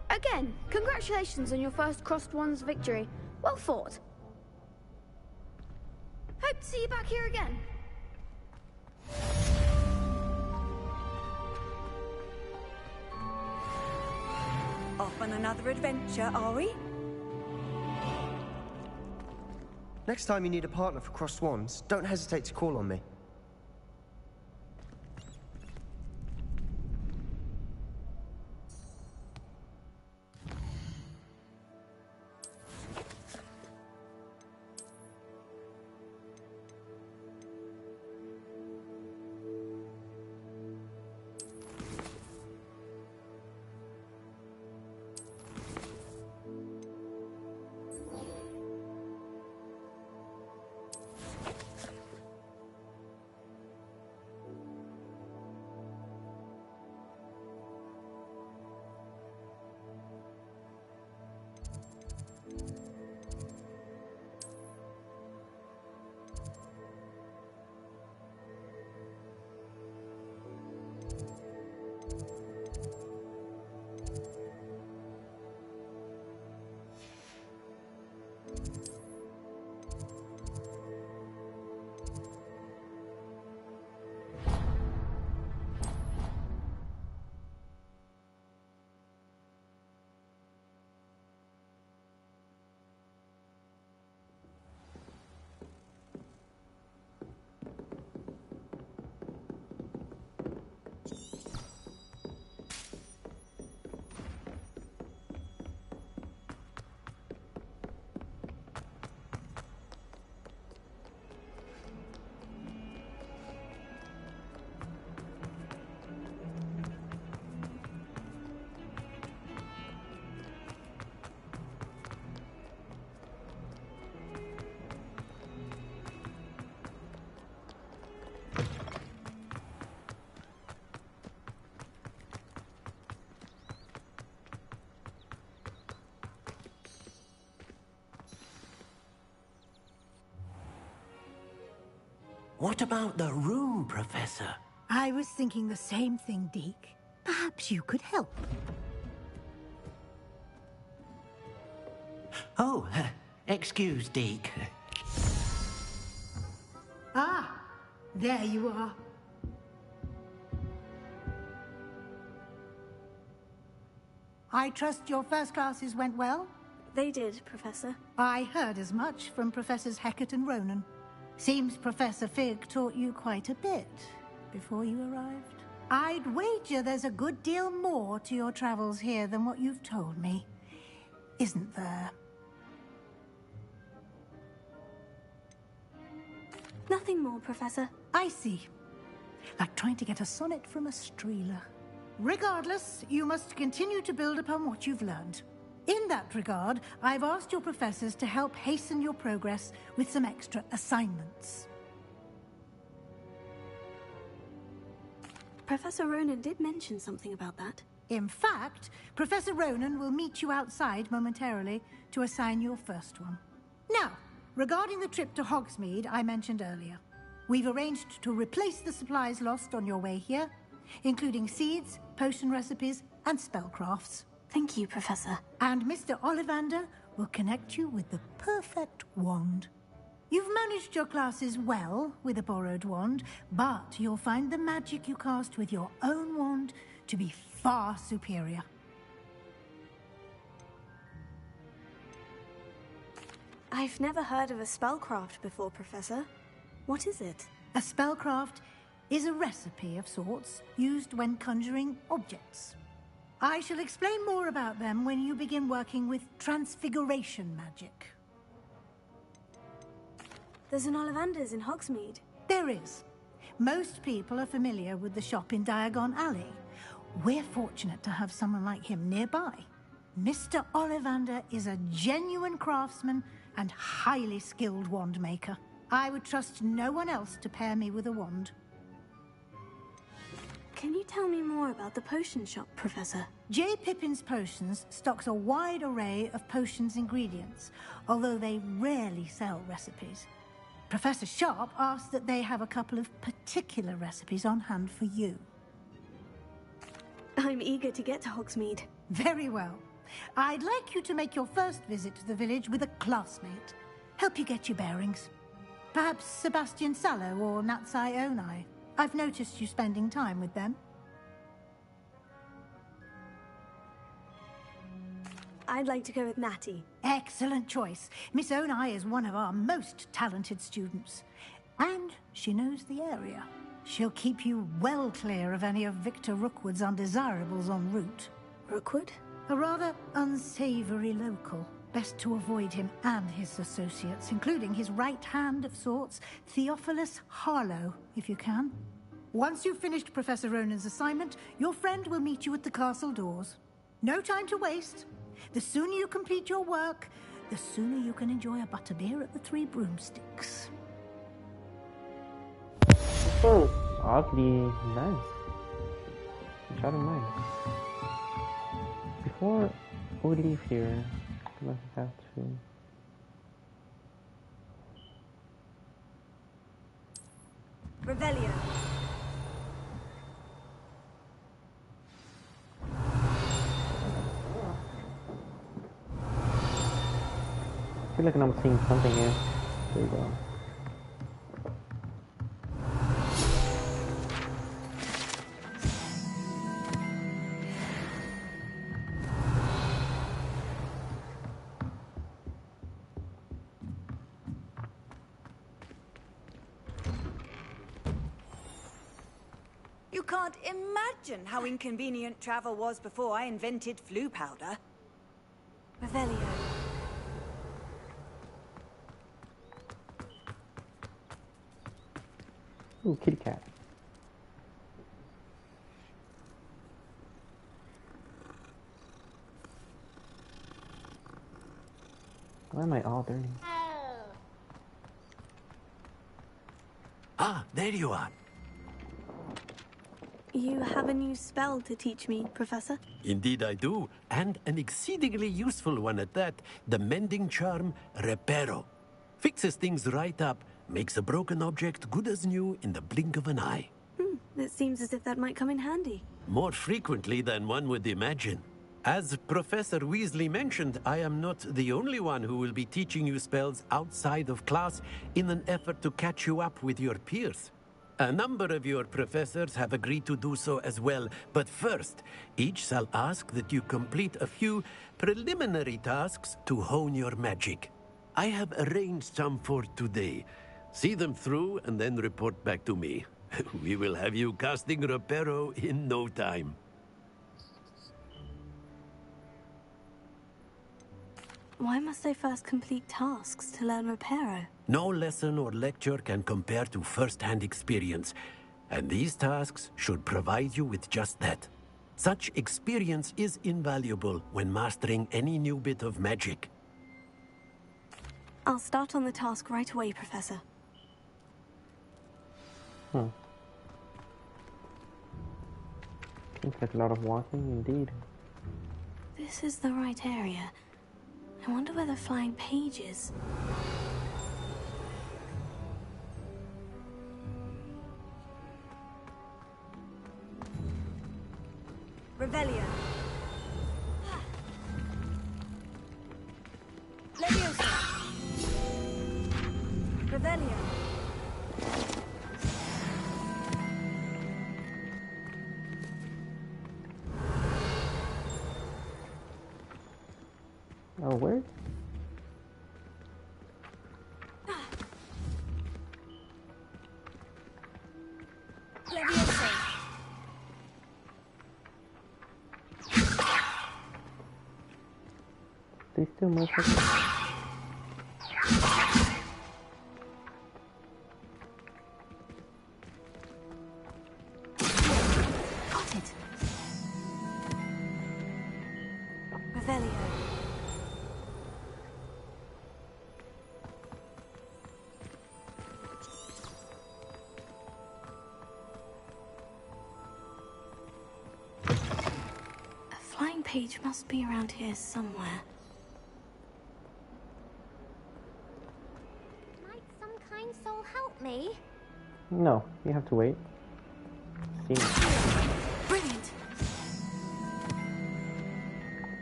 Again, congratulations on your first crossed wands victory. Well fought. Hope to see you back here again. Off on another adventure, are we? Next time you need a partner for crossed wands, don't hesitate to call on me. What about the room, Professor? I was thinking the same thing, Deke. Perhaps you could help. Oh, excuse, Deke. Ah, there you are. I trust your first classes went well? They did, Professor. I heard as much from Professors Hecat and Ronan. Seems Professor Fig taught you quite a bit before you arrived. I'd wager there's a good deal more to your travels here than what you've told me. Isn't there? Nothing more, Professor. I see. Like trying to get a sonnet from a streeler. Regardless, you must continue to build upon what you've learned. In that regard, I've asked your professors to help hasten your progress with some extra assignments. Professor Ronan did mention something about that. In fact, Professor Ronan will meet you outside momentarily to assign your first one. Now, regarding the trip to Hogsmeade I mentioned earlier, we've arranged to replace the supplies lost on your way here, including seeds, potion recipes, and spellcrafts. Thank you, Professor. And Mr. Ollivander will connect you with the perfect wand. You've managed your classes well with a borrowed wand, but you'll find the magic you cast with your own wand to be far superior. I've never heard of a spellcraft before, Professor. What is it? A spellcraft is a recipe of sorts used when conjuring objects. I shall explain more about them when you begin working with transfiguration magic. There's an Ollivander's in Hogsmeade. There is. Most people are familiar with the shop in Diagon Alley. We're fortunate to have someone like him nearby. Mr. Ollivander is a genuine craftsman and highly skilled wand maker. I would trust no one else to pair me with a wand. Can you tell me more about the potion shop, Professor? J. Pippin's Potions stocks a wide array of potions ingredients, although they rarely sell recipes. Professor Sharp asked that they have a couple of particular recipes on hand for you. I'm eager to get to Hogsmeade. Very well. I'd like you to make your first visit to the village with a classmate. Help you get your bearings. Perhaps Sebastian Sallow or Natsai Onai. I've noticed you spending time with them. I'd like to go with Natty. Excellent choice. Miss Onai is one of our most talented students. And she knows the area. She'll keep you well clear of any of Victor Rookwood's undesirables en route. Rookwood? A rather unsavory local. Best to avoid him and his associates, including his right hand of sorts, Theophilus Harlow, if you can. Once you've finished Professor Ronan's assignment, your friend will meet you at the castle doors. No time to waste. The sooner you complete your work, the sooner you can enjoy a butterbeer at the Three Broomsticks. So oddly nice. Which I don't mind. Before we leave here, I have to... Revelio. I feel like I'm seeing something here. There we go. You can't imagine how inconvenient travel was before I invented flu powder. Revelio. Ooh, kitty cat. Why am I all dirty? Ah, there you are. You have a new spell to teach me, Professor? Indeed I do, and an exceedingly useful one at that. The mending charm, Reparo. Fixes things right up, makes a broken object good as new in the blink of an eye. It seems as if that might come in handy. More frequently than one would imagine. As Professor Weasley mentioned, I am not the only one who will be teaching you spells outside of class in an effort to catch you up with your peers. A number of your professors have agreed to do so as well, but first, each shall ask that you complete a few preliminary tasks to hone your magic. I have arranged some for today. See them through and then report back to me. We will have you casting Reparo in no time. Why must I first complete tasks to learn Reparo? No lesson or lecture can compare to first-hand experience, and these tasks should provide you with just that. Such experience is invaluable when mastering any new bit of magic. I'll start on the task right away, Professor. Seems like a lot of walking indeed. This is the right area. I wonder where the flying page is. Revelio. Leviosa. Revelio. Oh, where? Leviosa. They still move like Got it. Revelio. A flying page must be around here somewhere. Might some kind soul help me? No, you have to wait. See Brilliant.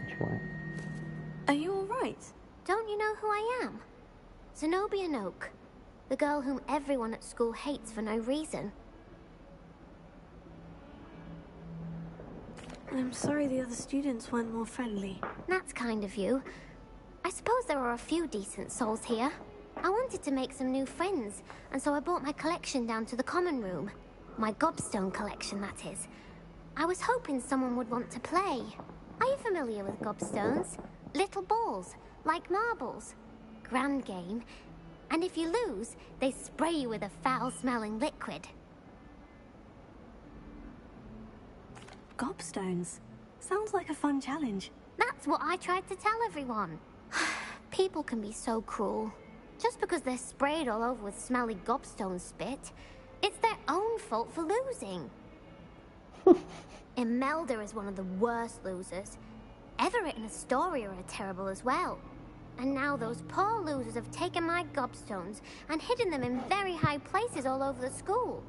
which one. Are you all right? Don't you know who I am? Zenobia Noak, the girl whom everyone at school hates for no reason. I'm sorry the other students weren't more friendly. That's kind of you. I suppose there are a few decent souls here. I wanted to make some new friends, and so I brought my collection down to the common room. My gobstone collection, that is. I was hoping someone would want to play. Are you familiar with gobstones? Little balls, like marbles. Grand game. And if you lose, they spray you with a foul-smelling liquid. Gobstones. Sounds like a fun challenge. That's what I tried to tell everyone. People can be so cruel. Just because they're sprayed all over with smelly gobstone spit, it's their own fault for losing. Imelda is one of the worst losers. Everett and Astoria are terrible as well. And now those poor losers have taken my gobstones and hidden them in very high places all over the school.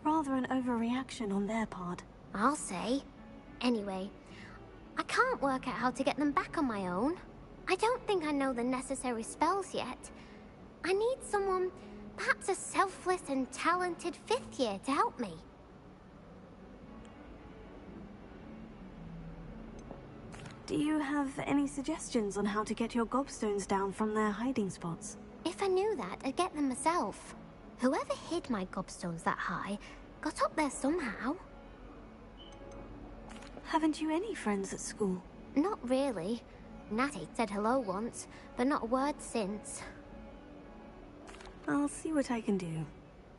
Rather an overreaction on their part. I'll say. Anyway, I can't work out how to get them back on my own. I don't think I know the necessary spells yet. I need someone, perhaps a selfless and talented 5th year to help me. Do you have any suggestions on how to get your gobstones down from their hiding spots? If I knew that, I'd get them myself. Whoever hid my gobstones that high got up there somehow. Haven't you any friends at school? Not really. Natty said hello once, but not a word since. I'll see what I can do.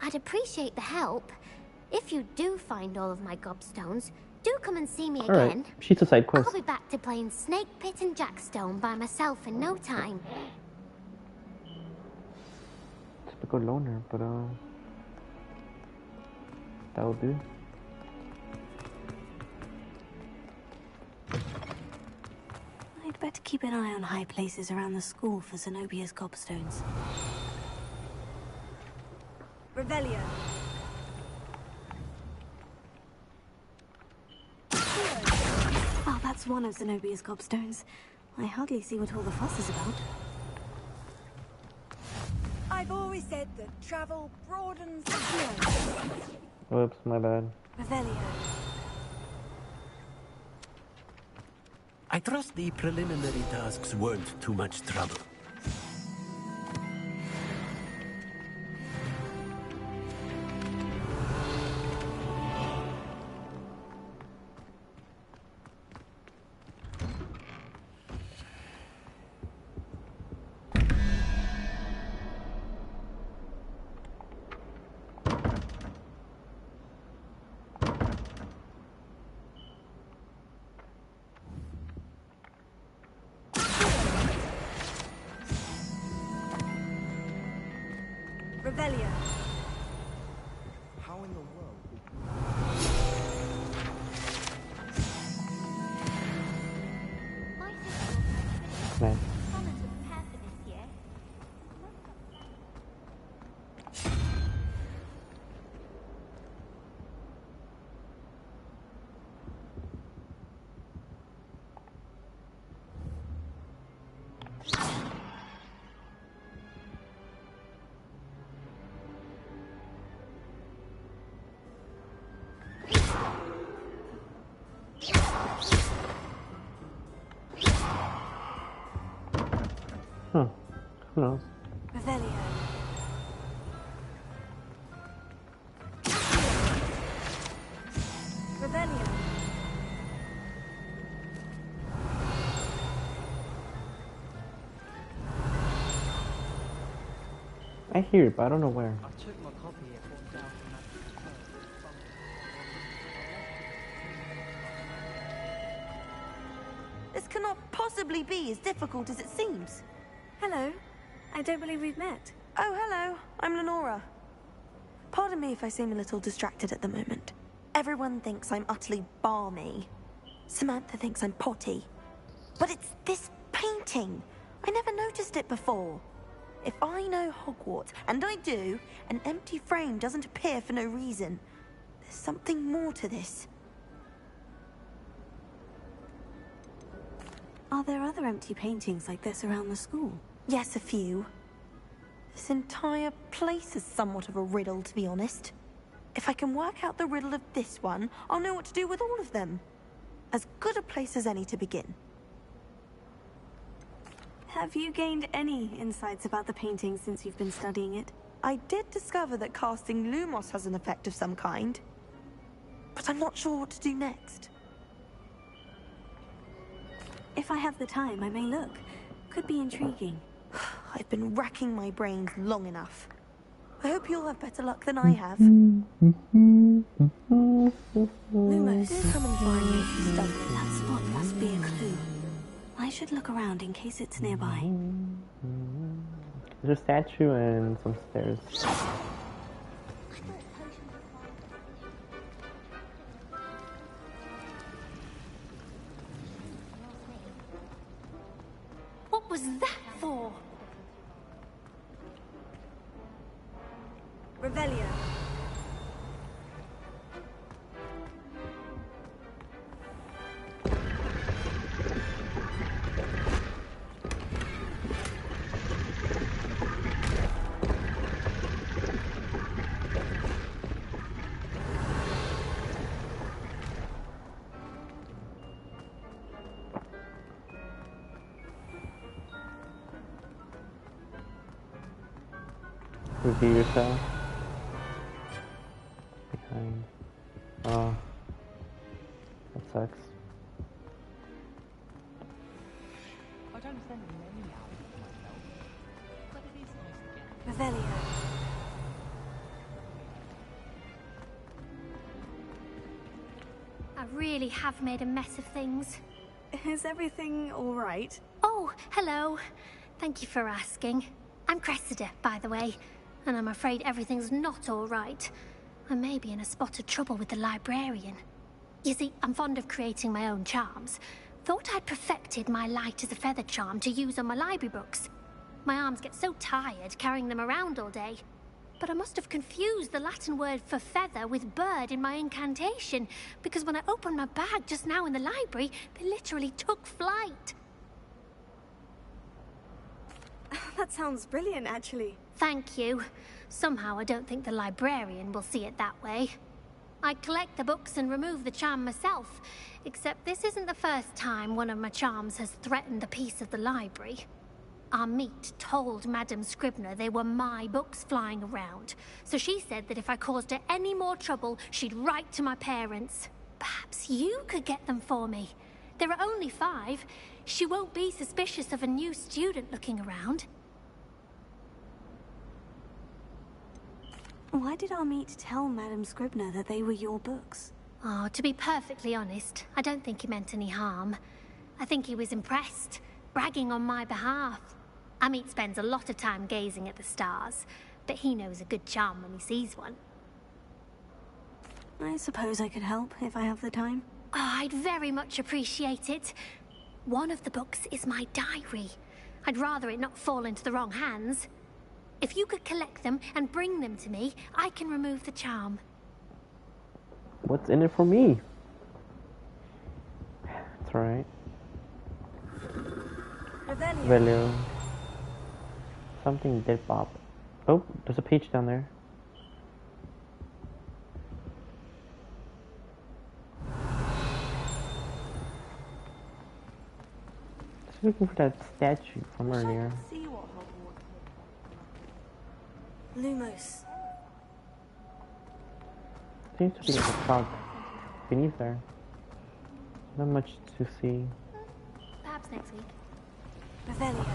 I'd appreciate the help. If you do find all of my gobstones, do come and see me again. Alright, she's a side quest. I'll be back to playing Snake Pit and Jackstone by myself in no time. Typical loner, but that'll do. I'd better to keep an eye on high places around the school for Zenobia's gobstones. Revelio. Oh, that's one of Zenobia's gobstones. I hardly see what all the fuss is about. I've always said that travel broadens the view. Whoops, my bad. Revelio. I trust the preliminary tasks weren't too much trouble. Revelio. How in the world? Man. Who knows? Revelio. Revelio. I hear it, but I don't know where. I took my copy at one down from that. This cannot possibly be as difficult as it seems. Hello. I don't believe we've met. Oh, hello. I'm Lenora. Pardon me if I seem a little distracted at the moment. Everyone thinks I'm utterly balmy. Samantha thinks I'm potty. But it's this painting. I never noticed it before. If I know Hogwarts, and I do, an empty frame doesn't appear for no reason. There's something more to this. Are there other empty paintings like this around the school? Yes, a few. This entire place is somewhat of a riddle, to be honest. If I can work out the riddle of this one, I'll know what to do with all of them. As good a place as any to begin. Have you gained any insights about the painting since you've been studying it? I did discover that casting Lumos has an effect of some kind. But I'm not sure what to do next. If I have the time, I may look. Could be intriguing. I've been racking my brains long enough. I hope you'll have better luck than I have. Lumos, come and find me if you study. That spot must be a clue. I should look around in case it's nearby. There's a statue and some stairs. What was that for? Revelio. Reveal yourself. Behind. Oh. That sucks. I don't spend many hours with myself, but it is nice to get. Revelio. I really have made a mess of things. Is everything all right? Oh, hello. Thank you for asking. I'm Cressida, by the way, and I'm afraid everything's not all right. I may be in a spot of trouble with the librarian. You see, I'm fond of creating my own charms. thought I'd perfected my light as a feather charm to use on my library books. My arms get so tired carrying them around all day. But I must have confused the Latin word for feather with bird in my incantation, because when I opened my bag just now in the library, they literally took flight. That sounds brilliant, actually. Thank you. Somehow I don't think the librarian will see it that way. I collect the books and remove the charm myself, except this isn't the first time one of my charms has threatened the peace of the library. Our meet told Madame Scribner they were my books flying around, so she said that if I caused her any more trouble, she'd write to my parents. Perhaps you could get them for me. There are only 5. She won't be suspicious of a new student looking around. Why did our meet tell Madame Scribner that they were your books? Oh, to be perfectly honest, I don't think he meant any harm. I think he was impressed, bragging on my behalf. Amit spends a lot of time gazing at the stars, but he knows a good charm when he sees one. I suppose I could help if I have the time. Oh, I'd very much appreciate it. One of the books is my diary. I'd rather it not fall into the wrong hands. If you could collect them and bring them to me, I can remove the charm. What's in it for me? It's alright. Revelio. Something did bop. Oh, there's a page down there. Just looking for that statue from earlier. Lumos. Seems to be like a fog beneath there. Not much to see. Perhaps next week. Revelio.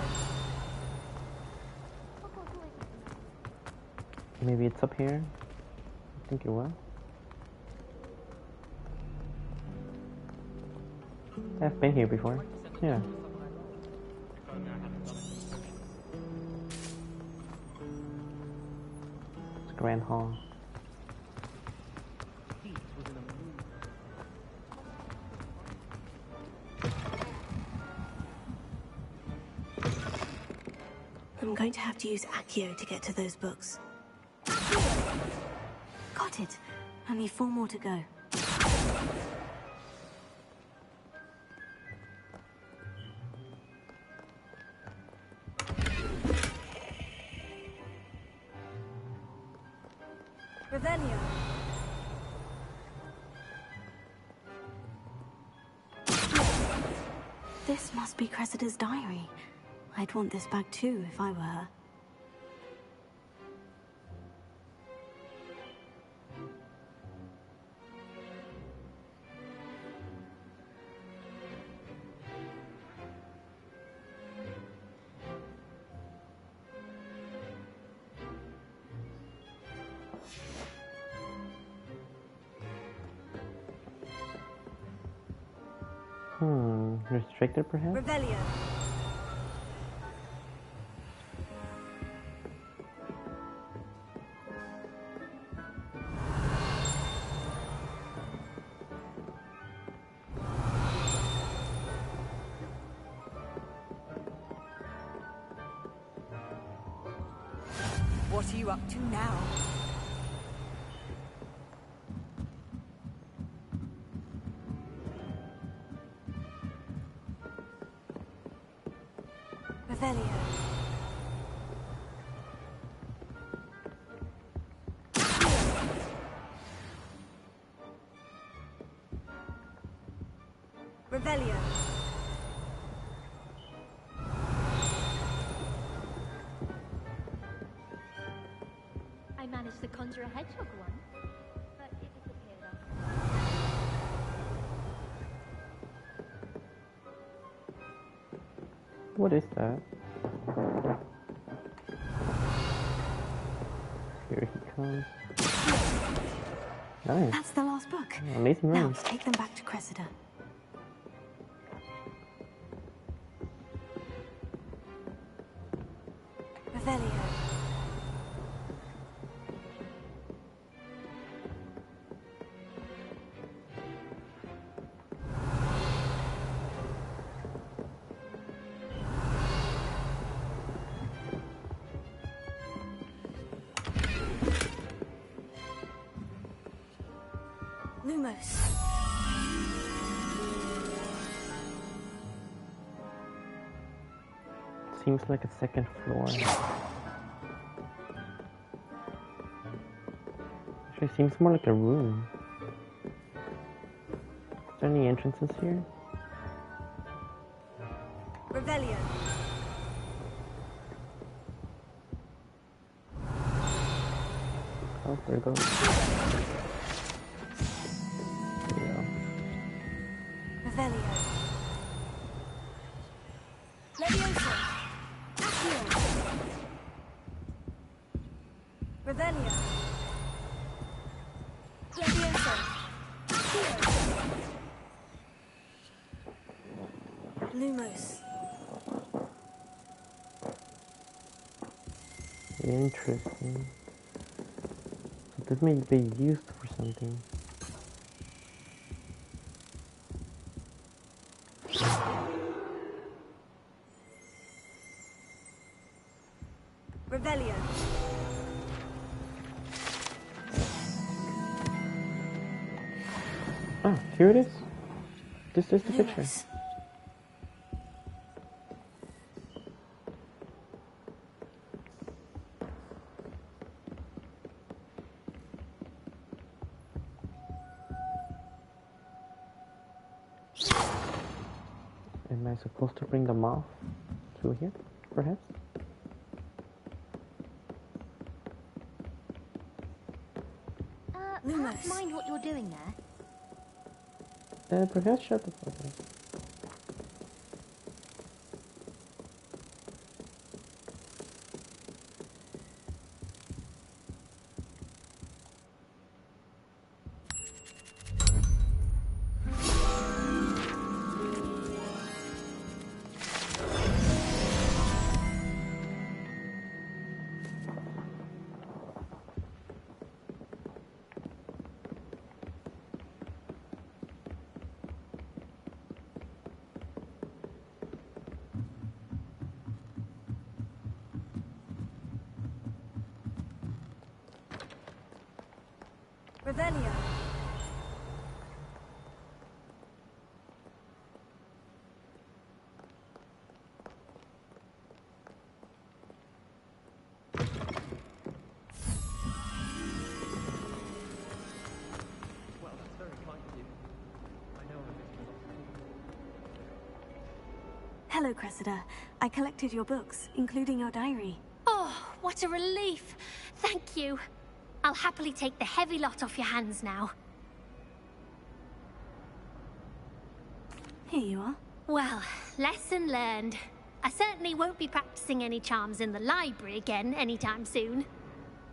Maybe it's up here? I think it was. I've been here before. Yeah. It's Grand Hall. I'm going to have to use Accio to get to those books. Got it. Only 4 more to go. Revelio. This must be Cressida's diary. I'd want this back too if I were her. Restricted perhaps? Revelio. What are you up to now? Revelio. Revelio. I managed to conjure a hedgehog once, but it disappeared after. What is that? Here he comes. Nice. That's the last book. Oh, amazing Now run. to take them back to Cressida. Revelio. Lumos. Seems like a second floor. Actually, seems more like a room. Is there any entrances here? Revelio. Oh, there it goes. There we go. Revelio. Levioso. Accio. Revelio. Levioso. Accio. Lumos. Interesting. So this may be used for something. Revelio. Ah, here it is. This is the picture. Am I supposed to bring them off through here, perhaps? Lumos. Mind what you're doing there? Perhaps shut the fuck up. Revelio. Well, that's very kind of you. I know I'm a bit Hello, Cressida. I collected your books, including your diary. Oh, what a relief. Thank you. I'll happily take the heavy lot off your hands now. Here you are. Well, lesson learned. I certainly won't be practicing any charms in the library again anytime soon.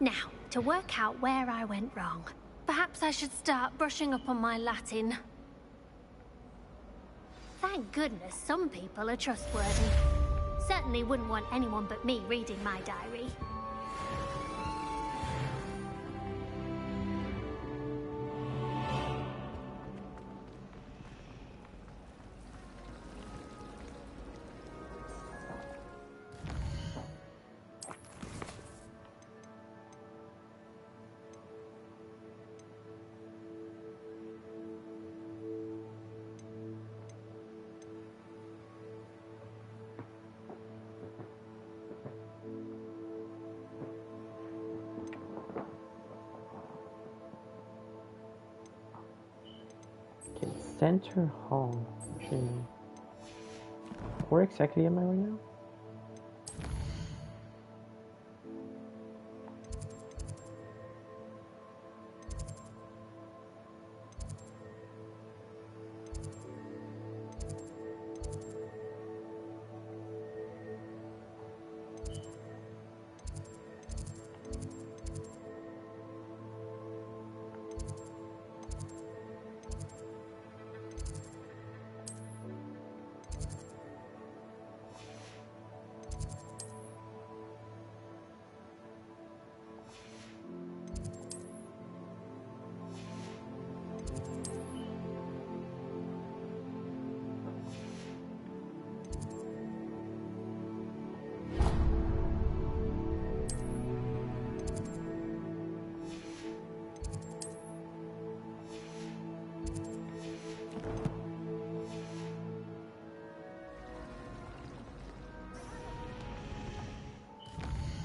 Now, to work out where I went wrong. Perhaps I should start brushing up on my Latin. Thank goodness some people are trustworthy. Certainly wouldn't want anyone but me reading my diary. Okay, Center Hall. Actually, where exactly am I right now?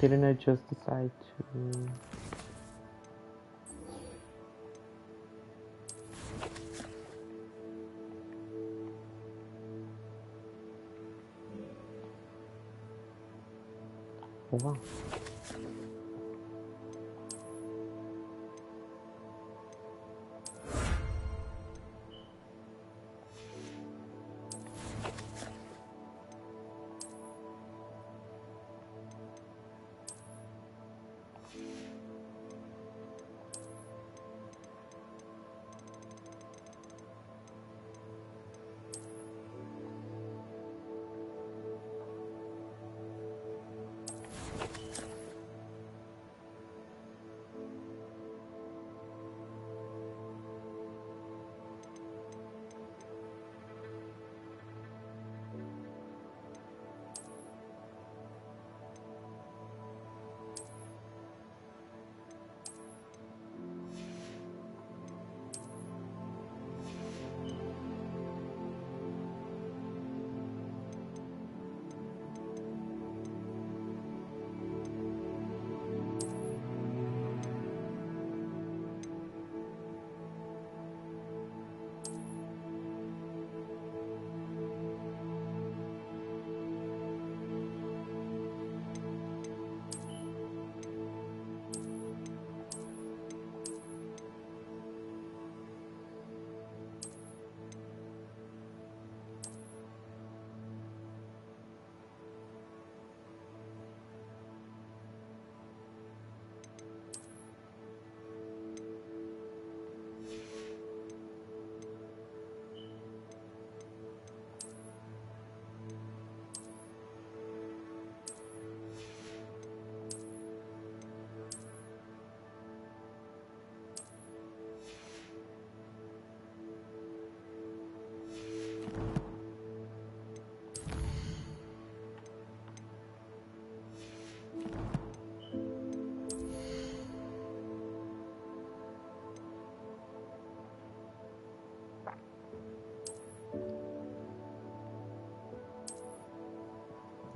Didn't I just decide to... Oh wow.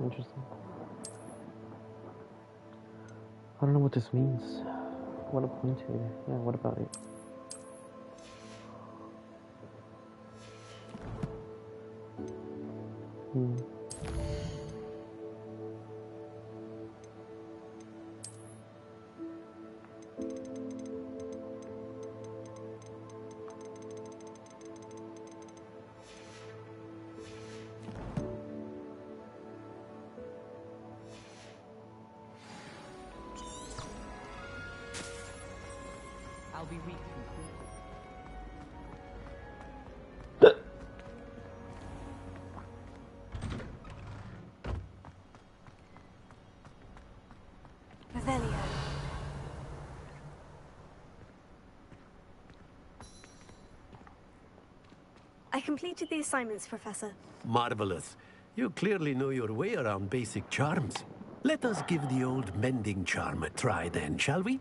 Interesting. I don't know what this means. What a pointer. Yeah, what about it? I'll be weak from Revelio. I completed the assignments, Professor. Marvelous. You clearly know your way around basic charms. Let us give the old mending charm a try then, shall we?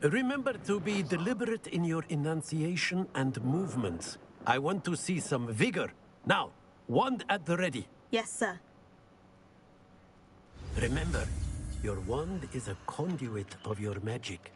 Remember to be deliberate in your enunciation and movements. I want to see some vigor. Now, wand at the ready. Yes, sir. Remember, your wand is a conduit of your magic.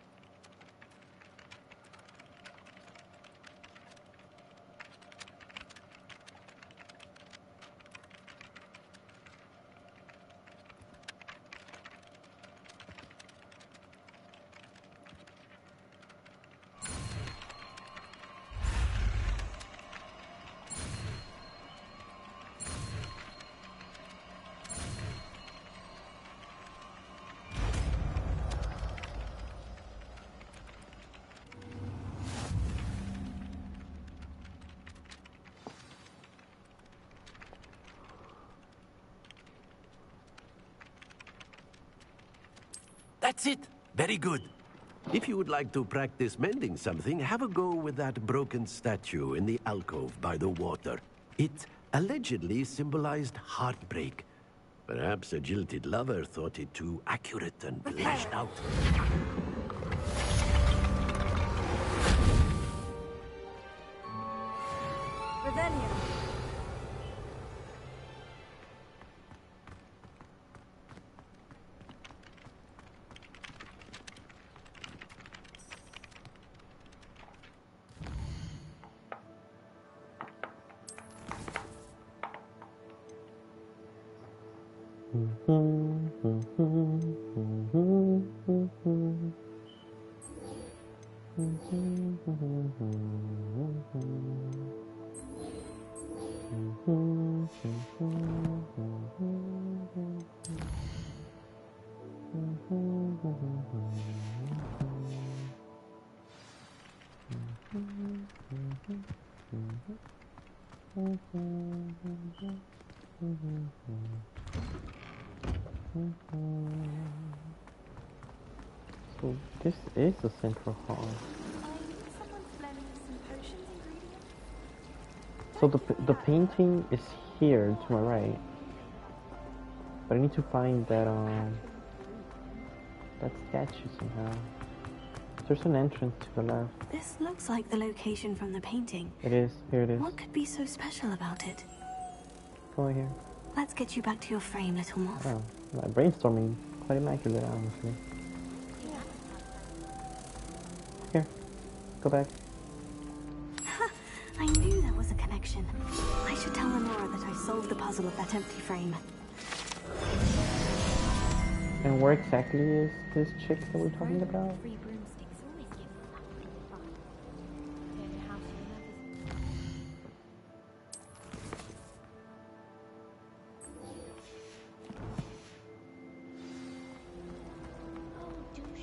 That's it. Very good. If you would like to practice mending something, have a go with that broken statue in the alcove by the water. It allegedly symbolized heartbreak. Perhaps a jilted lover thought it too accurate and lashed out. Revelio. So this is the central hall. So the painting is here to my right, but I need to find that statue somehow. There's an entrance to the left. This looks like the location from the painting. It is. Here it is. What could be so special about it? Go here. Let's get you back to your frame, little moth. Oh, my brainstorming quite immaculate, honestly. Here, go back. I knew there was a connection. I should tell Lenora that I solved the puzzle of that empty frame. And where exactly is this chick that we're talking about?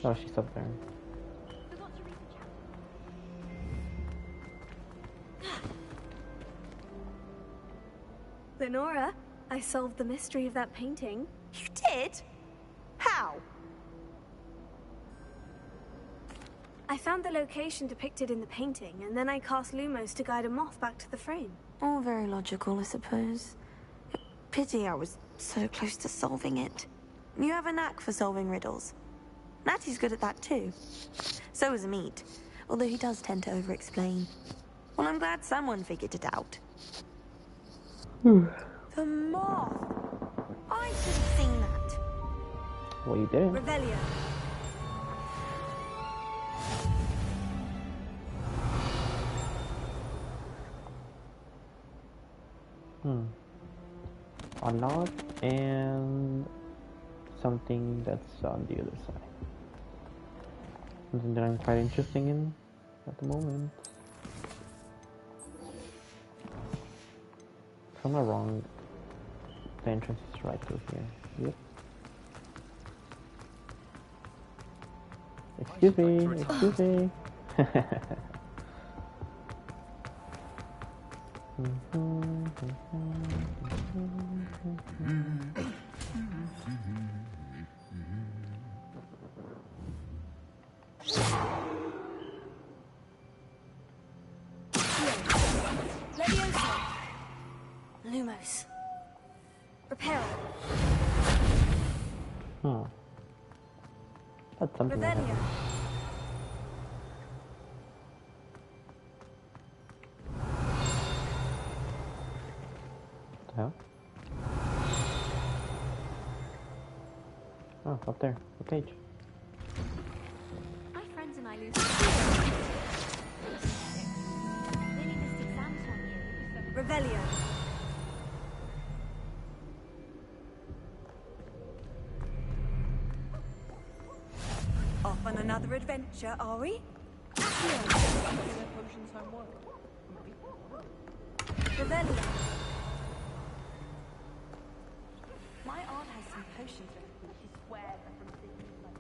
Oh, she's up there. Lenora, I solved the mystery of that painting. You did? How? I found the location depicted in the painting, and then I cast Lumos to guide a moth back to the frame. All very logical, I suppose. Pity I was so close to solving it. You have a knack for solving riddles. Natty's good at that too. So is Meat, although he does tend to over-explain. Well, I'm glad someone figured it out. The moth! I should have seen that. Well, you didn't. Revelio. A lot and something that's on the other side. Something that I'm quite interested in at the moment. If I'm not wrong, the entrance is right through here. Yep. Excuse me. Lumos. Repair. That's something. Revelio. What the hell? Oh, up there. The page. My friends and I lose. They need this exams on you. Revelio. Off on another adventure, are we? Revelio. My aunt has some potions recipe. She swears they're from cities like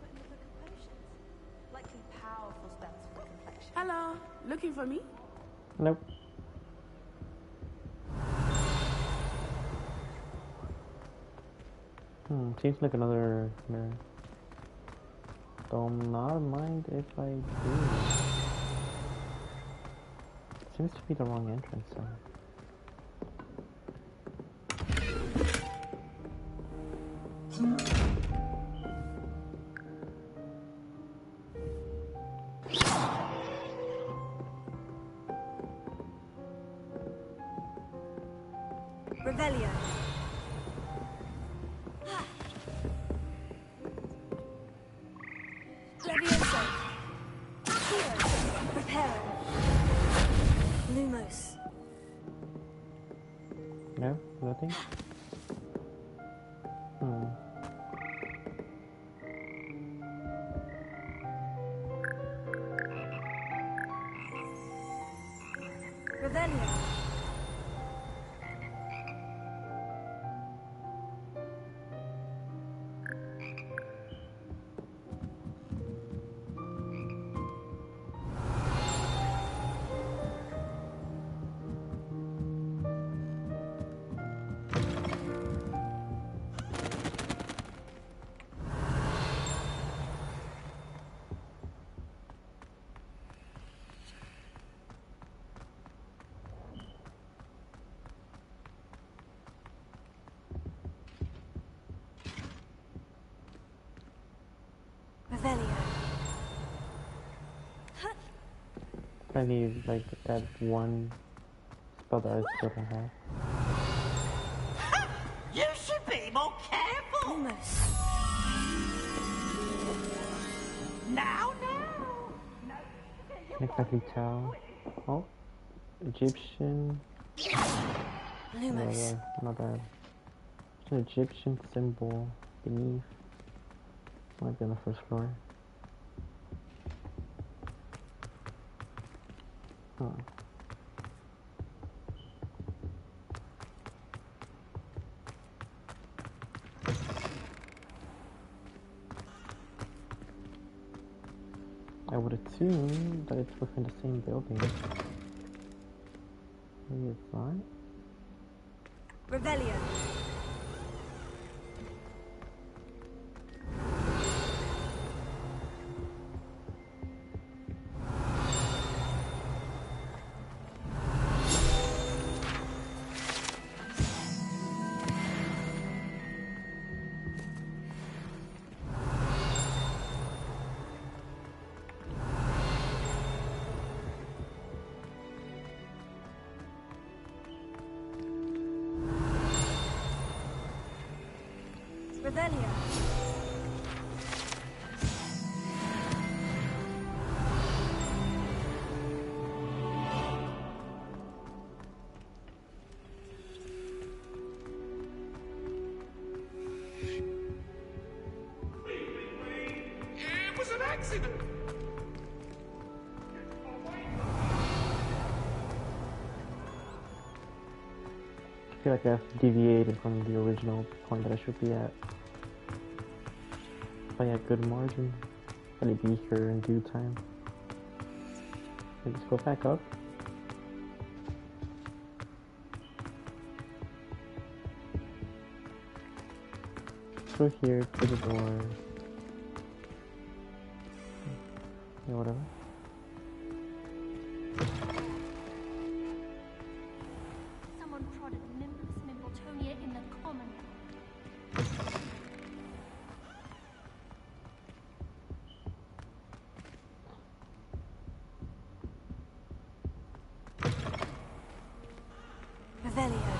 But in the book of potions, likely powerful spells for complexion. Hello, looking for me? Nope. Seems like another mirror. Don't not mind if I do. Seems to be the wrong entrance though. Revelio. Levioso. Heal. Reparo. Lumos. No? Nothing? Hmm. Revelio. Revelio. I need like that one spell that I still don't have. You should be more careful! Almost. Now! Can't exactly tell. Oh, Egyptian. Lumos. Not bad. It's an Egyptian symbol beneath. Might be on the first floor. Huh. I would assume that it's within the same building. Maybe it's not? Revelio. Revelio. It was an accident. I feel like I've deviated from the original point that I should be at. By a good margin. I'll be here in due time. Let's go back up. Through here to the door. Yeah, whatever. Someone prodded Nimbus Mimbletonia in the common. Revelio.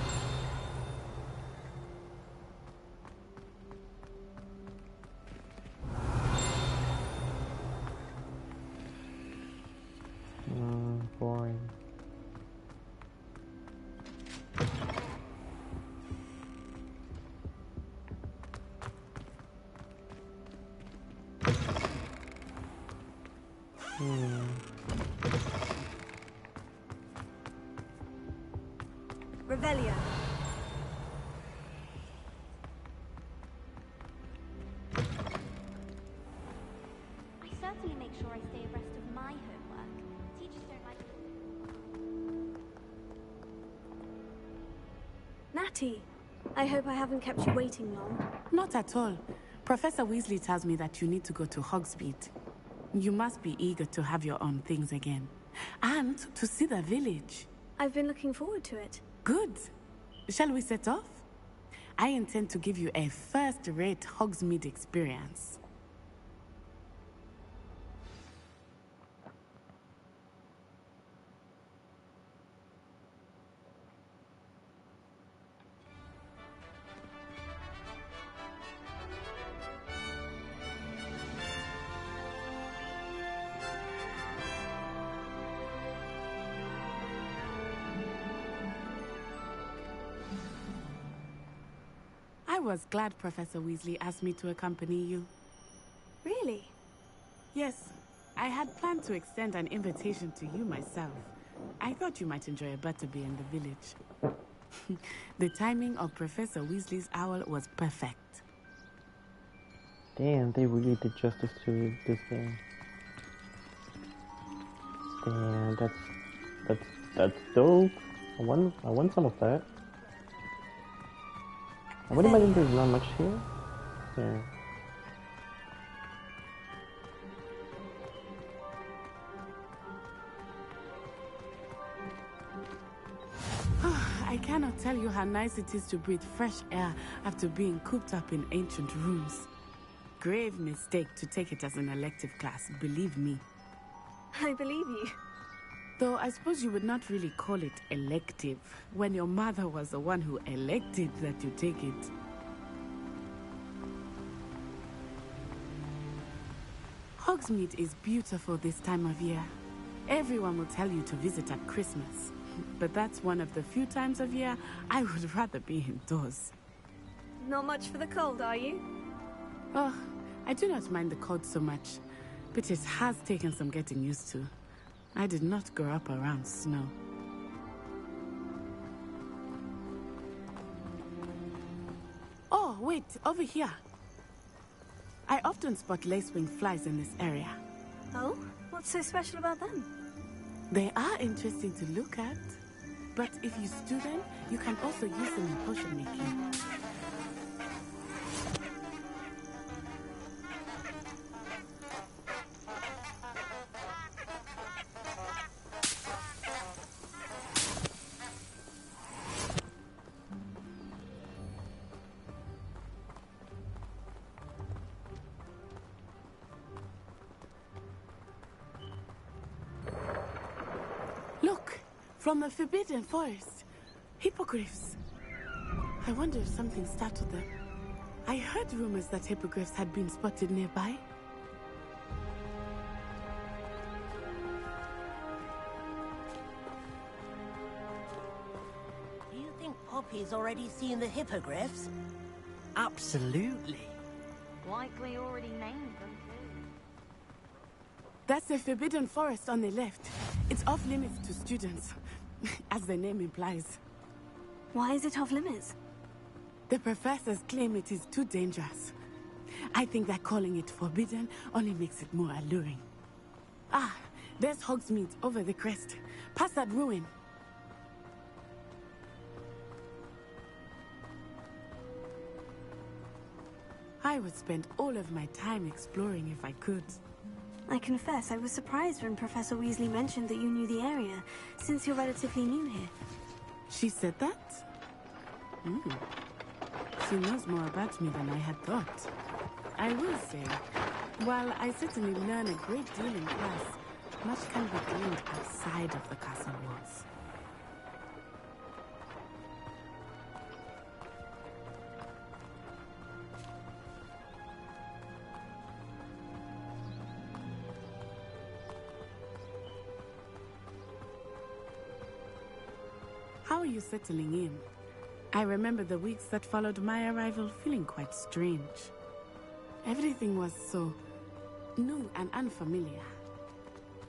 Boring. Revelio. I certainly make sure I stay abreast of my homework. Teachers don't like Natty, I hope I haven't kept you waiting long. Not at all. Professor Weasley tells me that you need to go to Hogsmeade. You must be eager to have your own things again. And to see the village. I've been looking forward to it. Good. Shall we set off? I intend to give you a first-rate Hogsmeade experience. was glad Professor Weasley asked me to accompany you. Really? Yes. I had planned to extend an invitation to you myself. I thought you might enjoy a butterbeer in the village. The timing of Professor Weasley's owl was perfect. Damn, they really did justice to this game. Damn, that's dope. I want some of that. I would imagine there's not much here. Yeah. I cannot tell you how nice it is to breathe fresh air after being cooped up in ancient rooms. Grave mistake to take it as an elective class, believe me. I believe you. Though I suppose you would not really call it elective when your mother was the one who elected that you take it. Hogsmeade is beautiful this time of year. Everyone will tell you to visit at Christmas. But that's one of the few times of year I would rather be indoors. Not much for the cold, are you? Oh, I do not mind the cold so much, but it has taken some getting used to. I did not grow up around snow. Oh, wait, over here. I often spot lacewing flies in this area. Oh? What's so special about them? They are interesting to look at, but if you stew them, you can also use them in potion making. Look, from the Forbidden Forest. Hippogriffs. I wonder if something startled them. I heard rumors that hippogriffs had been spotted nearby. Do you think Poppy's already seen the hippogriffs? Absolutely. Likely already named them too. That's the Forbidden Forest on the left. It's off limits to students, as the name implies. Why is it off limits? The professors claim it is too dangerous. I think that calling it forbidden only makes it more alluring. Ah, there's Hogsmeade over the crest. Past that ruin. I would spend all of my time exploring if I could. I confess, I was surprised when Professor Weasley mentioned that you knew the area, since you're relatively new here. She said that? She knows more about me than I had thought. I will say, while I certainly learn a great deal in class, much can be gleaned outside of the castle walls. How are you settling in? I remember the weeks that followed my arrival feeling quite strange. Everything was so new and unfamiliar.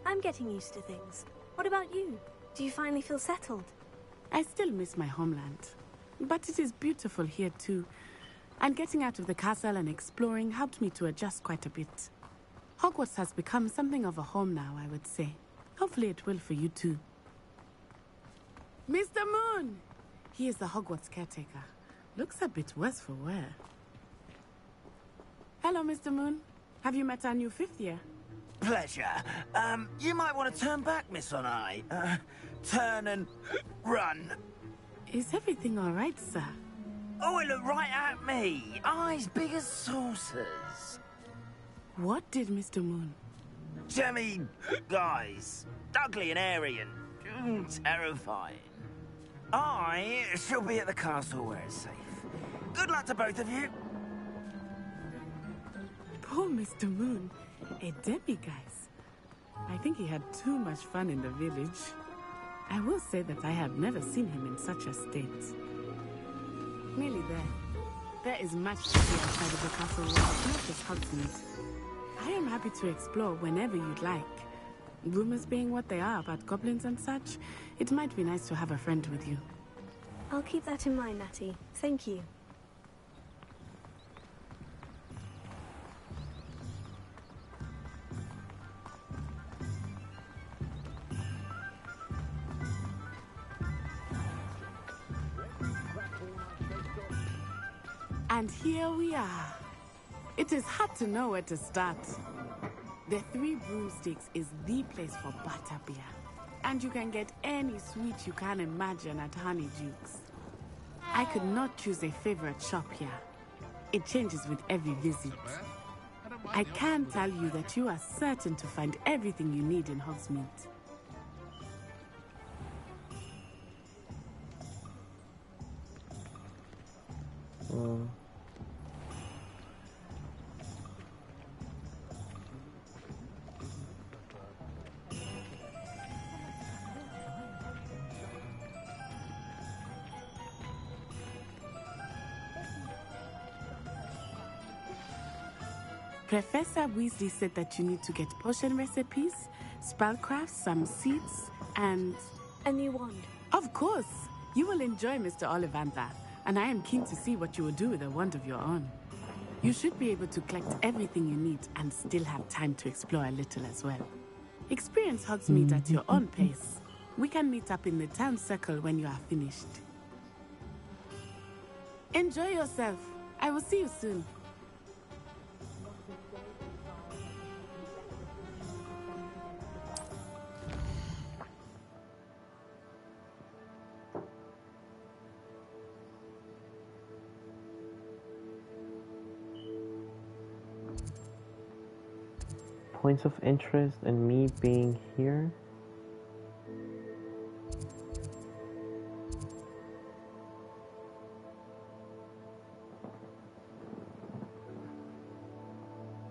I'm getting used to things. What about you? Do you finally feel settled? I still miss my homeland, but it is beautiful here too. And getting out of the castle and exploring helped me to adjust quite a bit. Hogwarts has become something of a home now, I would say. Hopefully it will for you too. Mr. Moon! He is the Hogwarts caretaker. Looks a bit worse for wear. Hello, Mr. Moon. Have you met our new fifth year? Pleasure. You might want to turn back, Miss Onai. Turn and run. Is everything all right, sir? Oh, it looked right at me. Eyes big as saucers. What did Mr. Moon? Jemmy, guys. Ugly and airy and terrifying. I shall be at the castle where it's safe. Good luck to both of you. Poor Mr. Moon. A demiguise. I think he had too much fun in the village. I will say that I have never seen him in such a state. Nearly there. There is much to see outside of the castle walls, not just Hogsmeade. I am happy to explore whenever you'd like. Rumors being what they are about goblins and such, it might be nice to have a friend with you. I'll keep that in mind, Natty. Thank you. And here we are. It is hard to know where to start. The Three Broomsticks is the place for butterbeer. And you can get any sweet you can imagine at Honeyduke's. I could not choose a favorite shop here. It changes with every visit. I can tell you that you are certain to find everything you need in Hogsmeade. Professor Weasley said that you need to get potion recipes, spellcrafts, some seeds, and... a new wand. Of course! You will enjoy Mr. Ollivander, and I am keen to see what you will do with a wand of your own. You should be able to collect everything you need and still have time to explore a little as well. Experience Hogsmeade at your own pace. We can meet up in the town circle when you are finished. Enjoy yourself. I will see you soon. Points of interest and me being here.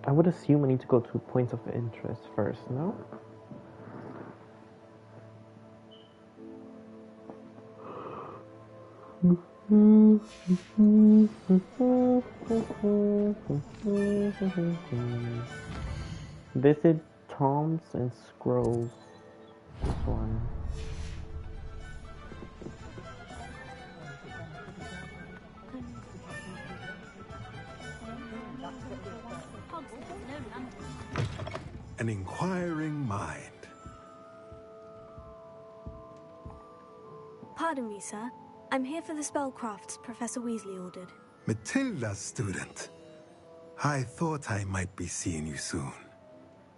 I would assume I need to go to points of interest first, no? Visit Tomes and Scrolls. This one. An inquiring mind. Pardon me, sir. I'm here for the spellcrafts Professor Weasley ordered. Matilda's student. I thought I might be seeing you soon.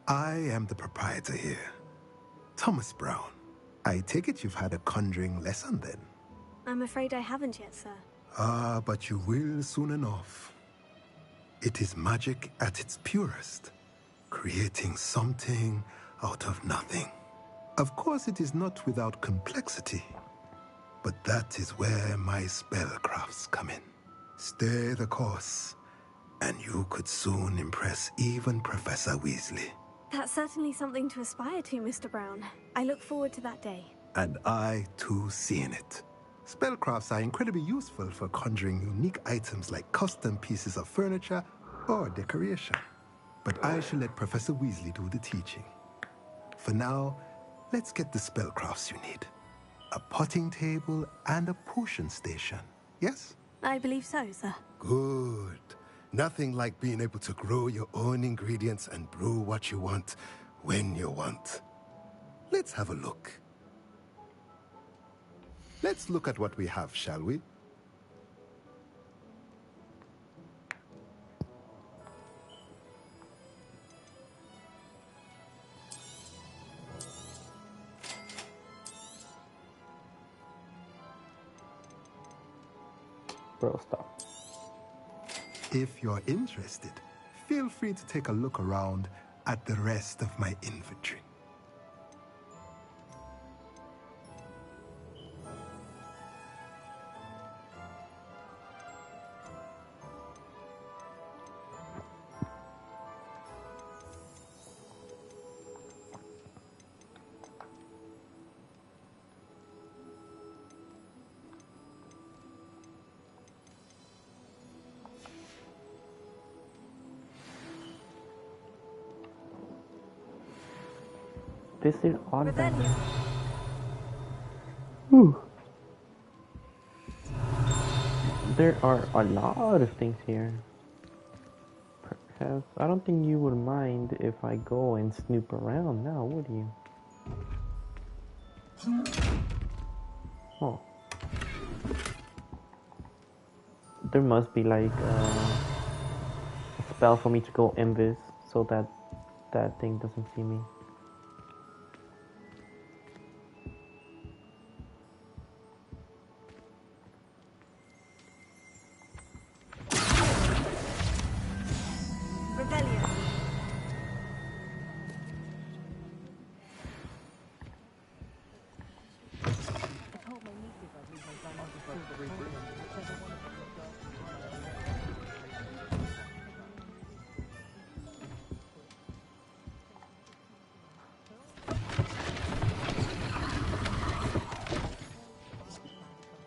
I am the proprietor here, Thomas Brown. I take it you've had a conjuring lesson then? I'm afraid I haven't yet, sir. Ah, but you will soon enough. It is magic at its purest, creating something out of nothing. Of course, it is not without complexity, but that is where my spellcrafts come in. Stay the course, and you could soon impress even Professor Weasley. That's certainly something to aspire to, Mr. Brown. I look forward to that day. And I, too, seeing it. Spellcrafts are incredibly useful for conjuring unique items like custom pieces of furniture or decoration. But I shall let Professor Weasley do the teaching. For now, let's get the spellcrafts you need. A potting table and a potion station, yes? I believe so, sir. Good. Nothing like being able to grow your own ingredients and brew what you want when you want. Let's have a look. Let's look at what we have, shall we? Bro, stop. If you're interested, feel free to take a look around at the rest of my inventory. Visit Ollivander. Whew. There are a lot of things here. Perhaps I don't think you would mind if I go and snoop around now, would you? Oh. There must be like a spell for me to go invis so that that thing doesn't see me.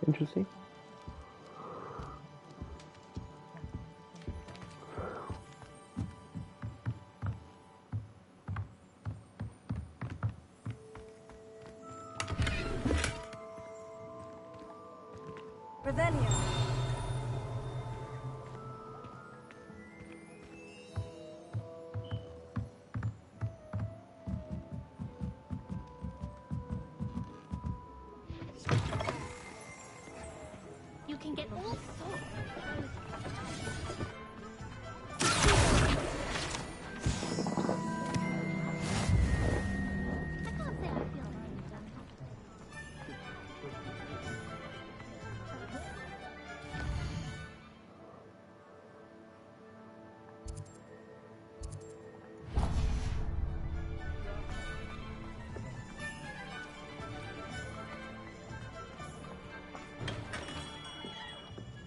Interesting. Revelio. You can get all sorts of clothes.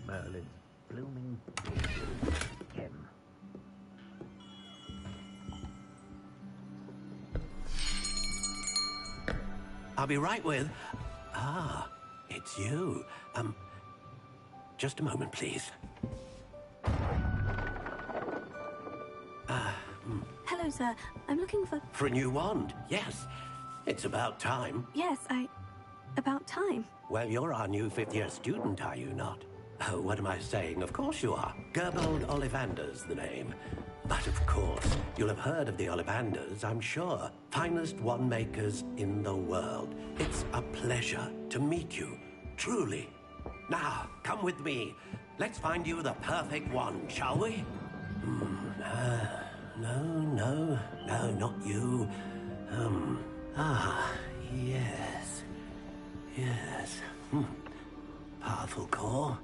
Merlin's blooming gem. I'll be right with... Ah, it's you. Just a moment, please. Hello, sir. I'm looking for... For a new wand, yes. It's about time. Yes, about time. Well, you're our new fifth-year student, are you not? Oh, what am I saying? Of course you are. Gerbold Ollivander's the name. But of course, you'll have heard of the Ollivanders, I'm sure. Finest wand makers in the world. It's a pleasure to meet you, truly. Now, come with me. Let's find you the perfect wand, shall we? No, not you. Yes. Yes. Powerful core.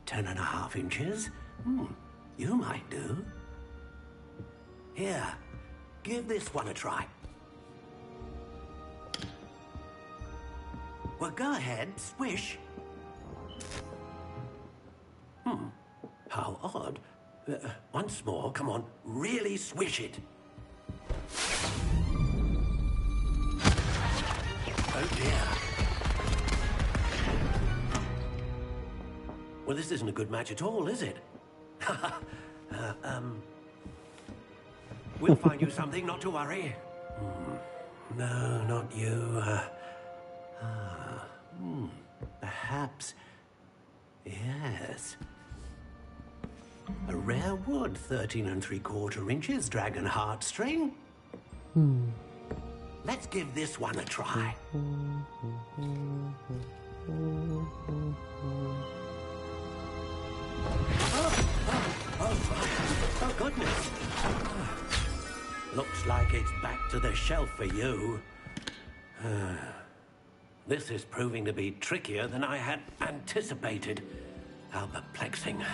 10.5 inches. You might do. Here, give this one a try. Well, go ahead, swish. How odd. Once more, come on, really swish it. Oh dear. Well, this isn't a good match at all, is it? We'll find you something, not to worry. No, not you. Perhaps... Yes. A rare wood, 13 3/4 inches, dragon heartstring. Let's give this one a try. Oh, goodness. Looks like it's back to the shelf for you. This is proving to be trickier than I had anticipated. How perplexing.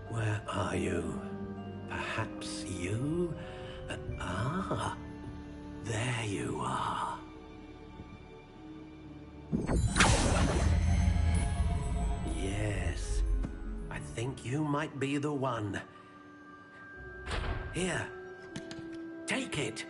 Where are you? Perhaps you? There you are. Yes. I think you might be the one. Here. Take it.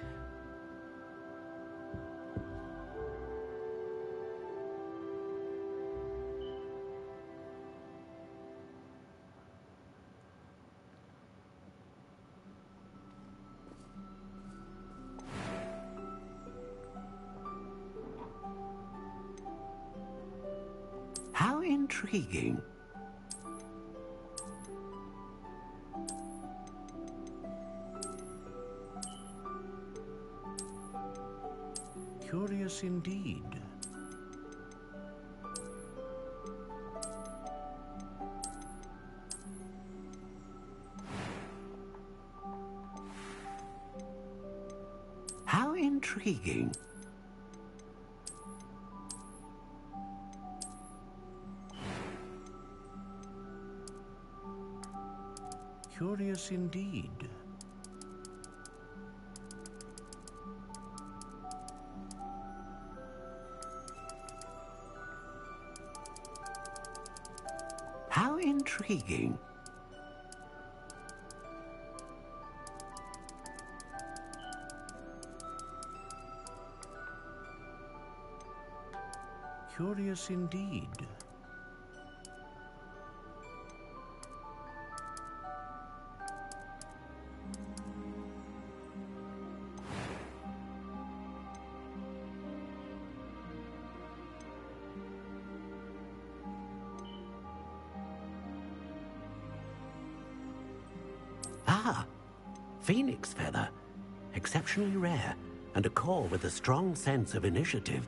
How intriguing. Curious indeed. How intriguing. Curious indeed. How intriguing. Curious indeed. Ah, phoenix feather. Exceptionally rare, and a core with a strong sense of initiative.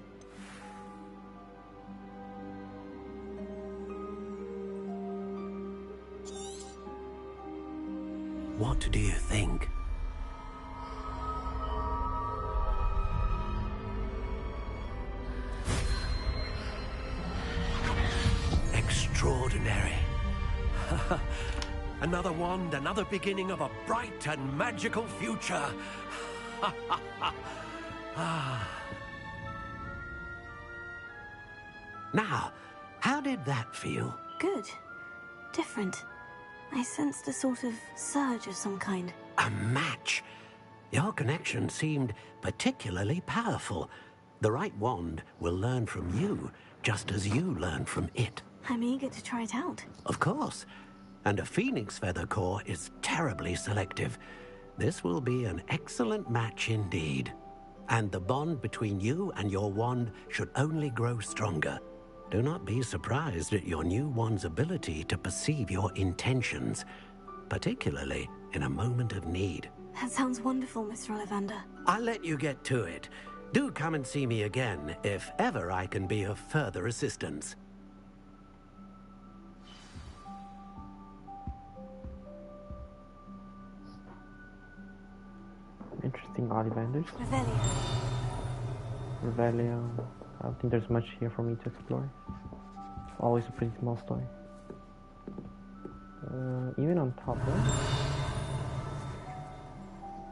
What do you think? Extraordinary. Another wand, another beginning of a bright and magical future. Now, how did that feel? Good. Different. I sensed a sort of surge of some kind. A match. Your connection seemed particularly powerful. The right wand will learn from you, just as you learn from it. I'm eager to try it out. Of course. And a phoenix feather core is terribly selective. This will be an excellent match indeed. And the bond between you and your wand should only grow stronger. Do not be surprised at your new wand's ability to perceive your intentions, particularly in a moment of need. That sounds wonderful, Mr. Ollivander. I'll let you get to it. Do come and see me again if ever I can be of further assistance. Interesting Ollivanders. Revelio. Revelio. I don't think there's much here for me to explore. It's always a pretty small story. Even on top right?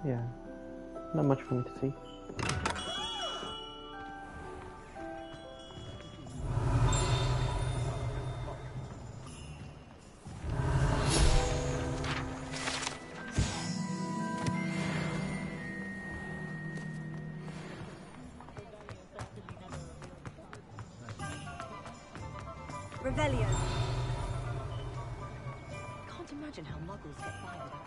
Yeah. Not much for me to see. Revelio. Can't imagine how muggles get by without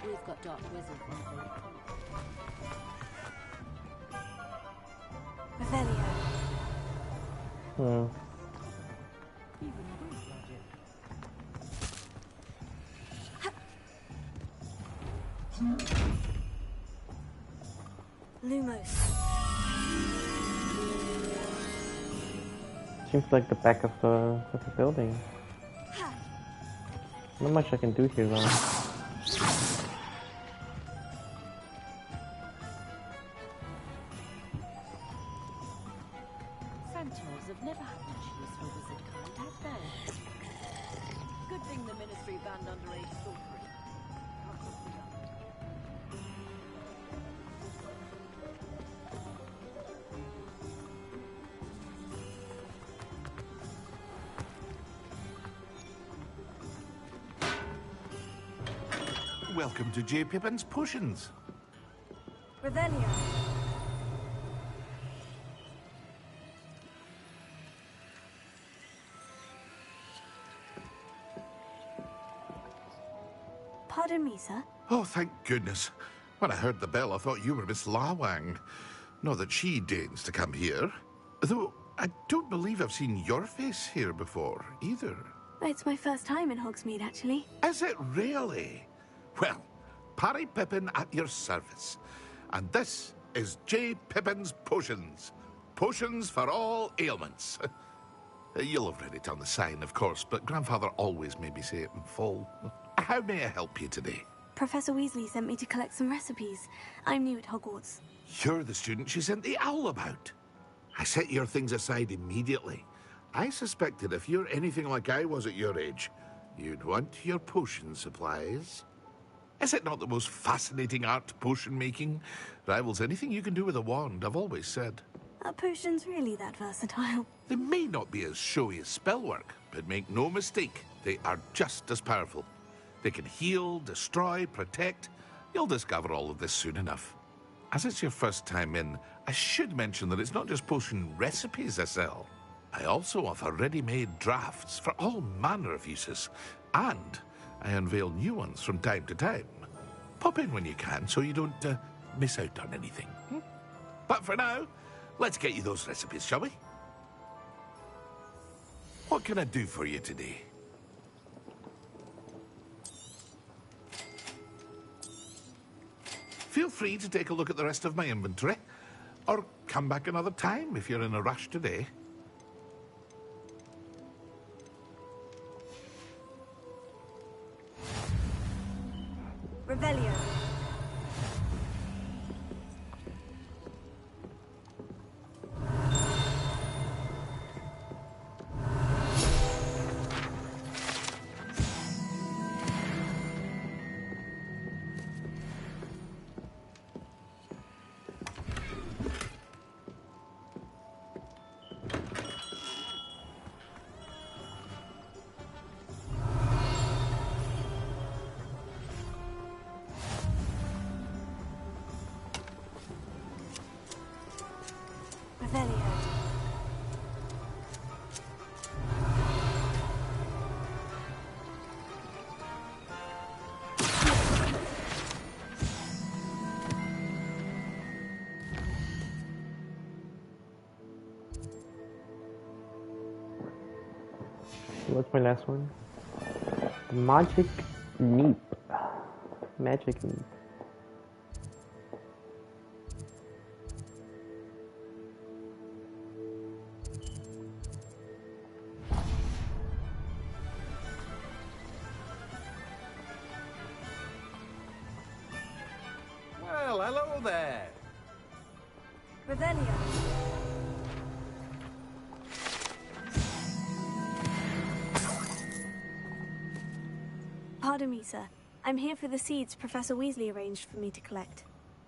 We've got Dark Wizard on board. Revelio. Lumos. Seems like the back of the building. Not much I can do here though. Centaurs have never had much use for wizard kind, have they? Good thing the Ministry banned underage sorcery. Welcome to J. Pippin's Potions. Revelio. Pardon me, sir. Oh, thank goodness. When I heard the bell, I thought you were Miss Lawang. Not that she deigns to come here. Though, I don't believe I've seen your face here before, either. It's my first time in Hogsmeade, actually. Is it really? Well, Parry Pippin at your service. And this is J. Pippin's Potions. Potions for all ailments. You'll have read it on the sign, of course, but Grandfather always made me say it in full. How may I help you today? Professor Weasley sent me to collect some recipes. I'm new at Hogwarts. You're the student she sent the owl about. I set your things aside immediately. I suspected if you're anything like I was at your age, you'd want your potion supplies. Is it not the most fascinating art, potion making? Rivals anything you can do with a wand, I've always said. Are potions really that versatile? They may not be as showy as spellwork, but make no mistake, they are just as powerful. They can heal, destroy, protect. You'll discover all of this soon enough. As it's your first time in, I should mention that it's not just potion recipes I sell. I also offer ready-made drafts for all manner of uses, and I unveil new ones from time to time. Pop in when you can so you don't miss out on anything. But for now, let's get you those recipes, shall we? What can I do for you today? Feel free to take a look at the rest of my inventory, or come back another time if you're in a rush today. Revelio. What's my last one? The Magic Neep. Magic Neep. Well, hello there. Revelio. Pardon me, sir. I'm here for the seeds Professor Weasley arranged for me to collect.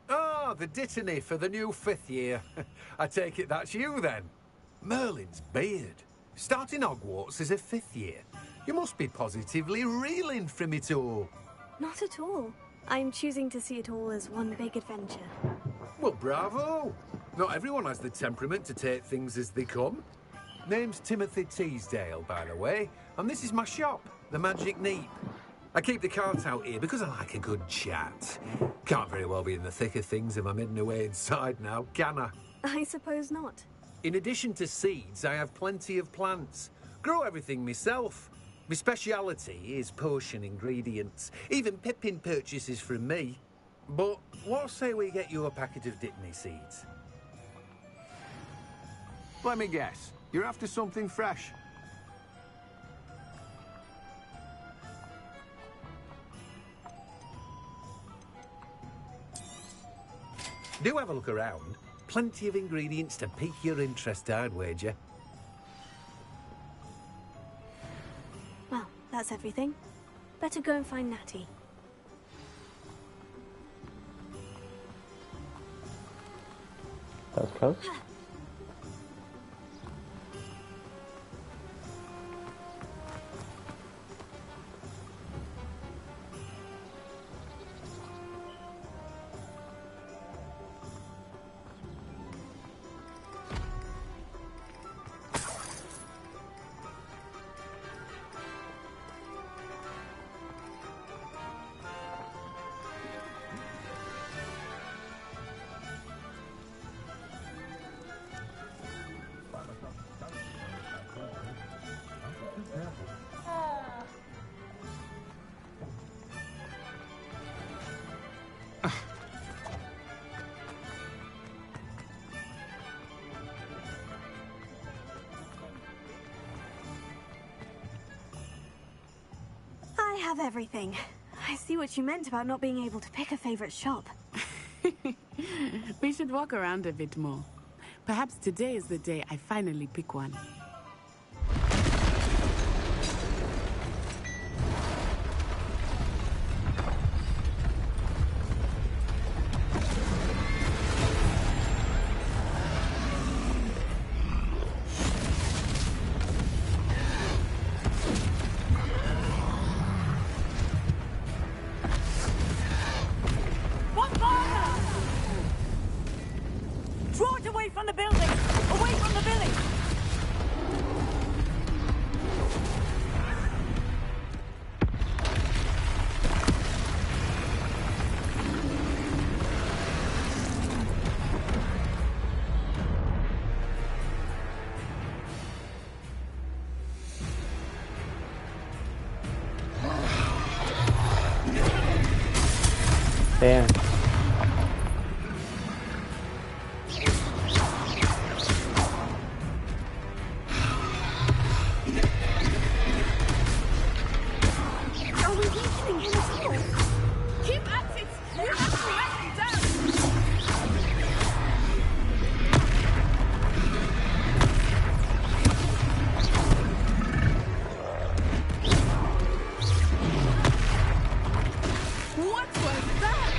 Ah, the dittany for the new 5th year. I take it that's you, then. Merlin's beard. Starting Hogwarts as a 5th year. You must be positively reeling from it all. Not at all. I'm choosing to see it all as one big adventure. Well, bravo. Not everyone has the temperament to take things as they come. Name's Timothy Teasdale, by the way, and this is my shop, the Magic Neep. I keep the carts out here because I like a good chat. Can't very well be in the thick of things if I'm hidden away inside now, can I? I suppose not. In addition to seeds, I have plenty of plants. Grow everything myself. My speciality is potion ingredients. Even Pippin purchases from me. But what say we get you a packet of dittany seeds? Let me guess. You're after something fresh. Do have a look around. Plenty of ingredients to pique your interest, I'd wager. Well, that's everything. Better go and find Natty. That was close. have everything. I see what you meant about not being able to pick a favorite shop. We should walk around a bit more. Perhaps today is the day I finally pick one. Draw it away from the building! Away from the village! Damn. Are we weakening him at all? Keep at it! You have to let him down! What was that?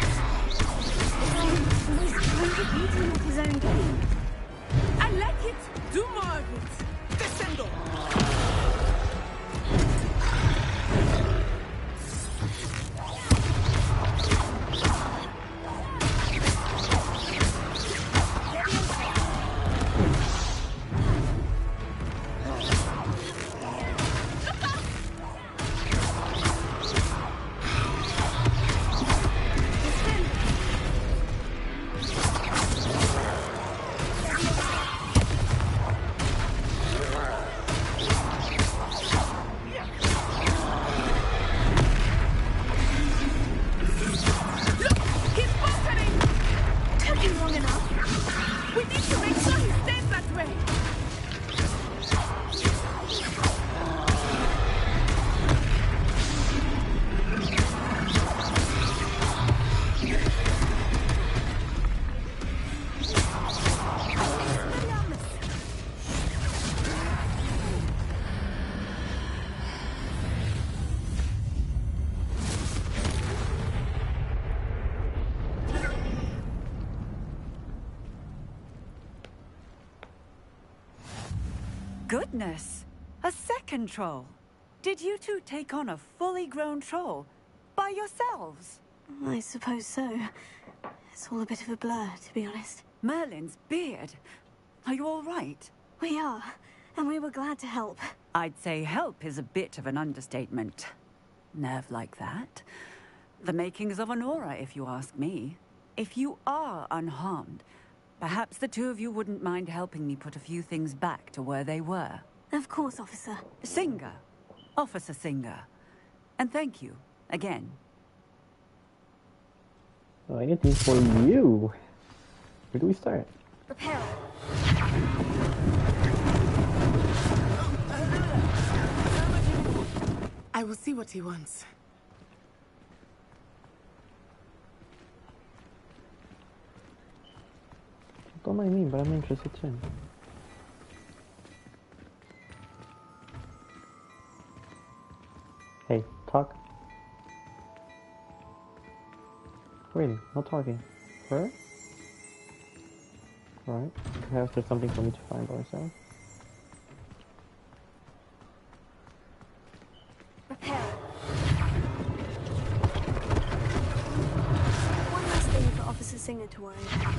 Was eating at his own game. I like it! Do more of it! Descendo! Took him long enough. We need to make sure he stays that way! Goodness! A second troll! Did you two take on a fully grown troll? By yourselves? I suppose so. It's all a bit of a blur, to be honest. Merlin's beard. Are you all right? We are, and we were glad to help. I'd say help is a bit of an understatement. Nerve like that. The makings of an aura, if you ask me. If you are unharmed, perhaps the two of you wouldn't mind helping me put a few things back to where they were. Of course, officer. Singer. Officer Singer. And thank you, again. Oh, anything for you. Where do we start? Repel. I will see what he wants. Don't mind me, but I'm interested too. Hey, talk. Wait, no talking. Her? Alright. Perhaps there's something for me to find by myself. Repair. One last thing for Officer Singer to worry about.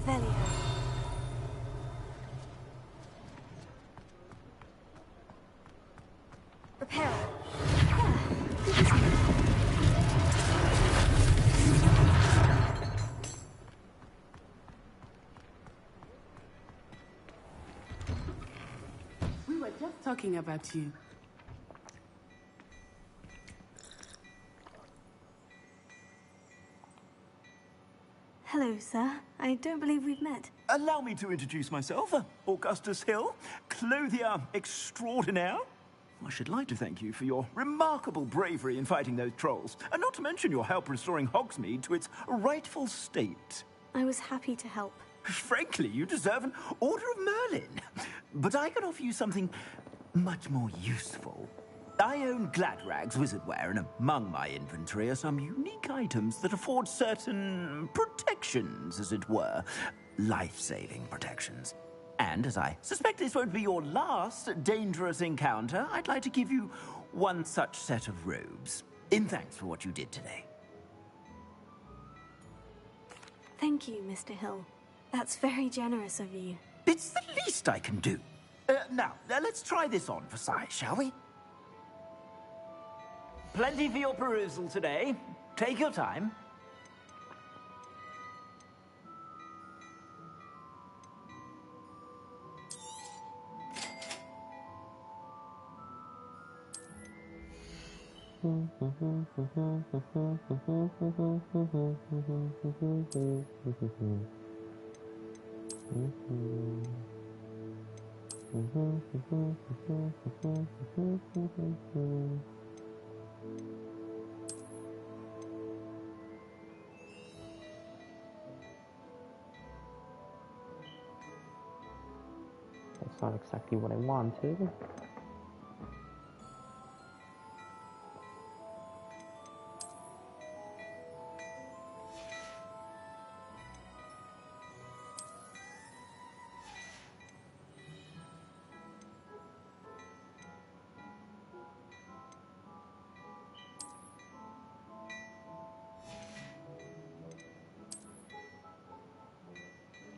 Revelio. Reparo. We were just talking about you. Hello, sir. I don't believe we've met. Allow me to introduce myself, Augustus Hill, clothier extraordinaire. I should like to thank you for your remarkable bravery in fighting those trolls, and not to mention your help restoring Hogsmeade to its rightful state. I was happy to help. Frankly, you deserve an Order of Merlin. But I can offer you something much more useful. I own Gladrag's wizardware, and among my inventory are some unique items that afford certain protections, as it were. Life-saving protections. And as I suspect this won't be your last dangerous encounter, I'd like to give you one such set of robes, in thanks for what you did today. Thank you, Mr. Hill. That's very generous of you. It's the least I can do. Now, let's try this on for size, shall we? Plenty for your perusal today. Take your time. That's not exactly what I wanted.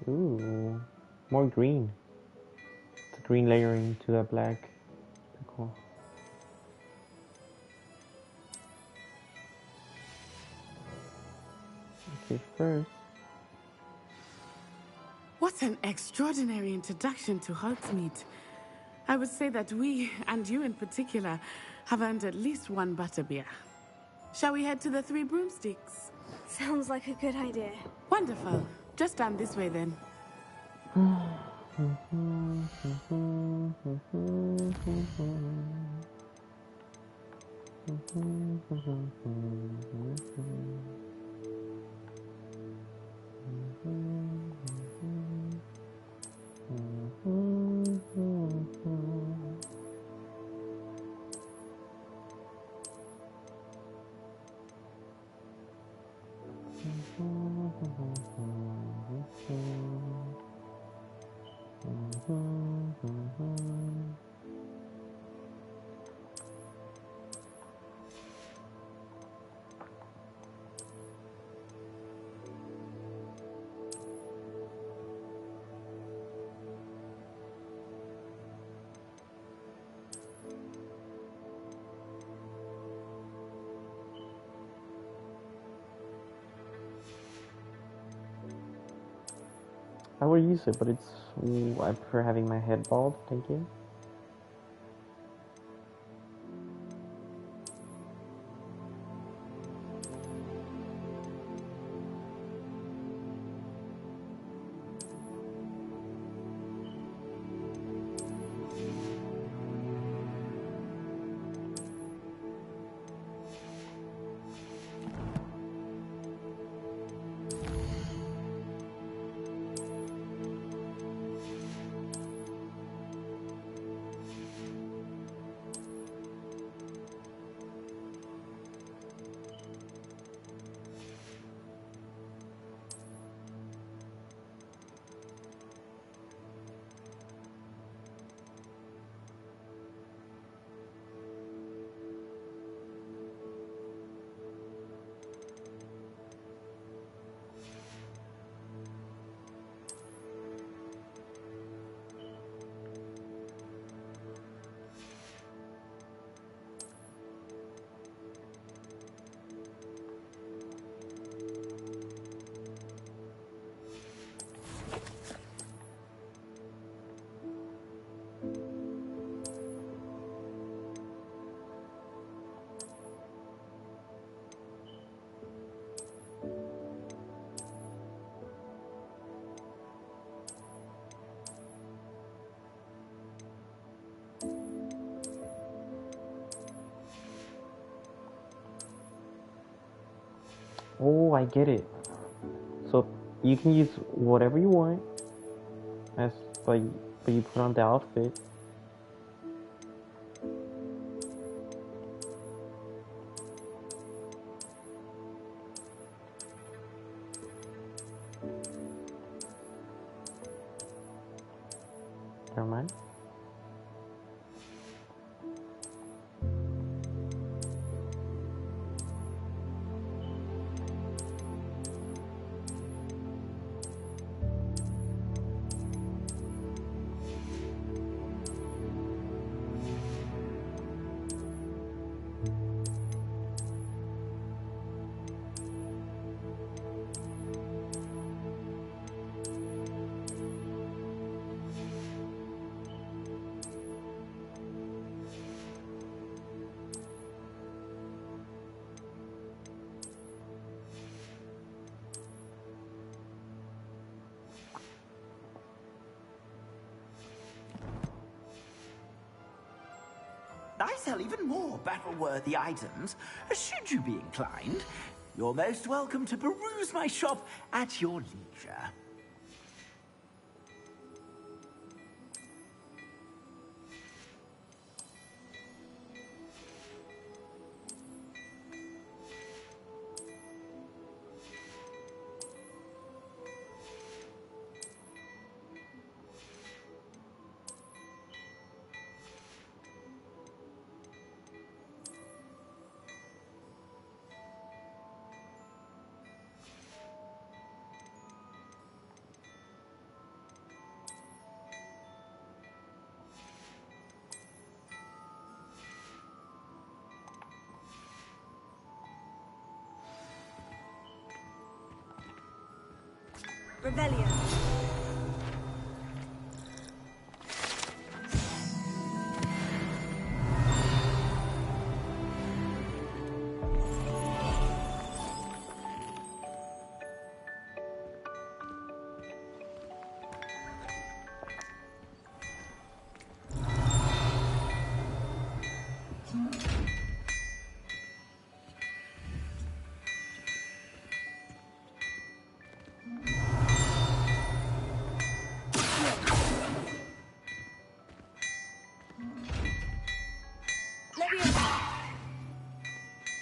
Ooh, more green. It's a green layering to that black. Cool. Okay, first. What an extraordinary introduction to Hogsmeade. I would say that we, and you in particular, have earned at least one butterbeer. Shall we head to the Three Broomsticks? Sounds like a good idea. Wonderful. Just stand this way then. I would use it, but I prefer having my head bald. Thank you. Oh, I get it. So you can use whatever you want, as but you put on the outfit. Never mind. I sell even more battle-worthy items, should you be inclined. You're most welcome to peruse my shop at your leisure. Revelio.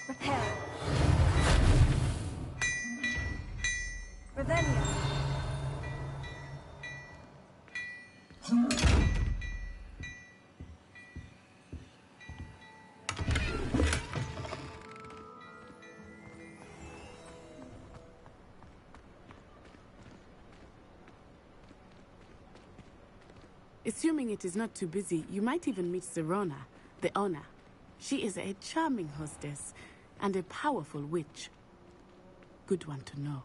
Repair. Revelio. Assuming it is not too busy, you might even meet Serona, the owner. She is a charming hostess and a powerful witch. Good one to know.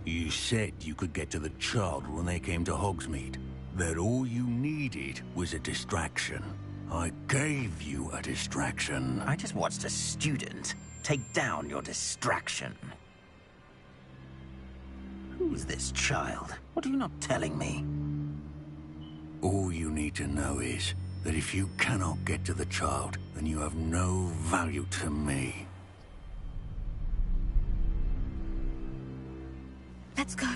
You said you could get to the child when they came to Hogsmeade. That all you needed was a distraction. I gave you a distraction. I just watched a student take down your distraction. Who is this child? What are you not telling me? All you need to know is that if you cannot get to the child, then you have no value to me. Let's go.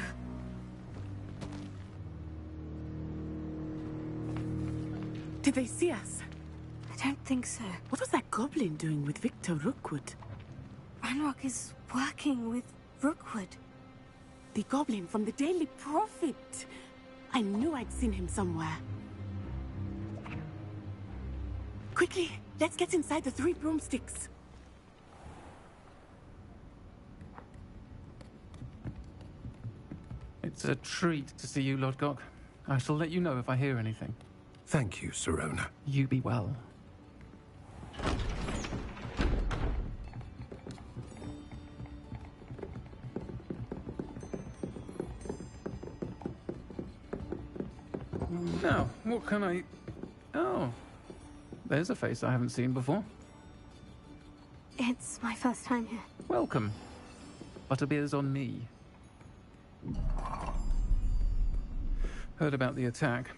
Did they see us? I don't think so. What was that goblin doing with Victor Rookwood? Ranrock is working with Rookwood. The goblin from the Daily Prophet. I knew I'd seen him somewhere. Quickly, let's get inside the 3 broomsticks. It's a treat to see you, Lodgok. I shall let you know if I hear anything. Thank you, Serona. You be well. Now, what can I... Oh, there's a face I haven't seen before. It's my first time here. Welcome. Butterbeer's on me. Heard about the attack.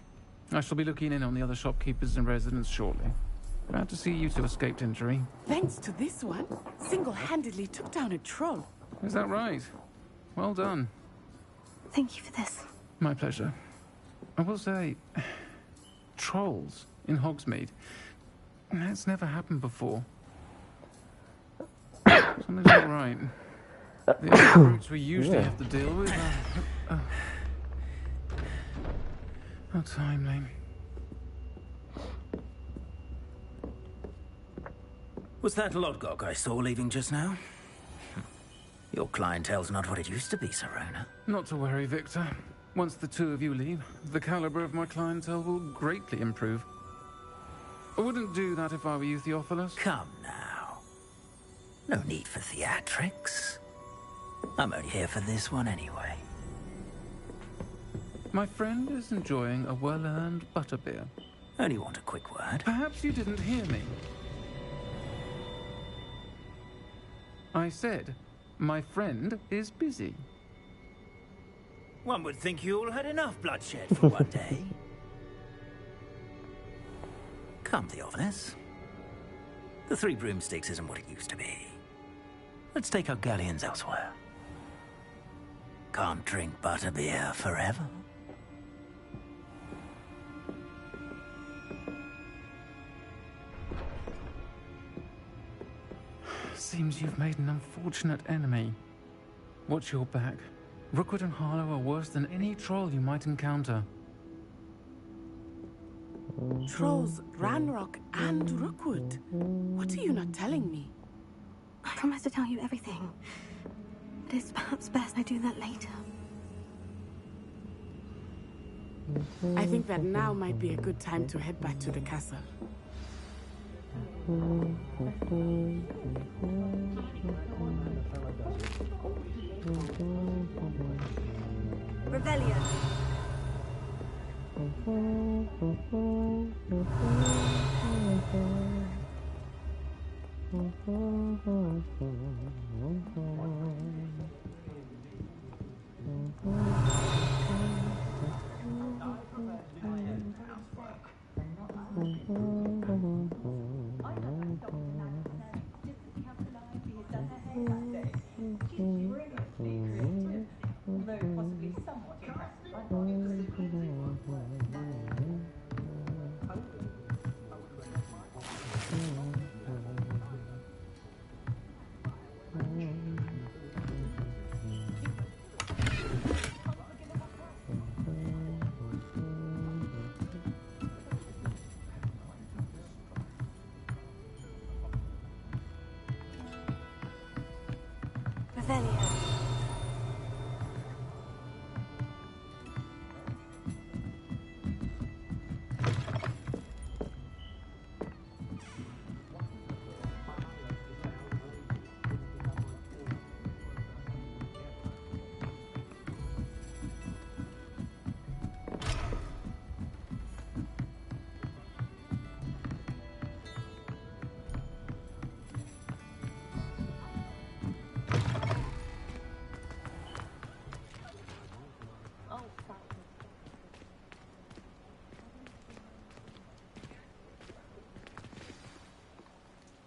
I shall be looking in on the other shopkeepers and residents shortly. Glad to see you two escaped injury. Thanks to this one, single-handedly took down a troll. Is that right? Well done. Thank you for this. My pleasure. I will say, trolls in Hogsmeade. That's never happened before. Something's not right. The other brutes we usually have to deal with are... How timely. Was that Lodgok I saw leaving just now? Your clientele's not what it used to be, Serona. Not to worry, Victor. Once the two of you leave, the caliber of my clientele will greatly improve. I wouldn't do that if I were you, Theophilus. Come now. No need for theatrics. I'm only here for this one anyway. My friend is enjoying a well-earned butterbeer. Only want a quick word. Perhaps you didn't hear me. I said, my friend is busy. One would think you all had enough bloodshed for one day. Come, Theophilus. The Three Broomsticks isn't what it used to be. Let's take our galleons elsewhere. Can't drink butterbeer forever. Seems you've made an unfortunate enemy. Watch your back. Rookwood and Harlow are worse than any troll you might encounter. Trolls, Ranrock, and Rookwood. What are you not telling me? I promise to tell you everything. But it's perhaps best I do that later. I think that now might be a good time to head back to the castle. Revelio.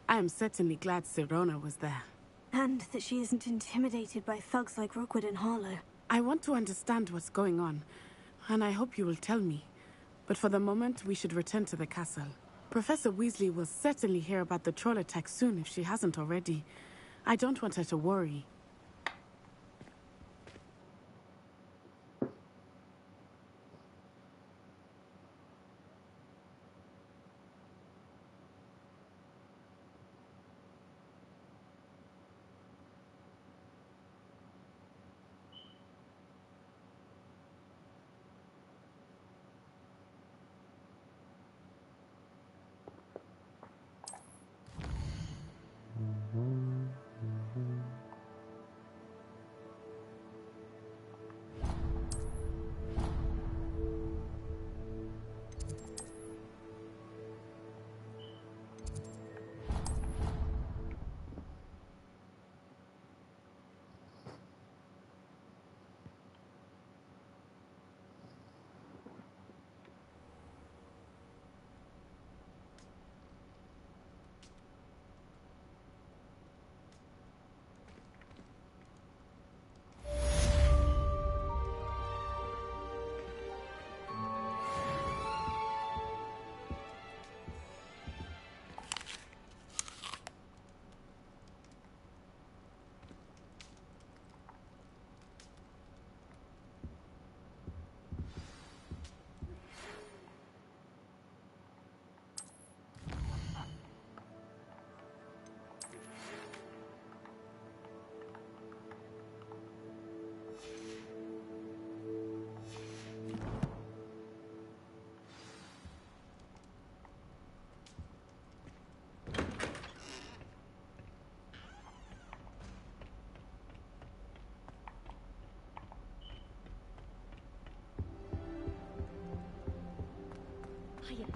I am certainly glad Serona was there. And that she isn't intimidated by thugs like Rookwood and Harlow. I want to understand what's going on, and I hope you will tell me. But for the moment, we should return to the castle. Professor Weasley will certainly hear about the troll attack soon if she hasn't already. I don't want her to worry.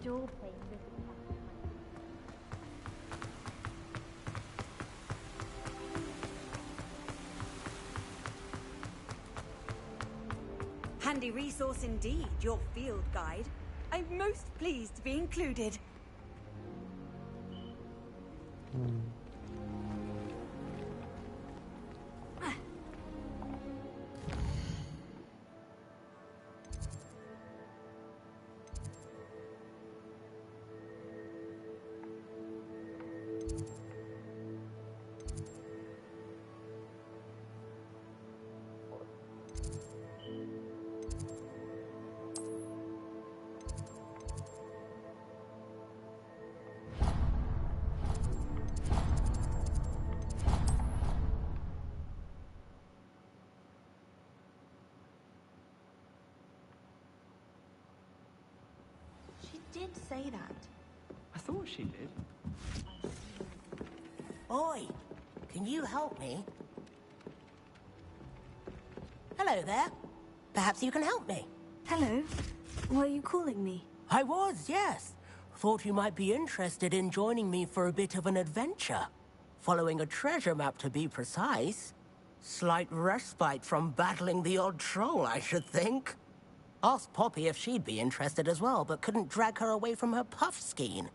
adore playing Wizard Captain. Handy resource indeed, your field guide. I'm most pleased to be included. She did say that. I thought she did. Oi, can you help me? Hello there. Perhaps you can help me. Hello. Were you calling me? I was, yes. Thought you might be interested in joining me for a bit of an adventure. Following a treasure map, to be precise. Slight respite from battling the odd troll, I should think. Asked Poppy if she'd be interested as well, but couldn't drag her away from her puff skein.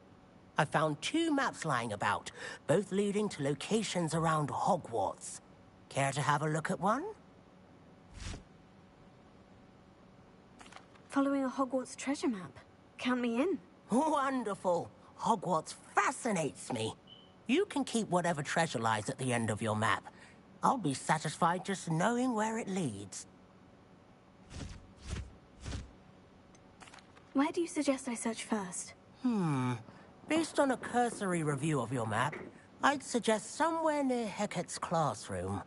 I found 2 maps lying about, both leading to locations around Hogwarts. Care to have a look at one? Following a Hogwarts treasure map. Count me in. Wonderful. Hogwarts fascinates me. You can keep whatever treasure lies at the end of your map. I'll be satisfied just knowing where it leads. Where do you suggest I search first? Based on a cursory review of your map, I'd suggest somewhere near Hecat's classroom.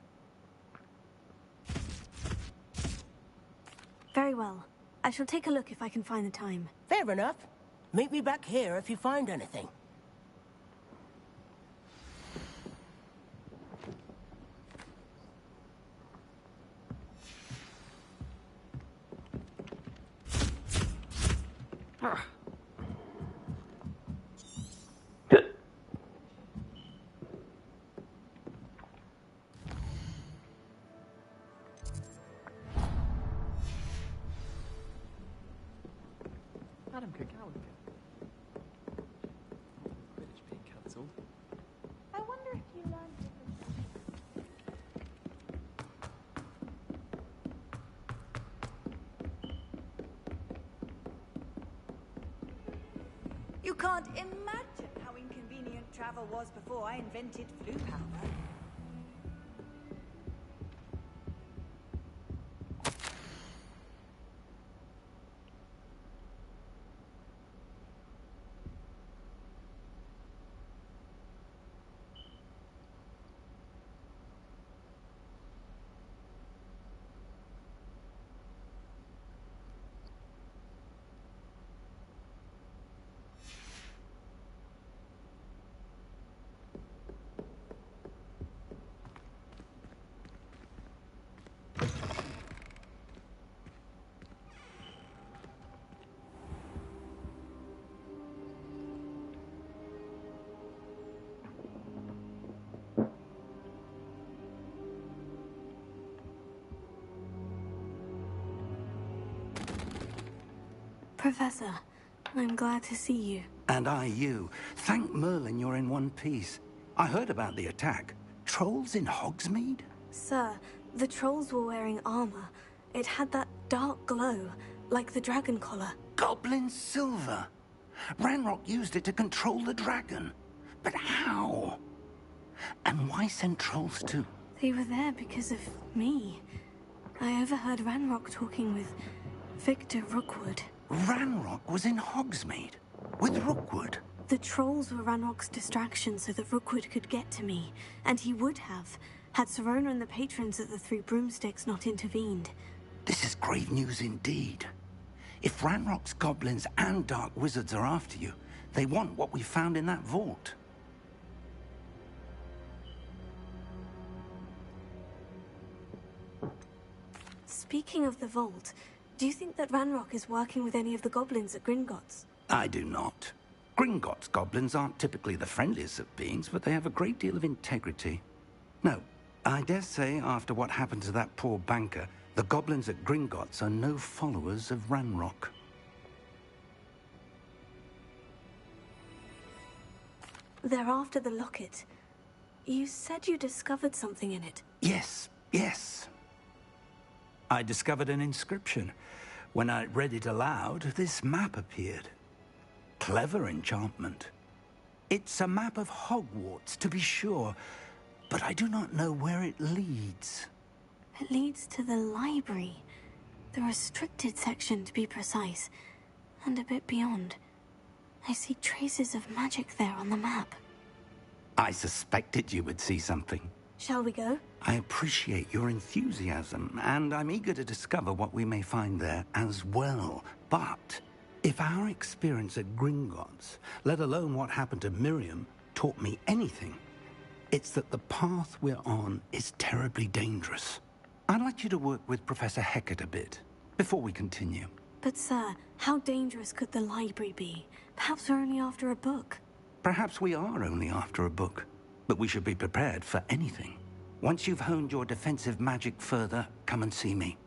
Very well. I shall take a look if I can find the time. Fair enough. Meet me back here if you find anything. Madam Kirkowicke. Quidditch being cancelled. I wonder if you learned different. You can't imagine how inconvenient travel was before I invented flu powder. Professor, I'm glad to see you. And I you. Thank Merlin you're in one piece. I heard about the attack. Trolls in Hogsmeade? Sir, the trolls were wearing armor. It had that dark glow, like the dragon collar. Goblin silver. Ranrock used it to control the dragon. But how? And why send trolls too? They were there because of me. I overheard Ranrock talking with Victor Rookwood. Ranrock was in Hogsmeade with Rookwood. The trolls were Ranrock's distraction so that Rookwood could get to me, and he would have, had Serona and the patrons of the Three Broomsticks not intervened. This is grave news indeed. If Ranrock's goblins and dark wizards are after you, they want what we found in that vault. Speaking of the vault, do you think that Ranrock is working with any of the goblins at Gringotts? I do not. Gringotts goblins aren't typically the friendliest of beings, but they have a great deal of integrity. No, I dare say after what happened to that poor banker, the goblins at Gringotts are no followers of Ranrock. They're after the locket. You said you discovered something in it. Yes, yes. I discovered an inscription. When I read it aloud, this map appeared. Clever enchantment. It's a map of Hogwarts, to be sure, but I do not know where it leads. It leads to the library. The restricted section, to be precise. And a bit beyond. I see traces of magic there on the map. I suspected you would see something. Shall we go? I appreciate your enthusiasm, and I'm eager to discover what we may find there as well. But if our experience at Gringotts, let alone what happened to Miriam, taught me anything, it's that the path we're on is terribly dangerous. I'd like you to work with Professor Hecat a bit, before we continue. But sir, how dangerous could the library be? Perhaps we're only after a book. Perhaps we are only after a book, but we should be prepared for anything. Once you've honed your defensive magic further, come and see me.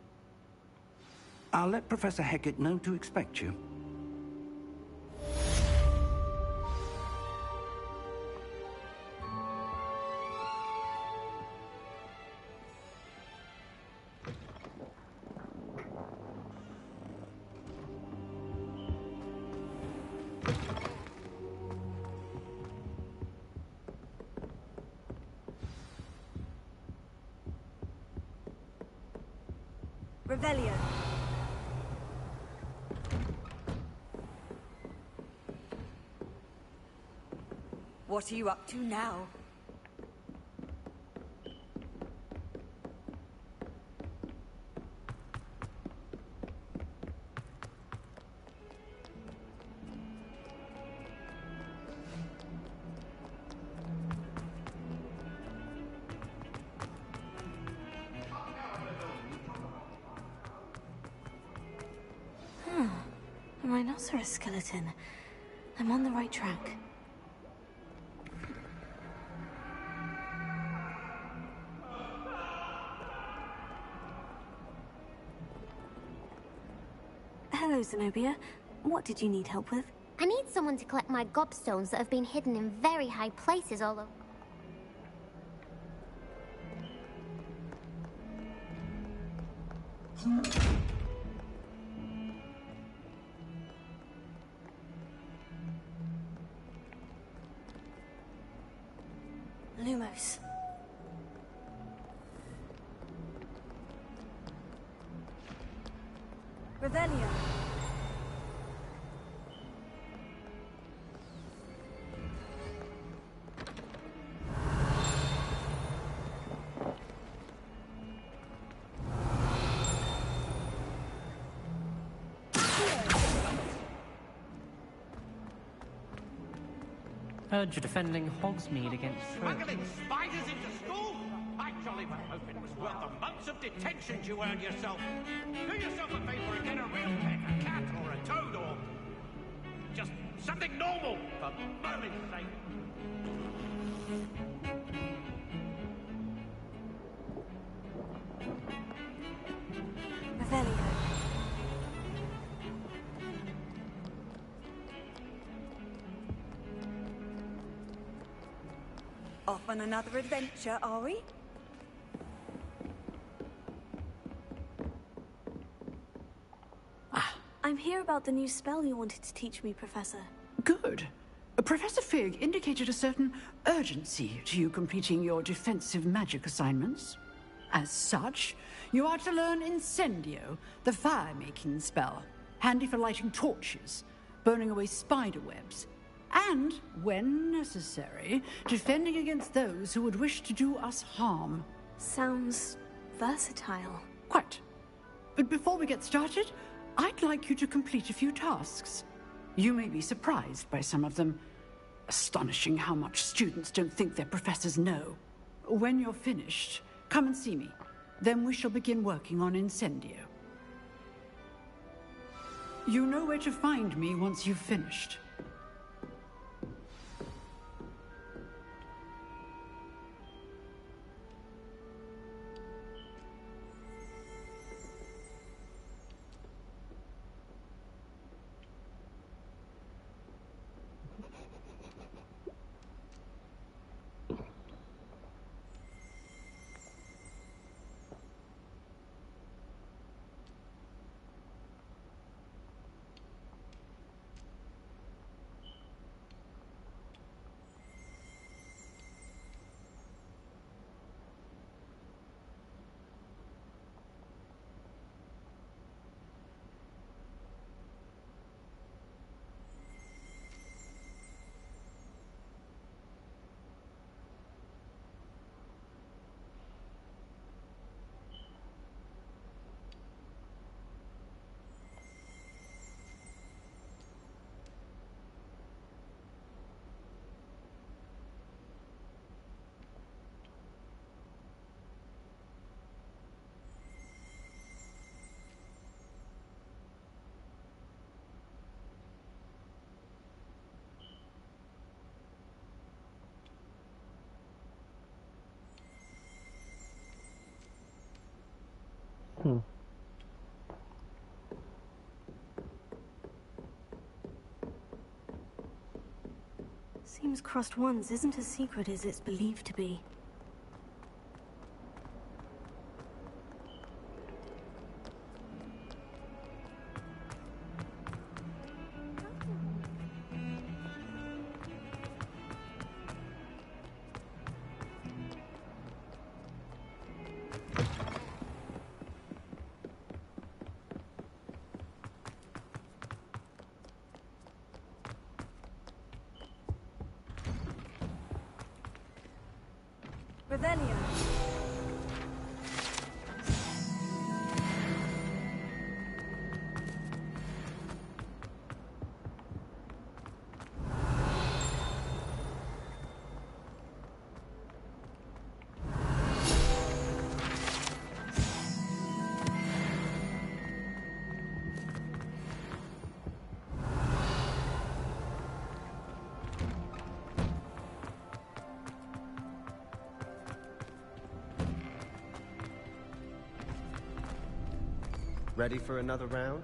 I'll let Professor Hecat know to expect you. Revelio. What are you up to now? A rhinoceros skeleton. I'm on the right track. Hello, Zenobia. What did you need help with? I need someone to collect my gobstones that have been hidden in very high places all over. Lumos. Revelio. Heard you're defending Hogsmeade against Smuggling spiders into school? I jolly well hope it was worth the months of detention you earned yourself. Do yourself a favor and get a real pet, a cat or a toad or just something normal, for Merlin's sake. Revelio. Off on another adventure, are we? I'm here about the new spell you wanted to teach me, Professor. Good. Professor Fig indicated a certain urgency to you completing your defensive magic assignments. As such, you are to learn Incendio, the fire-making spell, handy for lighting torches, burning away spider webs, and, when necessary, defending against those who would wish to do us harm. Sounds versatile. Quite. But before we get started, I'd like you to complete a few tasks. You may be surprised by some of them. Astonishing how much students don't think their professors know. When you're finished, come and see me. Then we shall begin working on Incendio. You know where to find me once you've finished. Seems Crossed Ones isn't as secret as it's believed to be. Revelio. Ready for another round?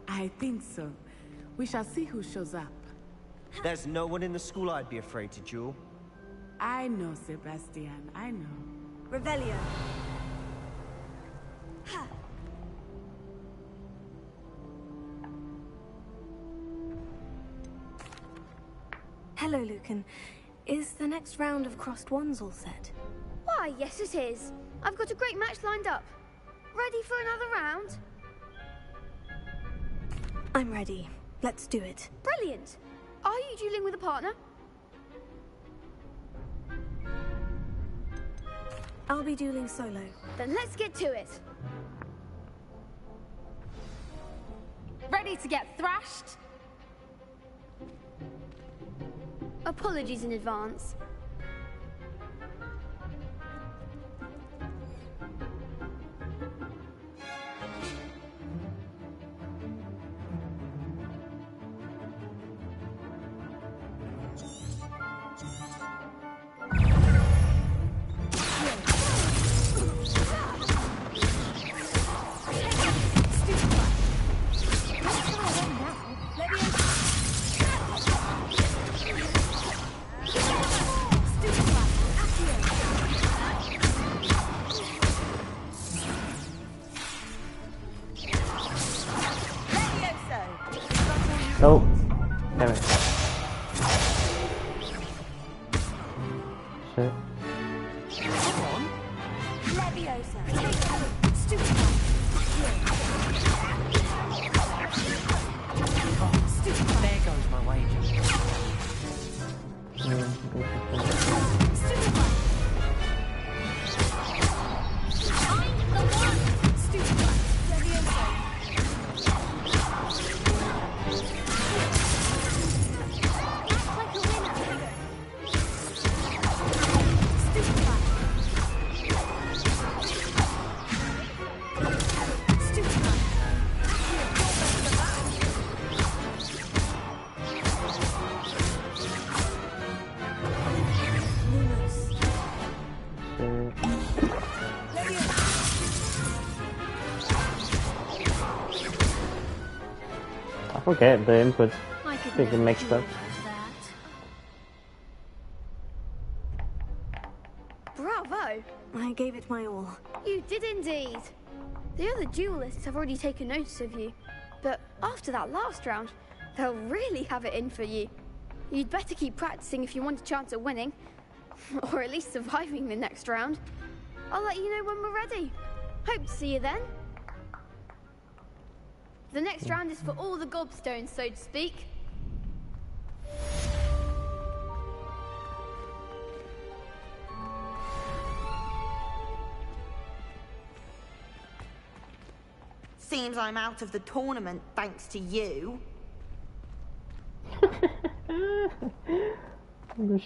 I think so. We shall see who shows up. There's no one in the school I'd be afraid to duel. I know, Sebastian. I know. Revelio. Hello, Lucan. Is the next round of Crossed Ones all set? Why, yes it is. I've got a great match lined up. Ready for another round? I'm ready. Let's do it. Brilliant. Are you dueling with a partner? I'll be dueling solo. Then let's get to it. Ready to get thrashed? Apologies in advance. Oh, damn it. Shit. Come on. Leviosa. Take it. Stupid. There goes my wager. it. I forget the inputs. I get mixed up. Bravo! I gave it my all. You did indeed. The other duelists have already taken notice of you, but after that last round, they'll really have it in for you. You'd better keep practicing if you want a chance at winning, or at least surviving the next round. I'll let you know when we're ready. Hope to see you then. The next round is for all the gobstones, so to speak. Seems I'm out of the tournament thanks to you.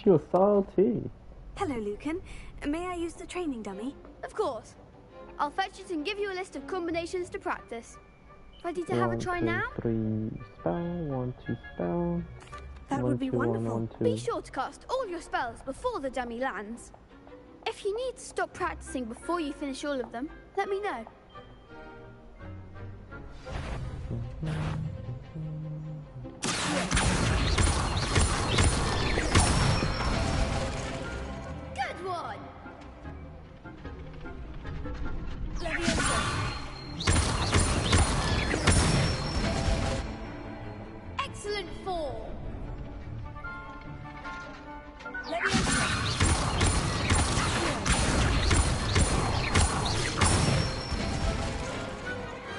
She was salty. Hello, Lucan. May I use the training dummy? Of course. I'll fetch it and give you a list of combinations to practice. Ready to have a try now? 1, 2, 3, spell. 1, 2, spell. That would be 1, 2, wonderful. 1, 2. Be sure to cast all your spells before the dummy lands. If you need to stop practicing before you finish all of them, let me know. Good one! Excellent form!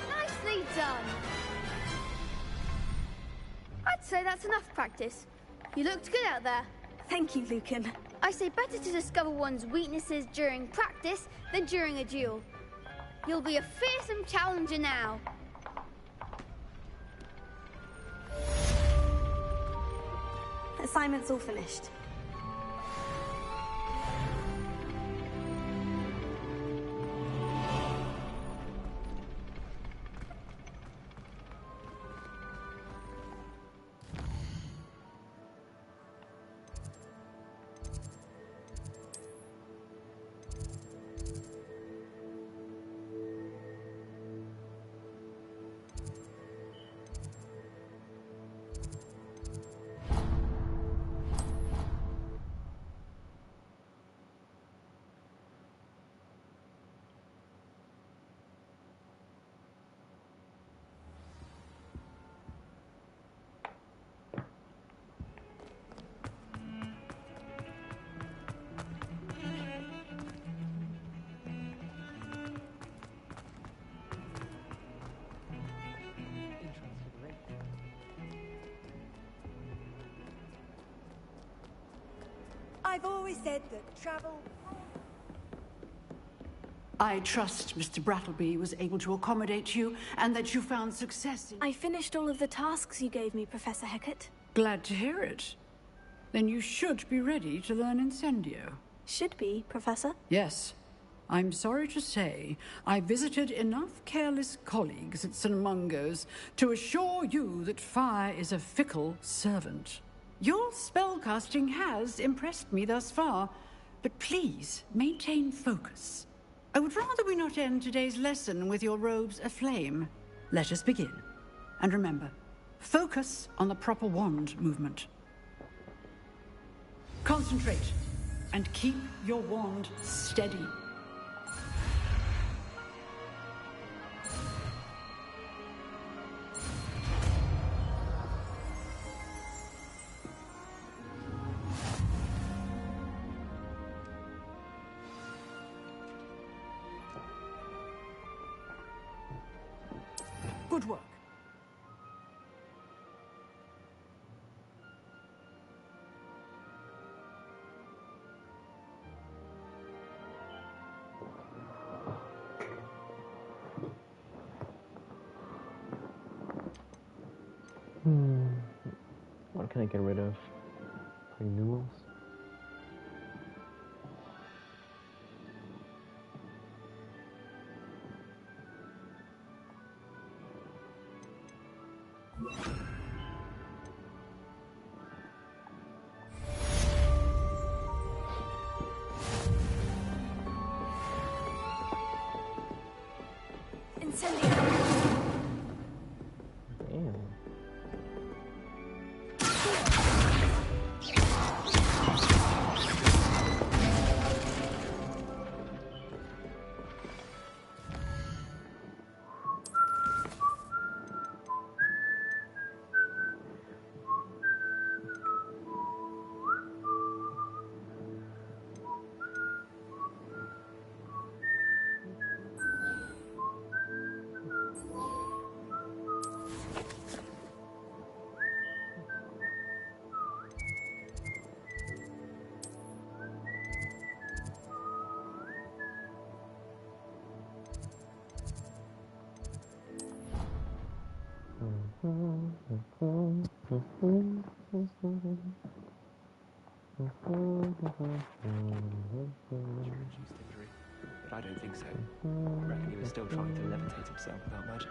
Nicely done! I'd say that's enough practice. You looked good out there. Thank you, Lucan. I say better to discover one's weaknesses during practice than during a duel. You'll be a fearsome challenger now. Assignment's all finished. I've always said that travel... I trust Mr. Brattleby was able to accommodate you and that you found success in... I finished all of the tasks you gave me, Professor Hecat. Glad to hear it. Then you should be ready to learn Incendio. Should be, Professor. Yes. I'm sorry to say, I visited enough careless colleagues at St. Mungo's to assure you that fire is a fickle servant. Your spellcasting has impressed me thus far, but please maintain focus. I would rather we not end today's lesson with your robes aflame. Let us begin. And remember, focus on the proper wand movement. Concentrate, and keep your wand steady. Good work. What can I get rid of? Renewals? Incendio! Damn. But I don't think so. I reckon he was still trying to levitate himself without magic.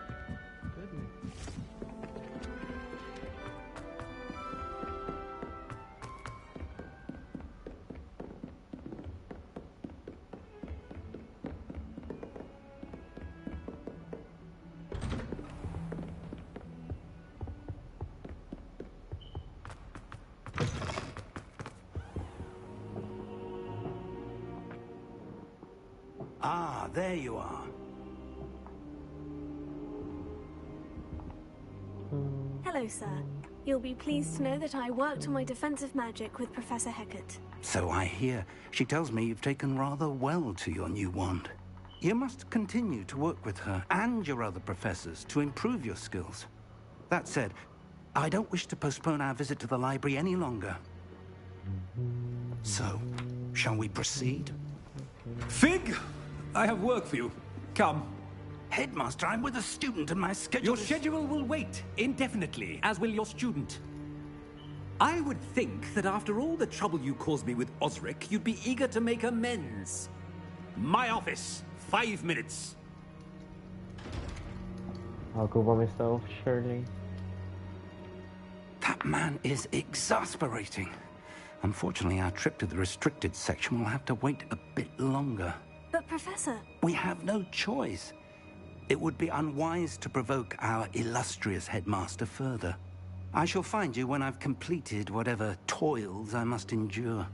Ah, there you are. Hello, sir. You'll be pleased to know that I worked on my defensive magic with Professor Hecat. So I hear. She tells me you've taken rather well to your new wand. You must continue to work with her and your other professors to improve your skills. That said, I don't wish to postpone our visit to the library any longer. So, shall we proceed? Fig! I have work for you. Come. Headmaster, I'm with a student and my schedule Your schedule will wait indefinitely, as will your student. I would think that after all the trouble you caused me with Osric, you'd be eager to make amends. My office, 5 minutes. I'll go by myself, surely. That man is exasperating. Unfortunately, our trip to the restricted section will have to wait a bit longer. But, Professor... We have no choice. It would be unwise to provoke our illustrious headmaster further. I shall find you when I've completed whatever toils I must endure.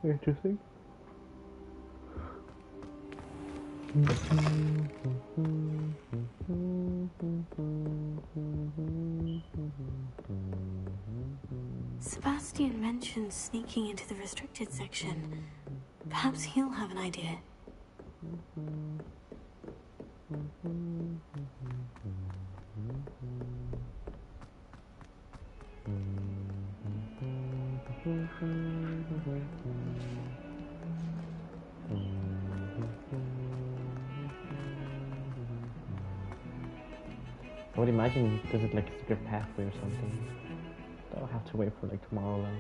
Interesting. Sebastian mentioned sneaking into the restricted section. Perhaps he'll have an idea. I would imagine there's like a secret pathway or something. I'll have to wait for like tomorrow though.